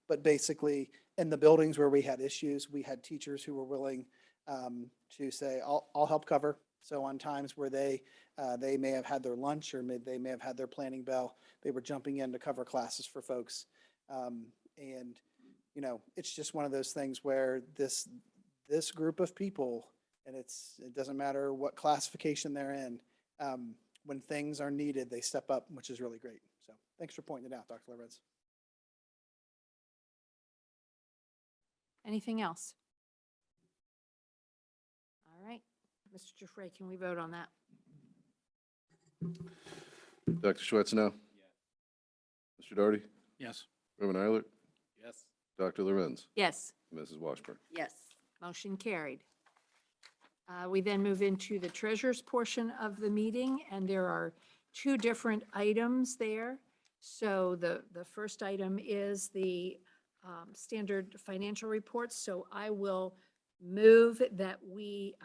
But basically, in the buildings where we had issues, we had teachers who were willing to say, I'll help cover. So on times where they may have had their lunch or they may have had their planning bell, they were jumping in to cover classes for folks. And, it's just one of those things where this group of people, and it doesn't matter what classification they're in, when things are needed, they step up, which is really great. So thanks for pointing it out, Dr. Lorenz. Anything else? All right. Mr. Giuffre, can we vote on that? Dr. Schweitzer? Mr. Doherty? Yes. Reverend Eilert? Yes. Dr. Lorenz? Yes. Mrs. Washburn? Yes. Motion carried. We then move into the treasurer's portion of the meeting, and there are two different items there. So the first item is the standard financial reports. So I will move that we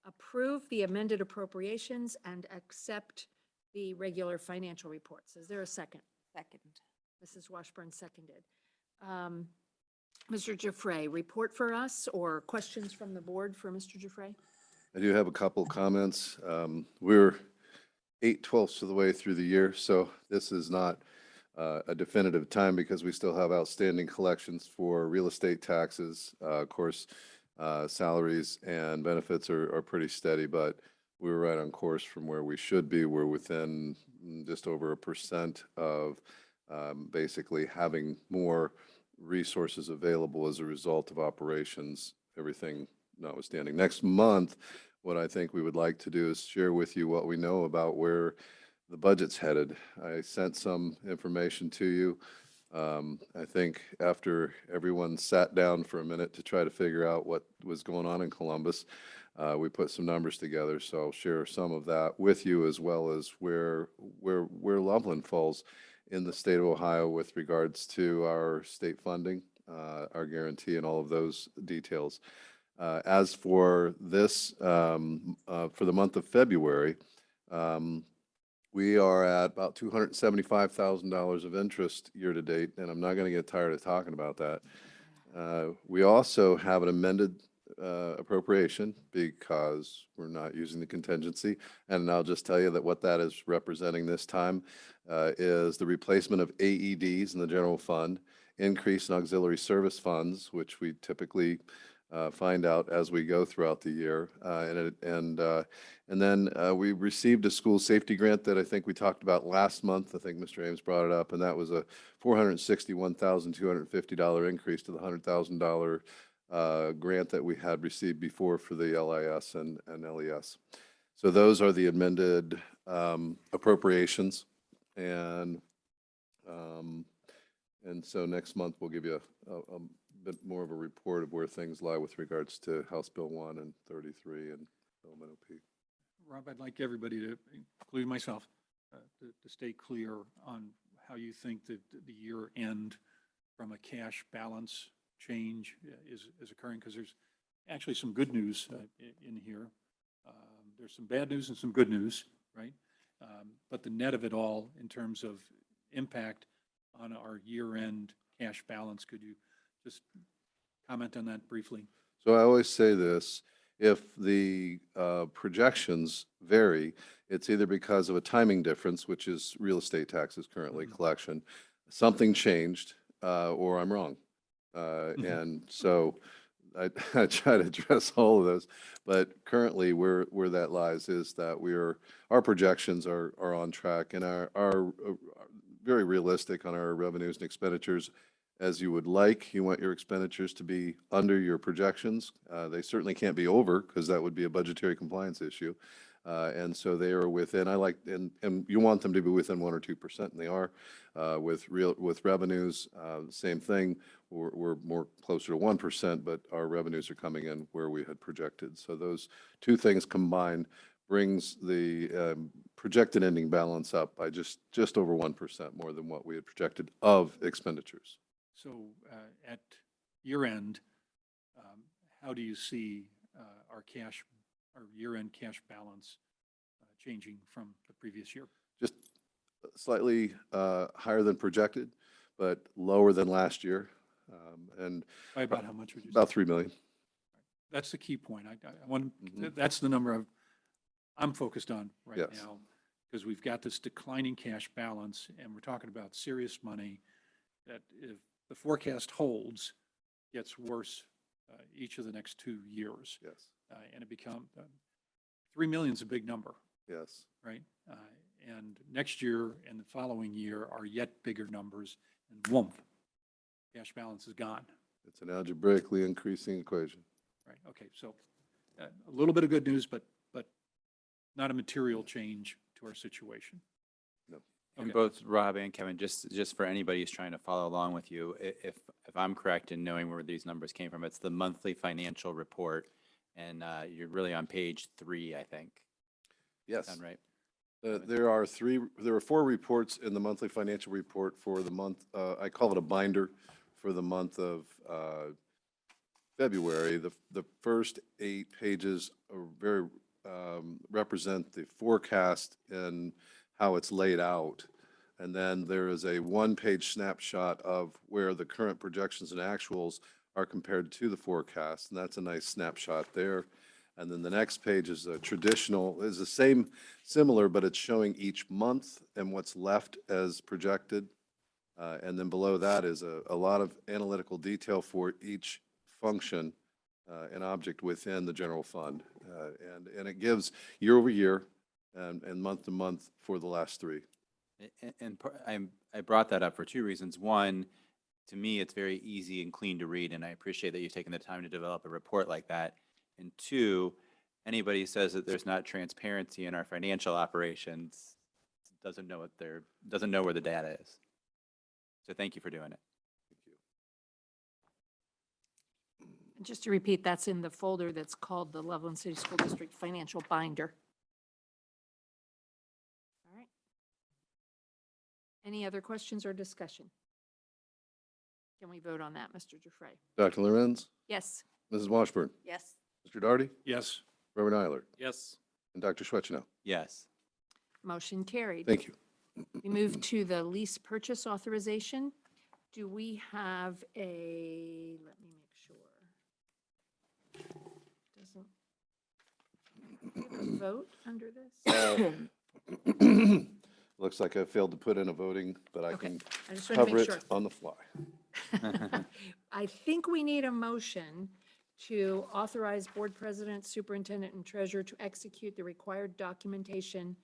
approve the amended appropriations and accept the regular financial reports. Is there a second? Second. Mrs. Washburn seconded. Mr. Giuffre, report for us or questions from the board for Mr. Giuffre? I do have a couple comments. We're 8/12 of the way through the year, so this is not a definitive time because we still have outstanding collections for real estate taxes. Of course, salaries and benefits are pretty steady, but we're right on course from where we should be. We're within just over 1% of basically having more resources available as a result of operations, everything notwithstanding. Next month, what I think we would like to do is share with you what we know about where the budget's headed. I sent some information to you. I think after everyone sat down for a minute to try to figure out what was going on in Columbus, we put some numbers together. So I'll share some of that with you, as well as where Loveland falls in the state of Ohio with regards to our state funding, our guarantee, and all of those details. As for this, for the month of February, we are at about $275,000 of interest year to date, and I'm not going to get tired of talking about that. We also have an amended appropriation because we're not using the contingency. And I'll just tell you that what that is representing this time is the replacement of AEDs in the general fund, increase in auxiliary service funds, which we typically find out as we go throughout the year. And then we received a school safety grant that I think we talked about last month. I think Mr. Ames brought it up, and that was a $461,250 increase to the $100,000 grant that we had received before for the LIS and LES. So those are the amended appropriations. And so next month we'll give you a bit more of a report of where things lie with regards to House Bill 1 and 33 and Bill MOP. Rob, I'd like everybody to, including myself, to stay clear on how you think that the year end from a cash balance change is occurring, because there's actually some good news in here. There's some bad news and some good news, right? But the net of it all in terms of impact on our year-end cash balance, could you just comment on that briefly? So I always say this: if the projections vary, it's either because of a timing difference, which is real estate taxes currently collection, something changed, or I'm wrong. And so I try to address all of those, but currently where that lies is that our projections are on track and are very realistic on our revenues and expenditures. As you would like, you want your expenditures to be under your projections. They certainly can't be over, because that would be a budgetary compliance issue. And so they are within, and you want them to be within 1 or 2%, and they are. With revenues, same thing. We're more closer to 1%, but our revenues are coming in where we had projected. So those two things combined brings the projected ending balance up by just over 1% more than what we had projected of expenditures. So at year end, how do you see our year-end cash balance changing from the previous year? Just slightly higher than projected, but lower than last year. And By about how much would you say? about 3 million. That's the key point. I want, that's the number I'm focused on right Yes. now, because we've got this declining cash balance, and we're talking about serious money that, if the forecast holds, gets worse each of the next 2 years. Yes. And it becomes, 3 million is a big number, Yes. right? And next year and the following year are yet bigger numbers, and whoomp, cash balance is gone. It's an algebraically increasing equation. Right, okay, so a little bit of good news, but not a material change to our situation. No. And Okay. both Rob and Kevin, just for anybody who's trying to follow along with you, if I'm correct in knowing where these numbers came from, it's the monthly financial report, and you're really on page 3, I think. Yes. Sound right? There are 4 reports in the monthly financial report for the month. I call it a binder for the month of February. The first 8 pages are very represent the forecast and how it's laid out. And then there is a 1-page snapshot of where the current projections and actuals are compared to the forecast. And that's a nice snapshot there. And then the next page is a traditional, is the same, similar, but it's showing each month and what's left as projected. And then below that is a lot of analytical detail for each function and object within the general fund. And it gives year over year and month to month for the last three. I brought that up for two reasons. One, to me, it's very easy and clean to read, and I appreciate that you've taken the time to develop a report like that. And two, anybody who says that there's not transparency in our financial operations doesn't know where the data is. So thank you for doing it. Just to repeat, that's in the folder that's called the Loveland City School District Financial Binder. All right. Any other questions or discussion? Can we vote on that, Mr. Dufresne? Dr. Lorenz, Yes. Mrs. Washburn, Yes. Mr. Darty, Yes. Reverend Eilert, Yes. and Dr. Schwetchenow. Yes. Motion carried. Thank you. We move to the lease purchase authorization. Do we have a, let me make sure. Doesn't, do we have a vote under this? Looks like I failed to put in a voting, but I Okay, can I just want to cover make it sure. on the fly. I think we need a motion to authorize board president, superintendent, and treasurer to execute the required documentation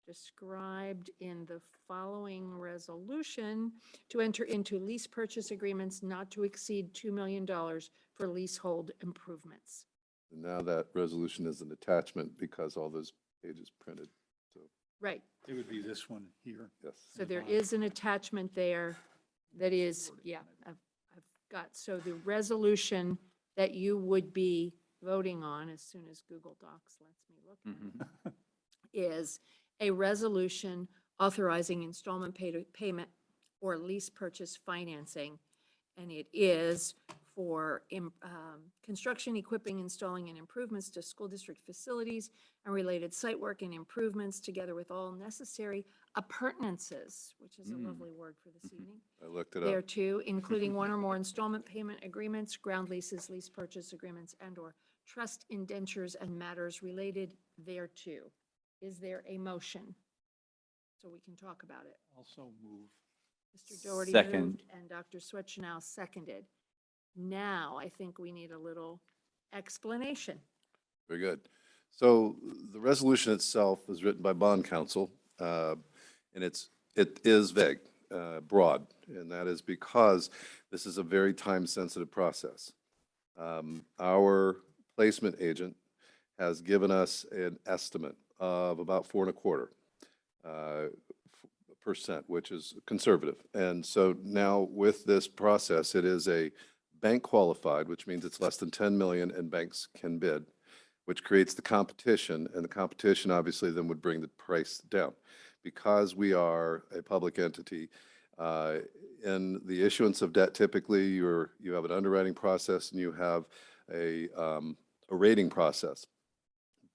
described in the following resolution to enter into lease purchase agreements not to exceed $2 million for leasehold improvements. And now that resolution is an attachment because all those pages printed. So, Right, It would be this one here. yes. so there is an attachment there that is, yeah, I've got, so the resolution that you would be voting on as soon as Google Docs lets me look at it, is a resolution authorizing installment payment or lease purchase financing. And it is for construction, equipping, installing, and improvements to school district facilities and related site work and improvements, together with all necessary appurtenances, which is a lovely word for this evening, I looked it there up. too, including one or more installment payment agreements, ground leases, lease purchase agreements, and/or trust indentures and matters related thereto. Is there a motion? So we can talk about it. Also move. Mr. Doherty Second. moved and Dr. Swetchenow seconded. Now I think we need a little explanation. Very good. So the resolution itself was written by bond counsel, and it is vague, broad, and that is because this is a very time-sensitive process. Our placement agent has given us an estimate of about 4.25%, which is conservative. And so now with this process, it is a bank qualified, which means it's less than 10 million and banks can bid, which creates the competition, and the competition obviously then would bring the price down. Because we are a public entity, in the issuance of debt, typically you have an underwriting process and you have a rating process.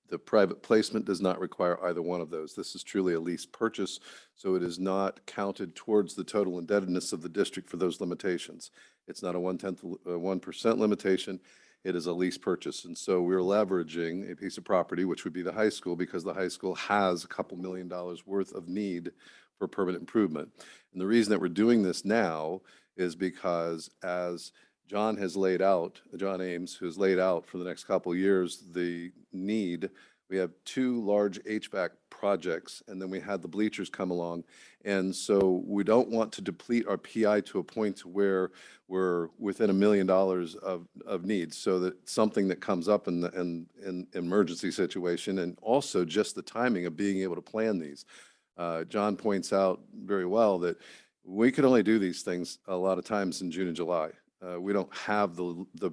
The private placement does not require either one of those. This is truly a lease purchase, so it is not counted towards the total indebtedness of the district for those limitations. It's not a 1% limitation. It is a lease purchase. And so we're leveraging a piece of property, which would be the high school, because the high school has a couple $1 million worth of need for permanent improvement. And the reason that we're doing this now is because as John Ames, who has laid out for the next couple of years the need. We have 2 large HVAC projects, and then we had the bleachers come along. And so we don't want to deplete our PI to a point where we're within $1 million of needs, so that something that comes up in an emergency situation, and also just the timing of being able to plan these. John points out very well that we can only do these things a lot of times in June and July. We don't have the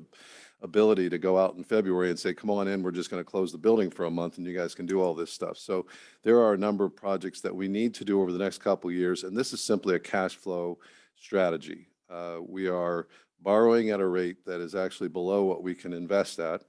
ability to go out in February and say, come on in, we're just going to close the building for a month and you guys can do all this stuff. So there are a number of projects that we need to do over the next couple of years, and this is simply a cash flow strategy. We are borrowing at a rate that is actually below what we can invest at.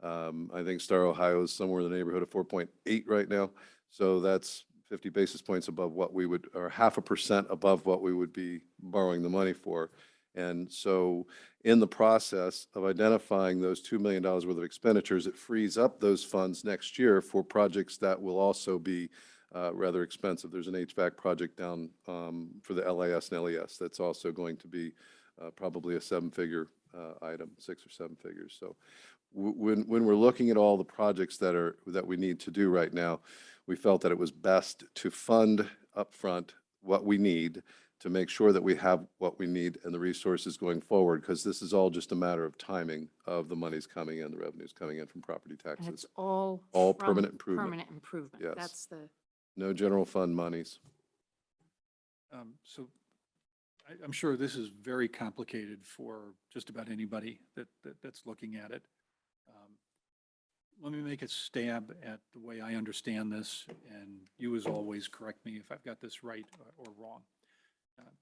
I think Star Ohio is somewhere in the neighborhood of 4.8 right now. So that's 50 basis points above what we would, or 0.5% above what we would be borrowing the money for. And so in the process of identifying those $2 million worth of expenditures, it frees up those funds next year for projects that will also be rather expensive. There's an HVAC project down for the LAS and LES that's also going to be probably a seven-figure item, 6 or 7 figures. So when we're looking at all the projects that we need to do right now, we felt that it was best to fund upfront what we need to make sure that we have what we need and the resources going forward, because this is all just a matter of timing of the monies coming in, the revenues coming in from property And it's taxes. all. All from permanent improvement. Permanent improvement. Yes. That's the, No general fund monies. So I'm sure this is very complicated for just about anybody that's looking at it. Let me make a stab at the way I understand this, and you as always correct me if I've got this right or wrong.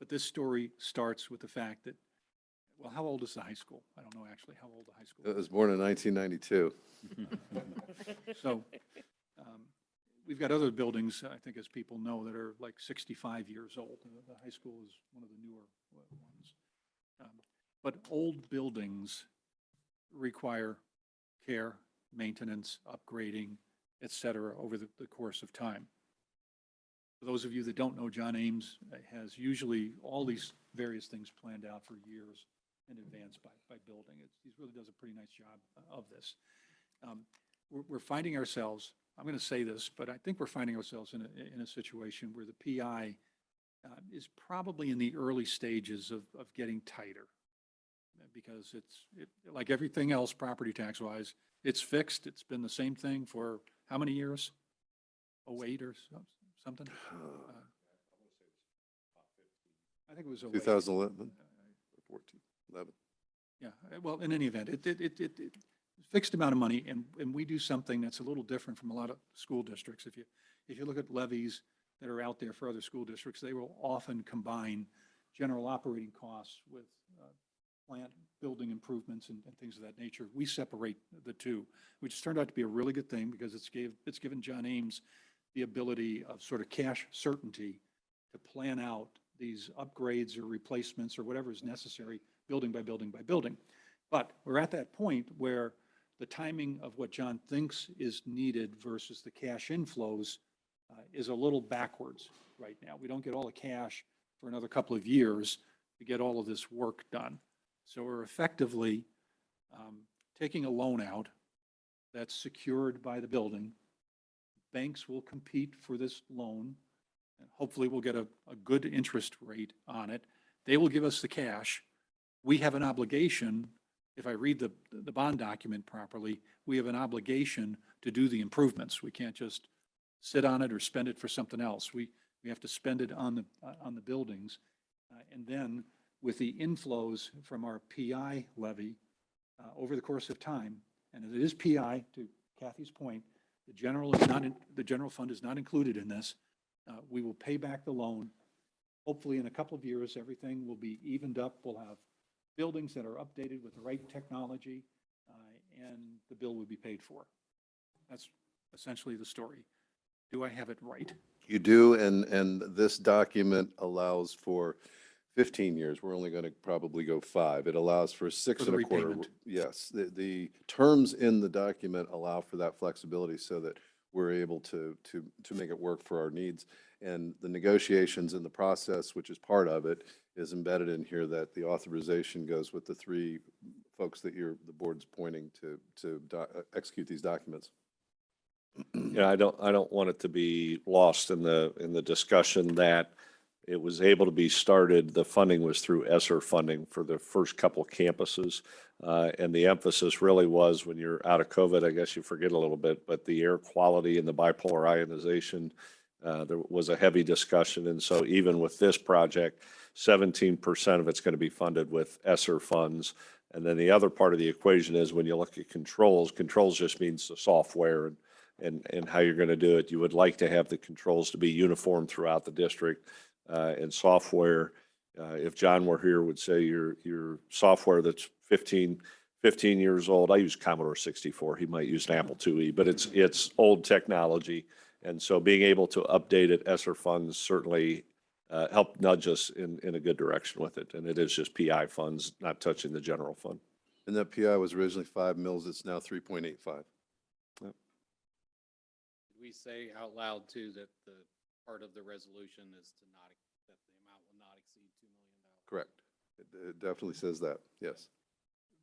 But this story starts with the fact that, well, how old is the high school? I don't know actually how old the high school It is. was born in 1992. So we've got other buildings, I think, as people know, that are like 65 years old. The high school is one of the newer ones. But old buildings require care, maintenance, upgrading, et cetera, over the course of time. For those of you that don't know, John Ames has usually all these various things planned out for years in advance by building. He really does a pretty nice job of this. We're finding ourselves, I'm going to say this, but I think we're finding ourselves in a situation where the PI is probably in the early stages of getting tighter, because like everything else property tax wise, it's fixed. It's been the same thing for how many years? 08 or something? I think it was 08. 2011, 14, 11. Yeah, well, in any event, it fixed amount of money, and we do something that's a little different from a lot of school districts. If you look at levies that are out there for other school districts, they will often combine general operating costs with plant building improvements and things of that nature. We separate the two, which turned out to be a really good thing, because it's given John Ames the ability of sort of cash certainty to plan out these upgrades or replacements or whatever is necessary, building by building by building. But we're at that point where the timing of what John thinks is needed versus the cash inflows is a little backwards right now. We don't get all the cash for another couple of years to get all of this work done. So we're effectively taking a loan out that's secured by the building. Banks will compete for this loan, and hopefully we'll get a good interest rate on it. They will give us the cash. We have an obligation, if I read the bond document properly, we have an obligation to do the improvements. We can't just sit on it or spend it for something else. We have to spend it on the buildings. And then with the inflows from our PI levy over the course of time, and it is PI, to Kathy's point, the general fund is not included in this. We will pay back the loan. Hopefully in a couple of years, everything will be evened up. We'll have buildings that are updated with the right technology, and the bill will be paid for. That's essentially the story. Do I have it right? You do, and this document allows for 15 years. We're only going to probably go 5. It allows for 6 For and the a quarter. repayment. Yes, the terms in the document allow for that flexibility so that we're able to make it work for our needs. And the negotiations in the process, which is part of it, is embedded in here, that the authorization goes with the 3 folks that the board's pointing to execute these documents. Yeah, I don't want it to be lost in the discussion that it was able to be started. The funding was through ESSER funding for the first couple of campuses. And the emphasis really was, when you're out of COVID, I guess you forget a little bit, but the air quality and the bipolar ionization, there was a heavy discussion. And so even with this project, 17% of it's going to be funded with ESSER funds. And then the other part of the equation is, when you look at controls just means the software and how you're going to do it. You would like to have the controls to be uniform throughout the district, and software. If John were here, would say your software that's 15 years old. I use Commodore 64. He might use an Apple IIe, but it's old technology. And so being able to update it, ESSER funds certainly help nudge us in a good direction with it. And it is just PI funds, not touching the general fund. And that PI was originally 5 mils, it's now 3.85. Did we say out loud too that the part of the resolution is to not, that the amount will not exceed $2 million? Correct. It definitely says that, yes.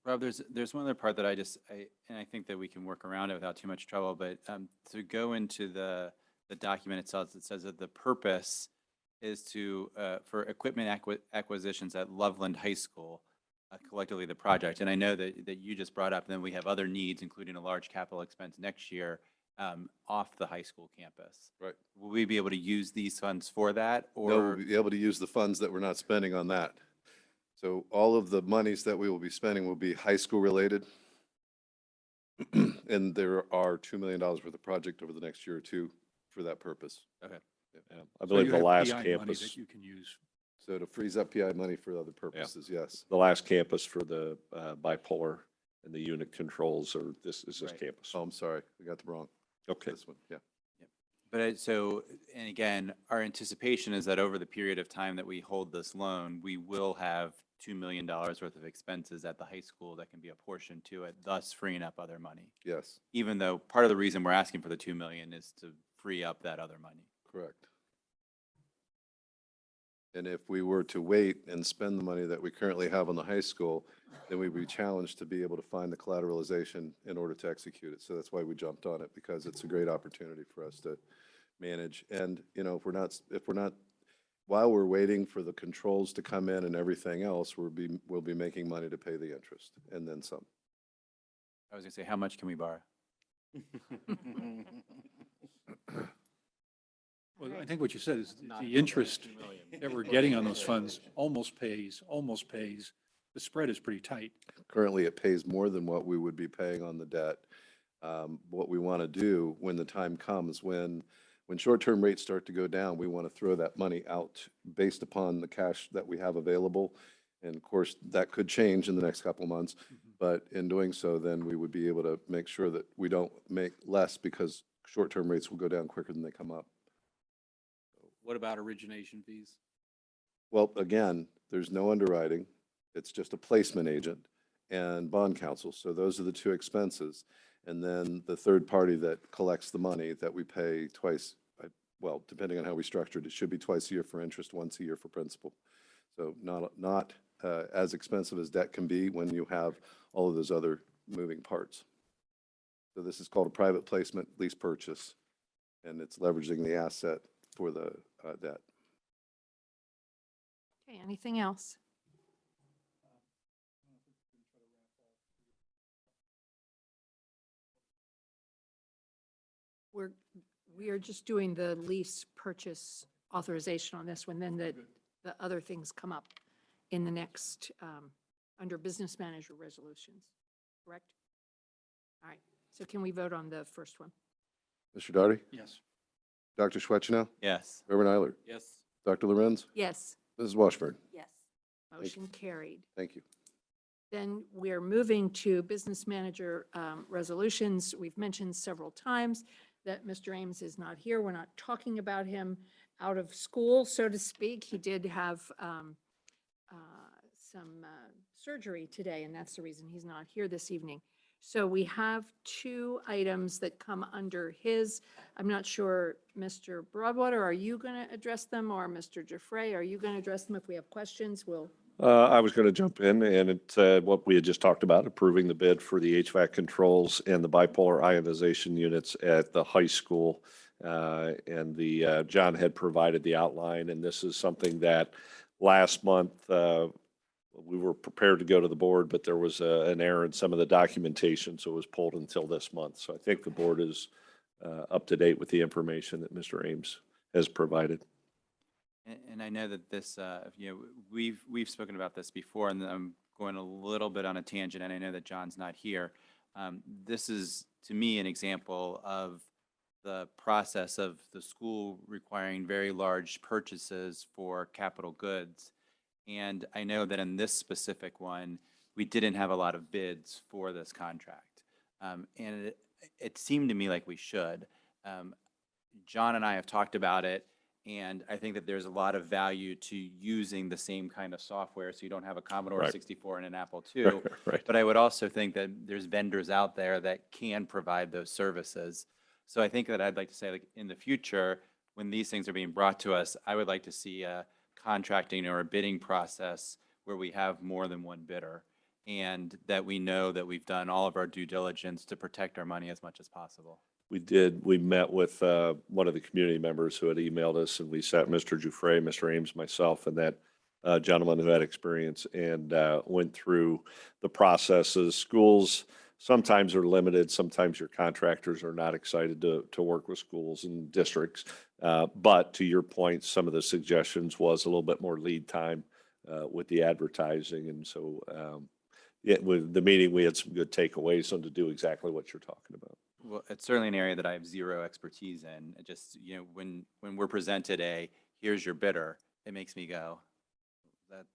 Rob, there's one other part that and I think that we can work around it without too much trouble, but to go into the document itself, it says that the purpose is to, for equipment acquisitions at Loveland High School, collectively the project. And I know that you just brought up, and then we have other needs, including a large capital expense next year off the high school campus. Right. Will we be able to use these funds for that, No, we'll or? be able to use the funds that we're not spending on that. So all of the monies that we will be spending will be high school related. And there are $2 million worth of project over the next year or two for that purpose. Okay. Yeah, I So believe you the have last PI money campus, that you can use. So to freeze up PI money for other purposes, yes. the last campus for the bipolar and the unit controls, or this is this Right. campus. Oh, I'm sorry, we got the wrong, Okay. this one, yeah. But and again, our anticipation is that over the period of time that we hold this loan, we will have $2 million worth of expenses at the high school that can be apportioned to it, thus freeing up other money. Yes, Even though part of the reason we're asking for the 2 million is to free up that other money. correct. And if we were to wait and spend the money that we currently have on the high school, then we'd be challenged to be able to find the collateralization in order to execute it. So that's why we jumped on it, because it's a great opportunity for us to manage. And, you know, if we're not, while we're waiting for the controls to come in and everything else, we'll be making money to pay the interest and then some. I was gonna say, how much can we borrow? Well, I think what you said is Not the even interest 2 million. that we're getting on those funds almost pays. The spread is pretty tight. Currently, it pays more than what we would be paying on the debt. What we want to do when the time comes, when short-term rates start to go down, we want to throw that money out based upon the cash that we have available. And of course, that could change in the next couple of months. But in doing so, then we would be able to make sure that we don't make less, because short-term rates will go down quicker than they come up. What about origination fees? Well, again, there's no underwriting. It's just a placement agent and bond counsel. So those are the two expenses. And then the third party that collects the money that we pay twice, well, depending on how we structured it, should be twice a year for interest, once a year for principal. So not as expensive as debt can be when you have all of those other moving parts. So this is called a private placement lease purchase, and it's leveraging the asset for the debt. Okay, anything else? We are just doing the lease purchase authorization on this one, then the other things come up in the next, under business manager resolutions, correct? All right, so can we vote on the first one? Mr. Daugherty? Yes. Dr. Schwetchenow? Yes. Reverend Eiler? Yes. Dr. Lorenz? Yes, Mrs. Washburn? Yes. motion carried. Thank you. Then we're moving to business manager resolutions. We've mentioned several times that Mr. Ames is not here. We're not talking about him out of school, so to speak. He did have some surgery today, and that's the reason he's not here this evening. So we have two items that come under his. I'm not sure, Mr. Broadwater, are you going to address them, or Mr. Giuffre, are you going to address them? If we have questions, we'll. I was going to jump in, and it's what we had just talked about, approving the bid for the HVAC controls and the bipolar ionization units at the high school. And John had provided the outline, and this is something that last month we were prepared to go to the board, but there was an error in some of the documentation, so it was pulled until this month. So I think the board is up to date with the information that Mr. Ames has provided. And I know that this, we've spoken about this before, and I'm going a little bit on a tangent, and I know that John's not here. This is, to me, an example of the process of the school requiring very large purchases for capital goods. And I know that in this specific one, we didn't have a lot of bids for this contract. And it seemed to me like we should. John and I have talked about it, And I think that there's a lot of value to using the same kind of software, so you don't have a Commodore Right. 64 and an Apple II. Right. But I would also think that there's vendors out there that can provide those services. So I think that I'd like to say, like, in the future, when these things are being brought to us, I would like to see a contracting or a bidding process where we have more than one bidder, and that we know that we've done all of our due diligence to protect our money as much as possible. We met with one of the community members who had emailed us, and we sat, Mr. Giuffre, Mr. Ames, myself, and that gentleman who had experience, and went through the processes. Schools sometimes are limited, sometimes your contractors are not excited to work with schools and districts. But to your point, some of the suggestions was a little bit more lead time with the advertising, and so with the meeting, we had some good takeaways on to do exactly what you're talking about. Well, it's certainly an area that I have zero expertise in. It just, when we're presented here's your bidder, it makes me go,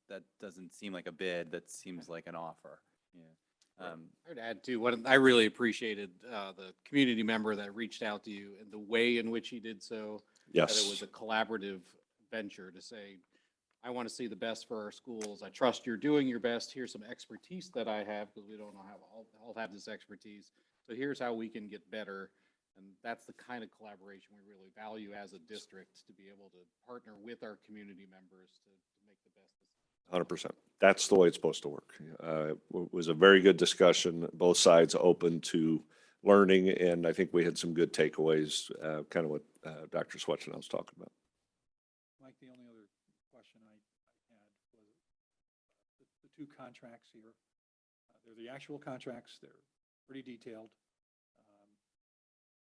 that doesn't seem like a bid, that seems like an offer. Yeah. I would add too, what I really appreciated, the community member that reached out to you and the way in which he did so. That it was Yes, a collaborative venture to say, I want to see the best for our schools. I trust you're doing your best. Here's some expertise that I have, because we don't know how all have this expertise. So here's how we can get better. And that's the kind of collaboration we really value as a district, to be able to partner with our community members to make the best decision. 100%. That's the way it's supposed to work. It was a very good discussion, both sides open to learning, and I think we had some good takeaways, kind of what Dr. Swetchner was talking about. Mike, the only other question I had was the two contracts here. They're the actual contracts. They're pretty detailed.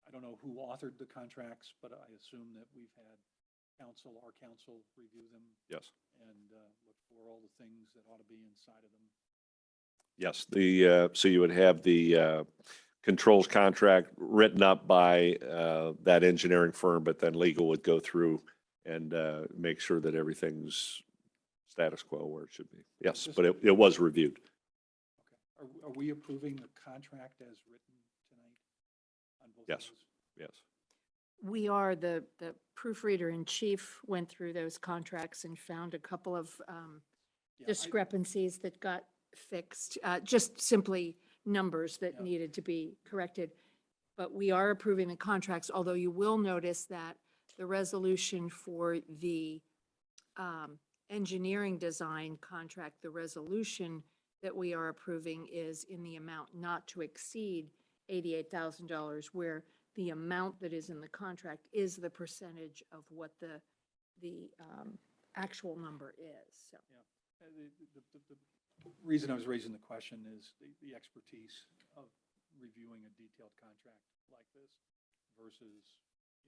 I don't know who authored the contracts, but I assume that we've had our council review them Yes. and look for all the things that ought to be inside of them. Yes, so you would have the controls contract written up by that engineering firm, but then legal would go through and make sure that everything's status quo where it should be. Yes, but it was reviewed. Okay. Are we approving the contract as written tonight on both of Yes. those? Yes. We are, the proofreader in chief went through those contracts and found a couple of Yeah, discrepancies that got fixed, just simply numbers that Yeah. needed to be corrected. But we are approving the contracts, although you will notice that the resolution for the engineering design contract, the resolution that we are approving is in the amount not to exceed $88,000, where the amount that is in the contract is the percentage of what the actual number is, so. Yeah. The reason I was raising the question is the expertise of reviewing a detailed contract like this versus,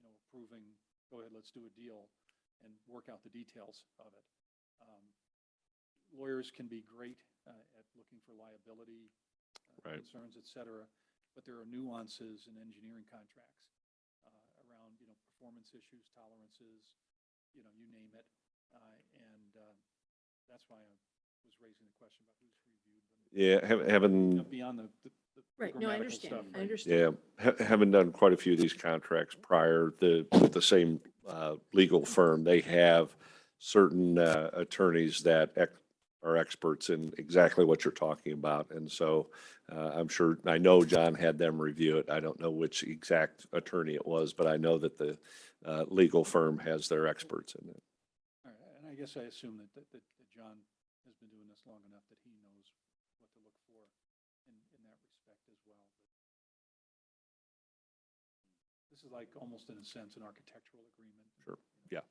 approving, go ahead, let's do a deal and work out the details of it. Lawyers can be great at looking for liability Right. concerns, et cetera, but there are nuances in engineering contracts around, performance issues, tolerances, you name it. And that's why I was raising the question about who's reviewed them. Yeah, having, Beyond the Right, no, I grammatical understand, stuff, I right? understand. having done quite a few of these contracts prior, with the same legal firm, they have certain attorneys that are experts in exactly what you're talking about. And so I know John had them review it. I don't know which exact attorney it was, but I know that the legal firm has their experts in it. All right, and I guess I assume that John has been doing this long enough that he knows what to look for in that respect as well. But this is like almost in a sense an architectural agreement. Sure. Yeah,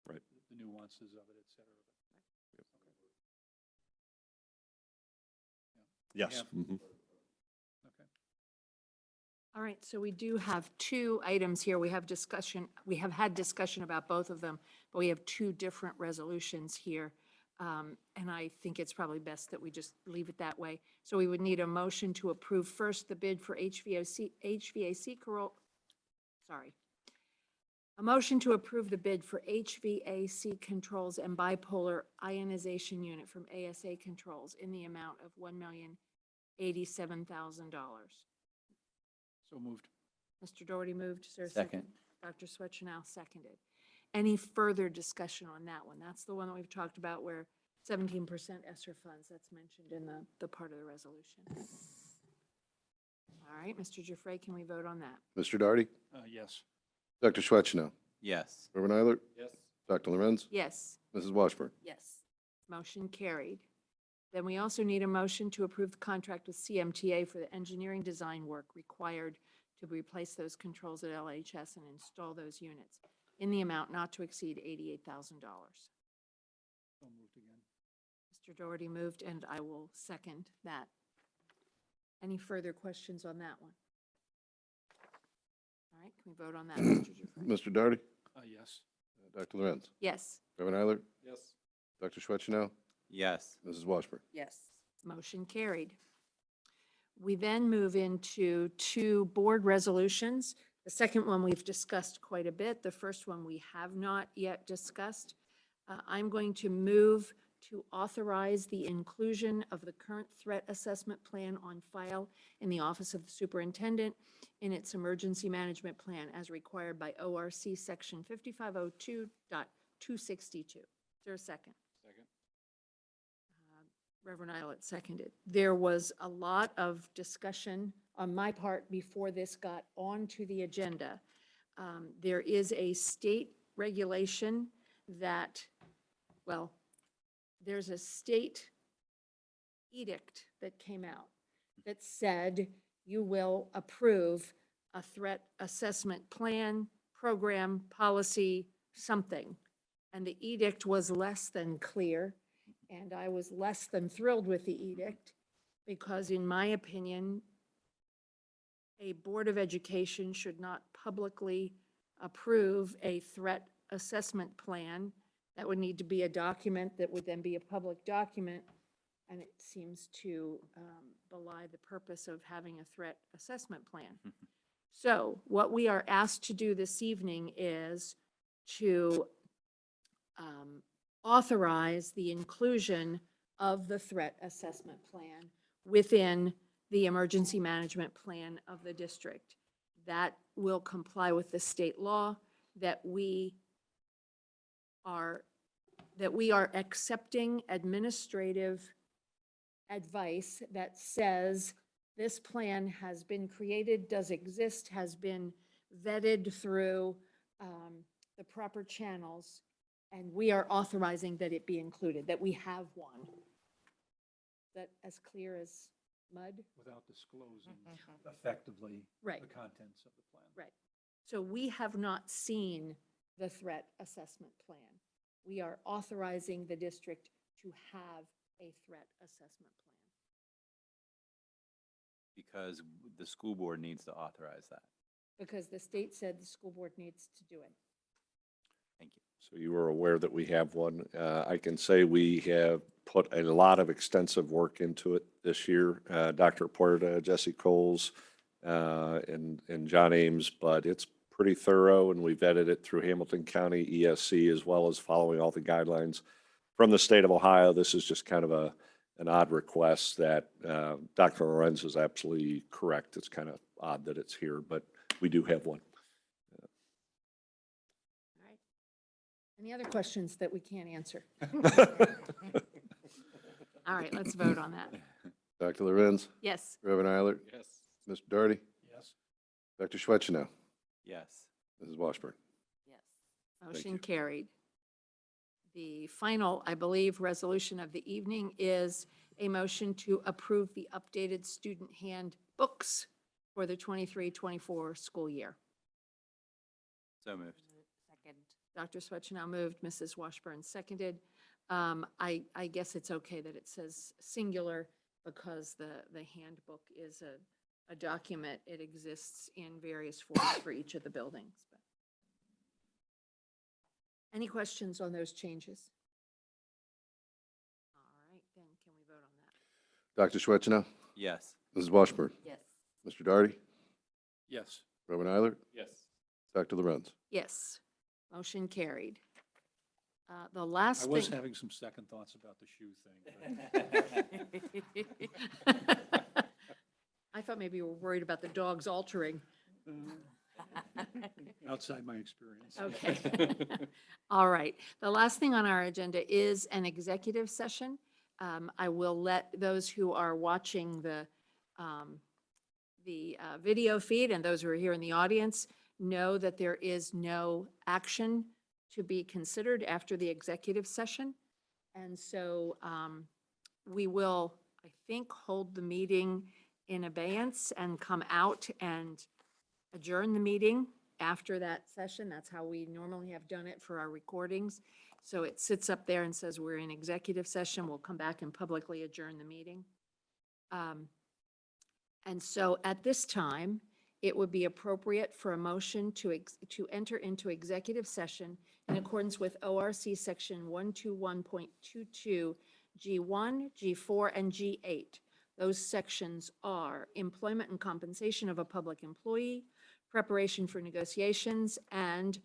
right. The nuances of it, et cetera. Yes. Yeah. Mhm. Okay. All right, so we do have two items here. We have had discussion about both of them, but we have two different resolutions here. And I think it's probably best that we just leave it that way. So we would need a motion to approve first the bid for a motion to approve the bid for HVAC controls and bipolar ionization unit from ASA Controls in the amount of $1,087,000. So moved. Mr. Doherty moved. Is there a Second. second? Dr. Swetchnow seconded. any further discussion on that one? That's the one that we've talked about where 17% ESSER funds, that's mentioned in the part of the resolution. All right, Mr. Giuffre, can we vote on that? Mr. Darty, Yes. Dr. Schwetchnow, Yes. Reverend Eilert, Yes. Dr. Lorenz, Yes. Mrs. Washburn. Yes. Motion carried. Then we also need a motion to approve the contract with CMTA for the engineering design work required to replace those controls at LHS and install those units in the amount not to exceed $88,000. So moved again. Mr. Doherty moved, and I will second that. Any further questions on that one? All right, can we vote on that, Mr. Giuffre? Mr. Darty, Yes. Dr. Lorenz, Yes. Reverend Eilert, Yes. Dr. Schwetchnow, Yes. Mrs. Washburn. Yes. Motion carried. We then move into two board resolutions. The second one we've discussed quite a bit. The first one we have not yet discussed. I'm going to move to authorize the inclusion of the current threat assessment plan on file in the Office of the Superintendent in its emergency management plan as required by ORC Section 5502.262. Is there a second? Second. Reverend Eilert seconded. There was a lot of discussion on my part before this got onto the agenda. There is a state regulation that, well, there's a state edict that came out that said you will approve a threat assessment plan, program, policy, something. And the edict was less than clear. And I was less than thrilled with the edict because in my opinion, a Board of Education should not publicly approve a threat assessment plan. That would need to be a document that would then be a public document. And it seems to belie the purpose of having a threat assessment plan. So what we are asked to do this evening is to authorize the inclusion of the threat assessment plan within the emergency management plan of the district. That will comply with the state law that we are accepting administrative advice that says this plan has been created, does exist, has been vetted through the proper channels, and we are authorizing that it be included, that we have one. Is that as clear as mud? Without disclosing effectively Right. the contents of the plan. Right. So we have not seen the threat assessment plan. We are authorizing the district to have a threat assessment plan. Because the school board needs to authorize that. Because the state said the school board needs to do it. Thank you. So you were aware that we have one. I can say we have put a lot of extensive work into it this year. Dr. Puerta, Jesse Coles, and John Ames, but it's pretty thorough and we vetted it through Hamilton County ESC as well as following all the guidelines from the state of Ohio. This is just kind of an odd request that Dr. Lorenz is absolutely correct. It's kind of odd that it's here, but we do have one. All right. Any other questions that we can't answer? All right, let's vote on that. Dr. Lorenz, Yes. Reverend Eilert, Yes. Mr. Darty, Yes. Dr. Schwetchnow, Yes. Mrs. Washburn. Yes. Motion you. carried. The final, I believe, resolution of the evening is a motion to approve the updated student handbooks for the 23-24 school year. So moved. Second. Dr. Swetchnow moved, Mrs. Washburn seconded. I guess it's okay that it says singular because the handbook is a document. It exists in various forms for each of the buildings. But any questions on those changes? All right, then can we vote on that? Dr. Schwetchnow, Yes. Mrs. Washburn, Yes. Mr. Darty, Yes. Reverend Eilert, Yes. Dr. Lorenz. Yes, motion carried. The last I thing. was having some second thoughts about the shoe thing. I thought maybe you were worried about the dogs altering. Outside my experience. Okay. All right. The last thing on our agenda is an executive session. I will let those who are watching the video feed and those who are here in the audience know that there is no action to be considered after the executive session. And so we will, I think, hold the meeting in abeyance and come out and adjourn the meeting after that session. That's how we normally have done it for our recordings. So it sits up there and says we're in executive session. We'll come back and publicly adjourn the meeting. And so at this time, it would be appropriate for a motion to enter into executive session in accordance with ORC Section 121.22 G1, G4, and G8. Those sections are employment and compensation of a public employee, preparation for negotiations, and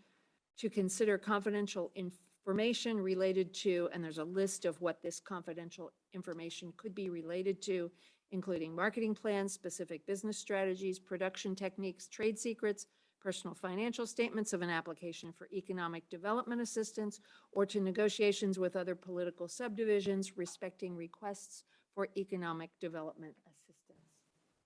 to consider confidential information related to, and there's a list of what this confidential information could be related to, including marketing plans, specific business strategies, production techniques, trade secrets, personal financial statements of an application for economic development assistance, or to negotiations with other political subdivisions respecting requests for economic development assistance.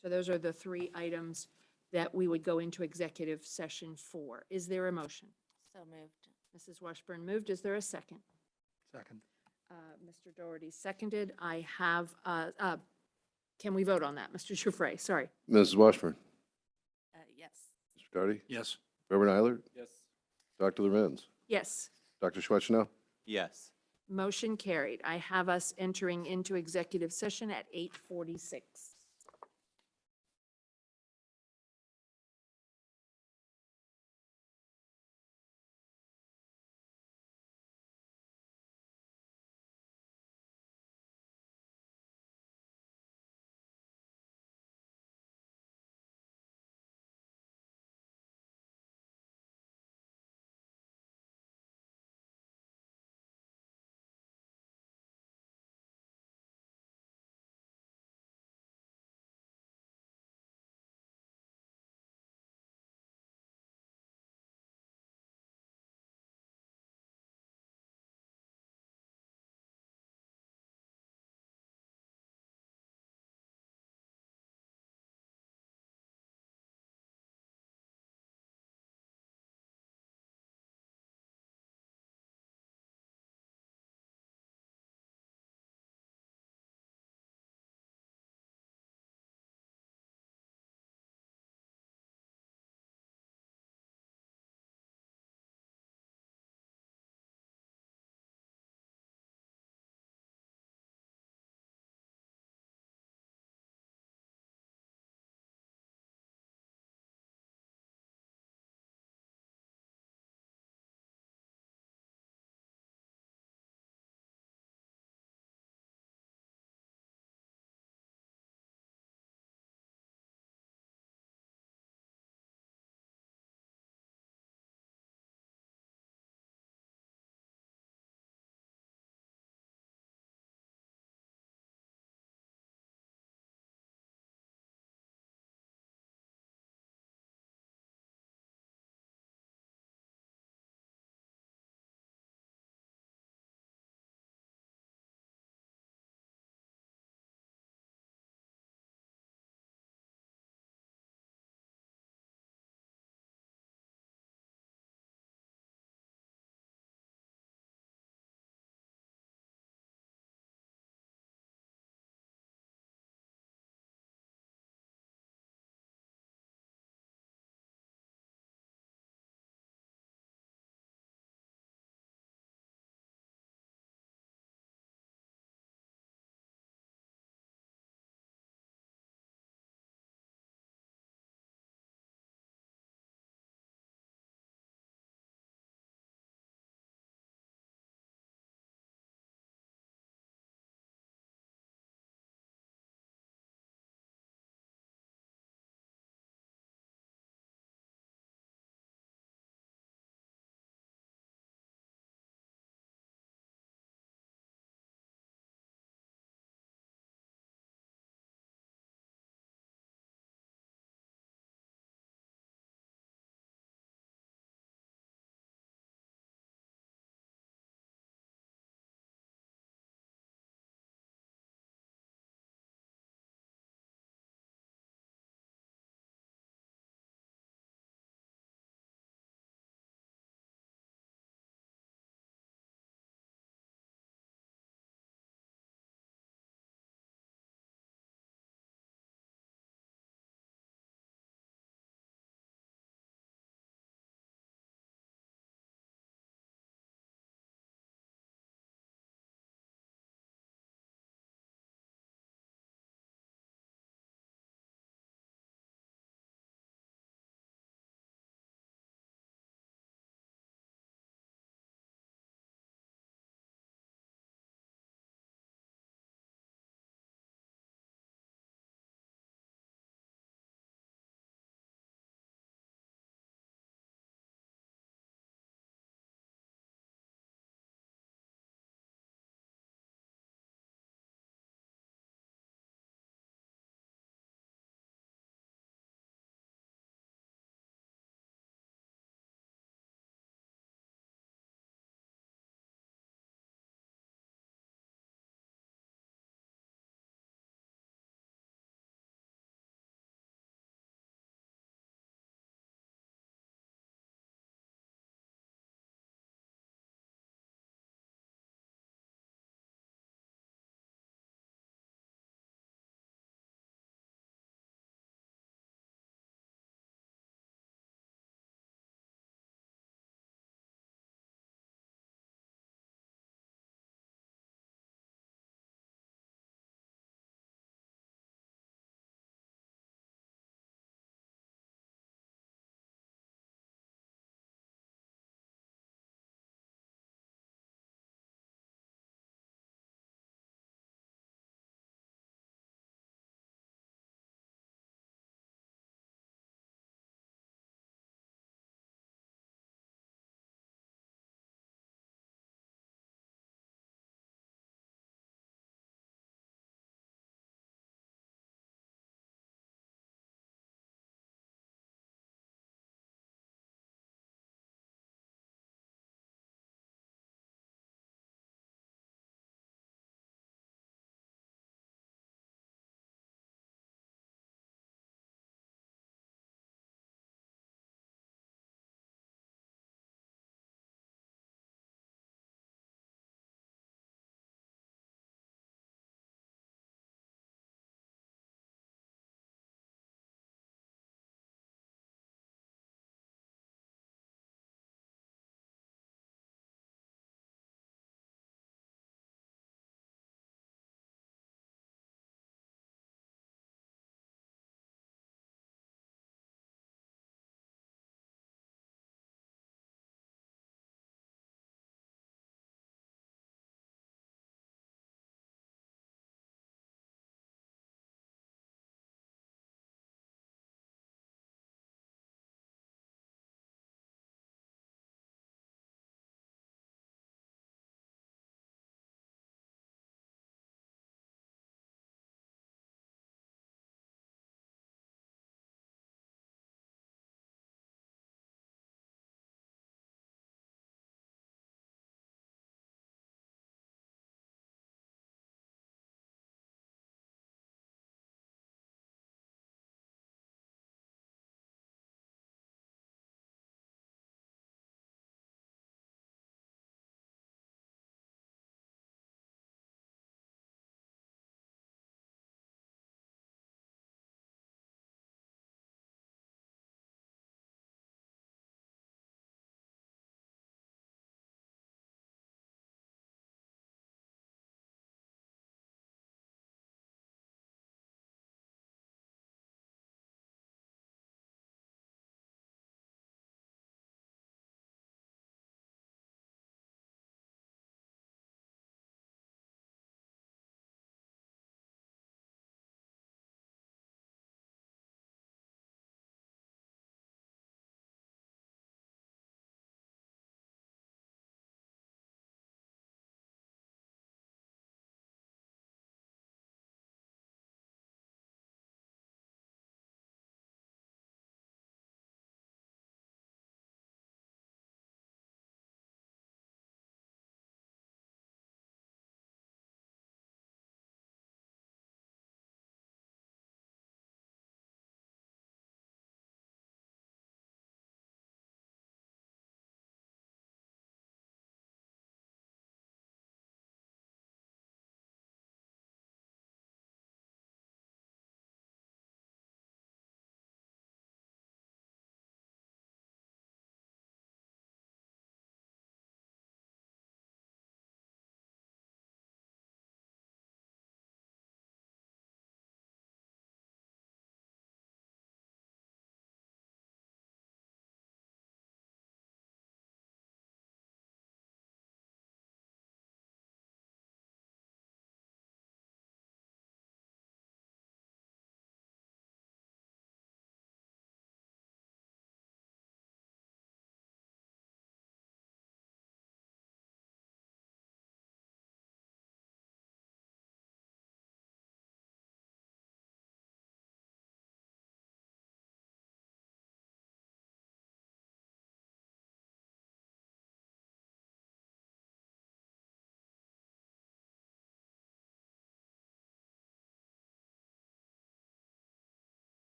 So those are the three items that we would go into executive session for. Is there a motion? So moved. Mrs. Washburn moved. Is there a second? Second. Mr. Doherty seconded. I have, can we vote on that? Mr. Giuffre, sorry. Mrs. Washburn, Yes. Mr. Doherty, Yes. Reverend Eilert, Yes. Dr. Lorenz, Yes, Dr. Schwetchnow. Yes. motion carried. I have us entering into executive session at 8:46.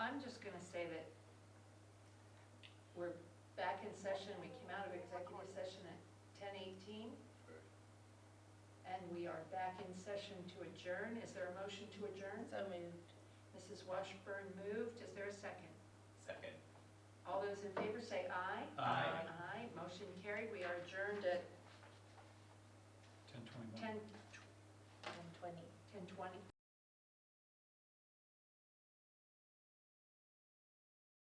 I'm just going to say that we're back in session. We came out of executive session at 10:18. And we are back in session to adjourn. Is there a motion to adjourn? So moved. Mrs. Washburn moved. Is there a second? Second. All those in favor say aye. Aye. Aye. Motion carried. We are adjourned at 10:21. 10, 10:20. 10:20.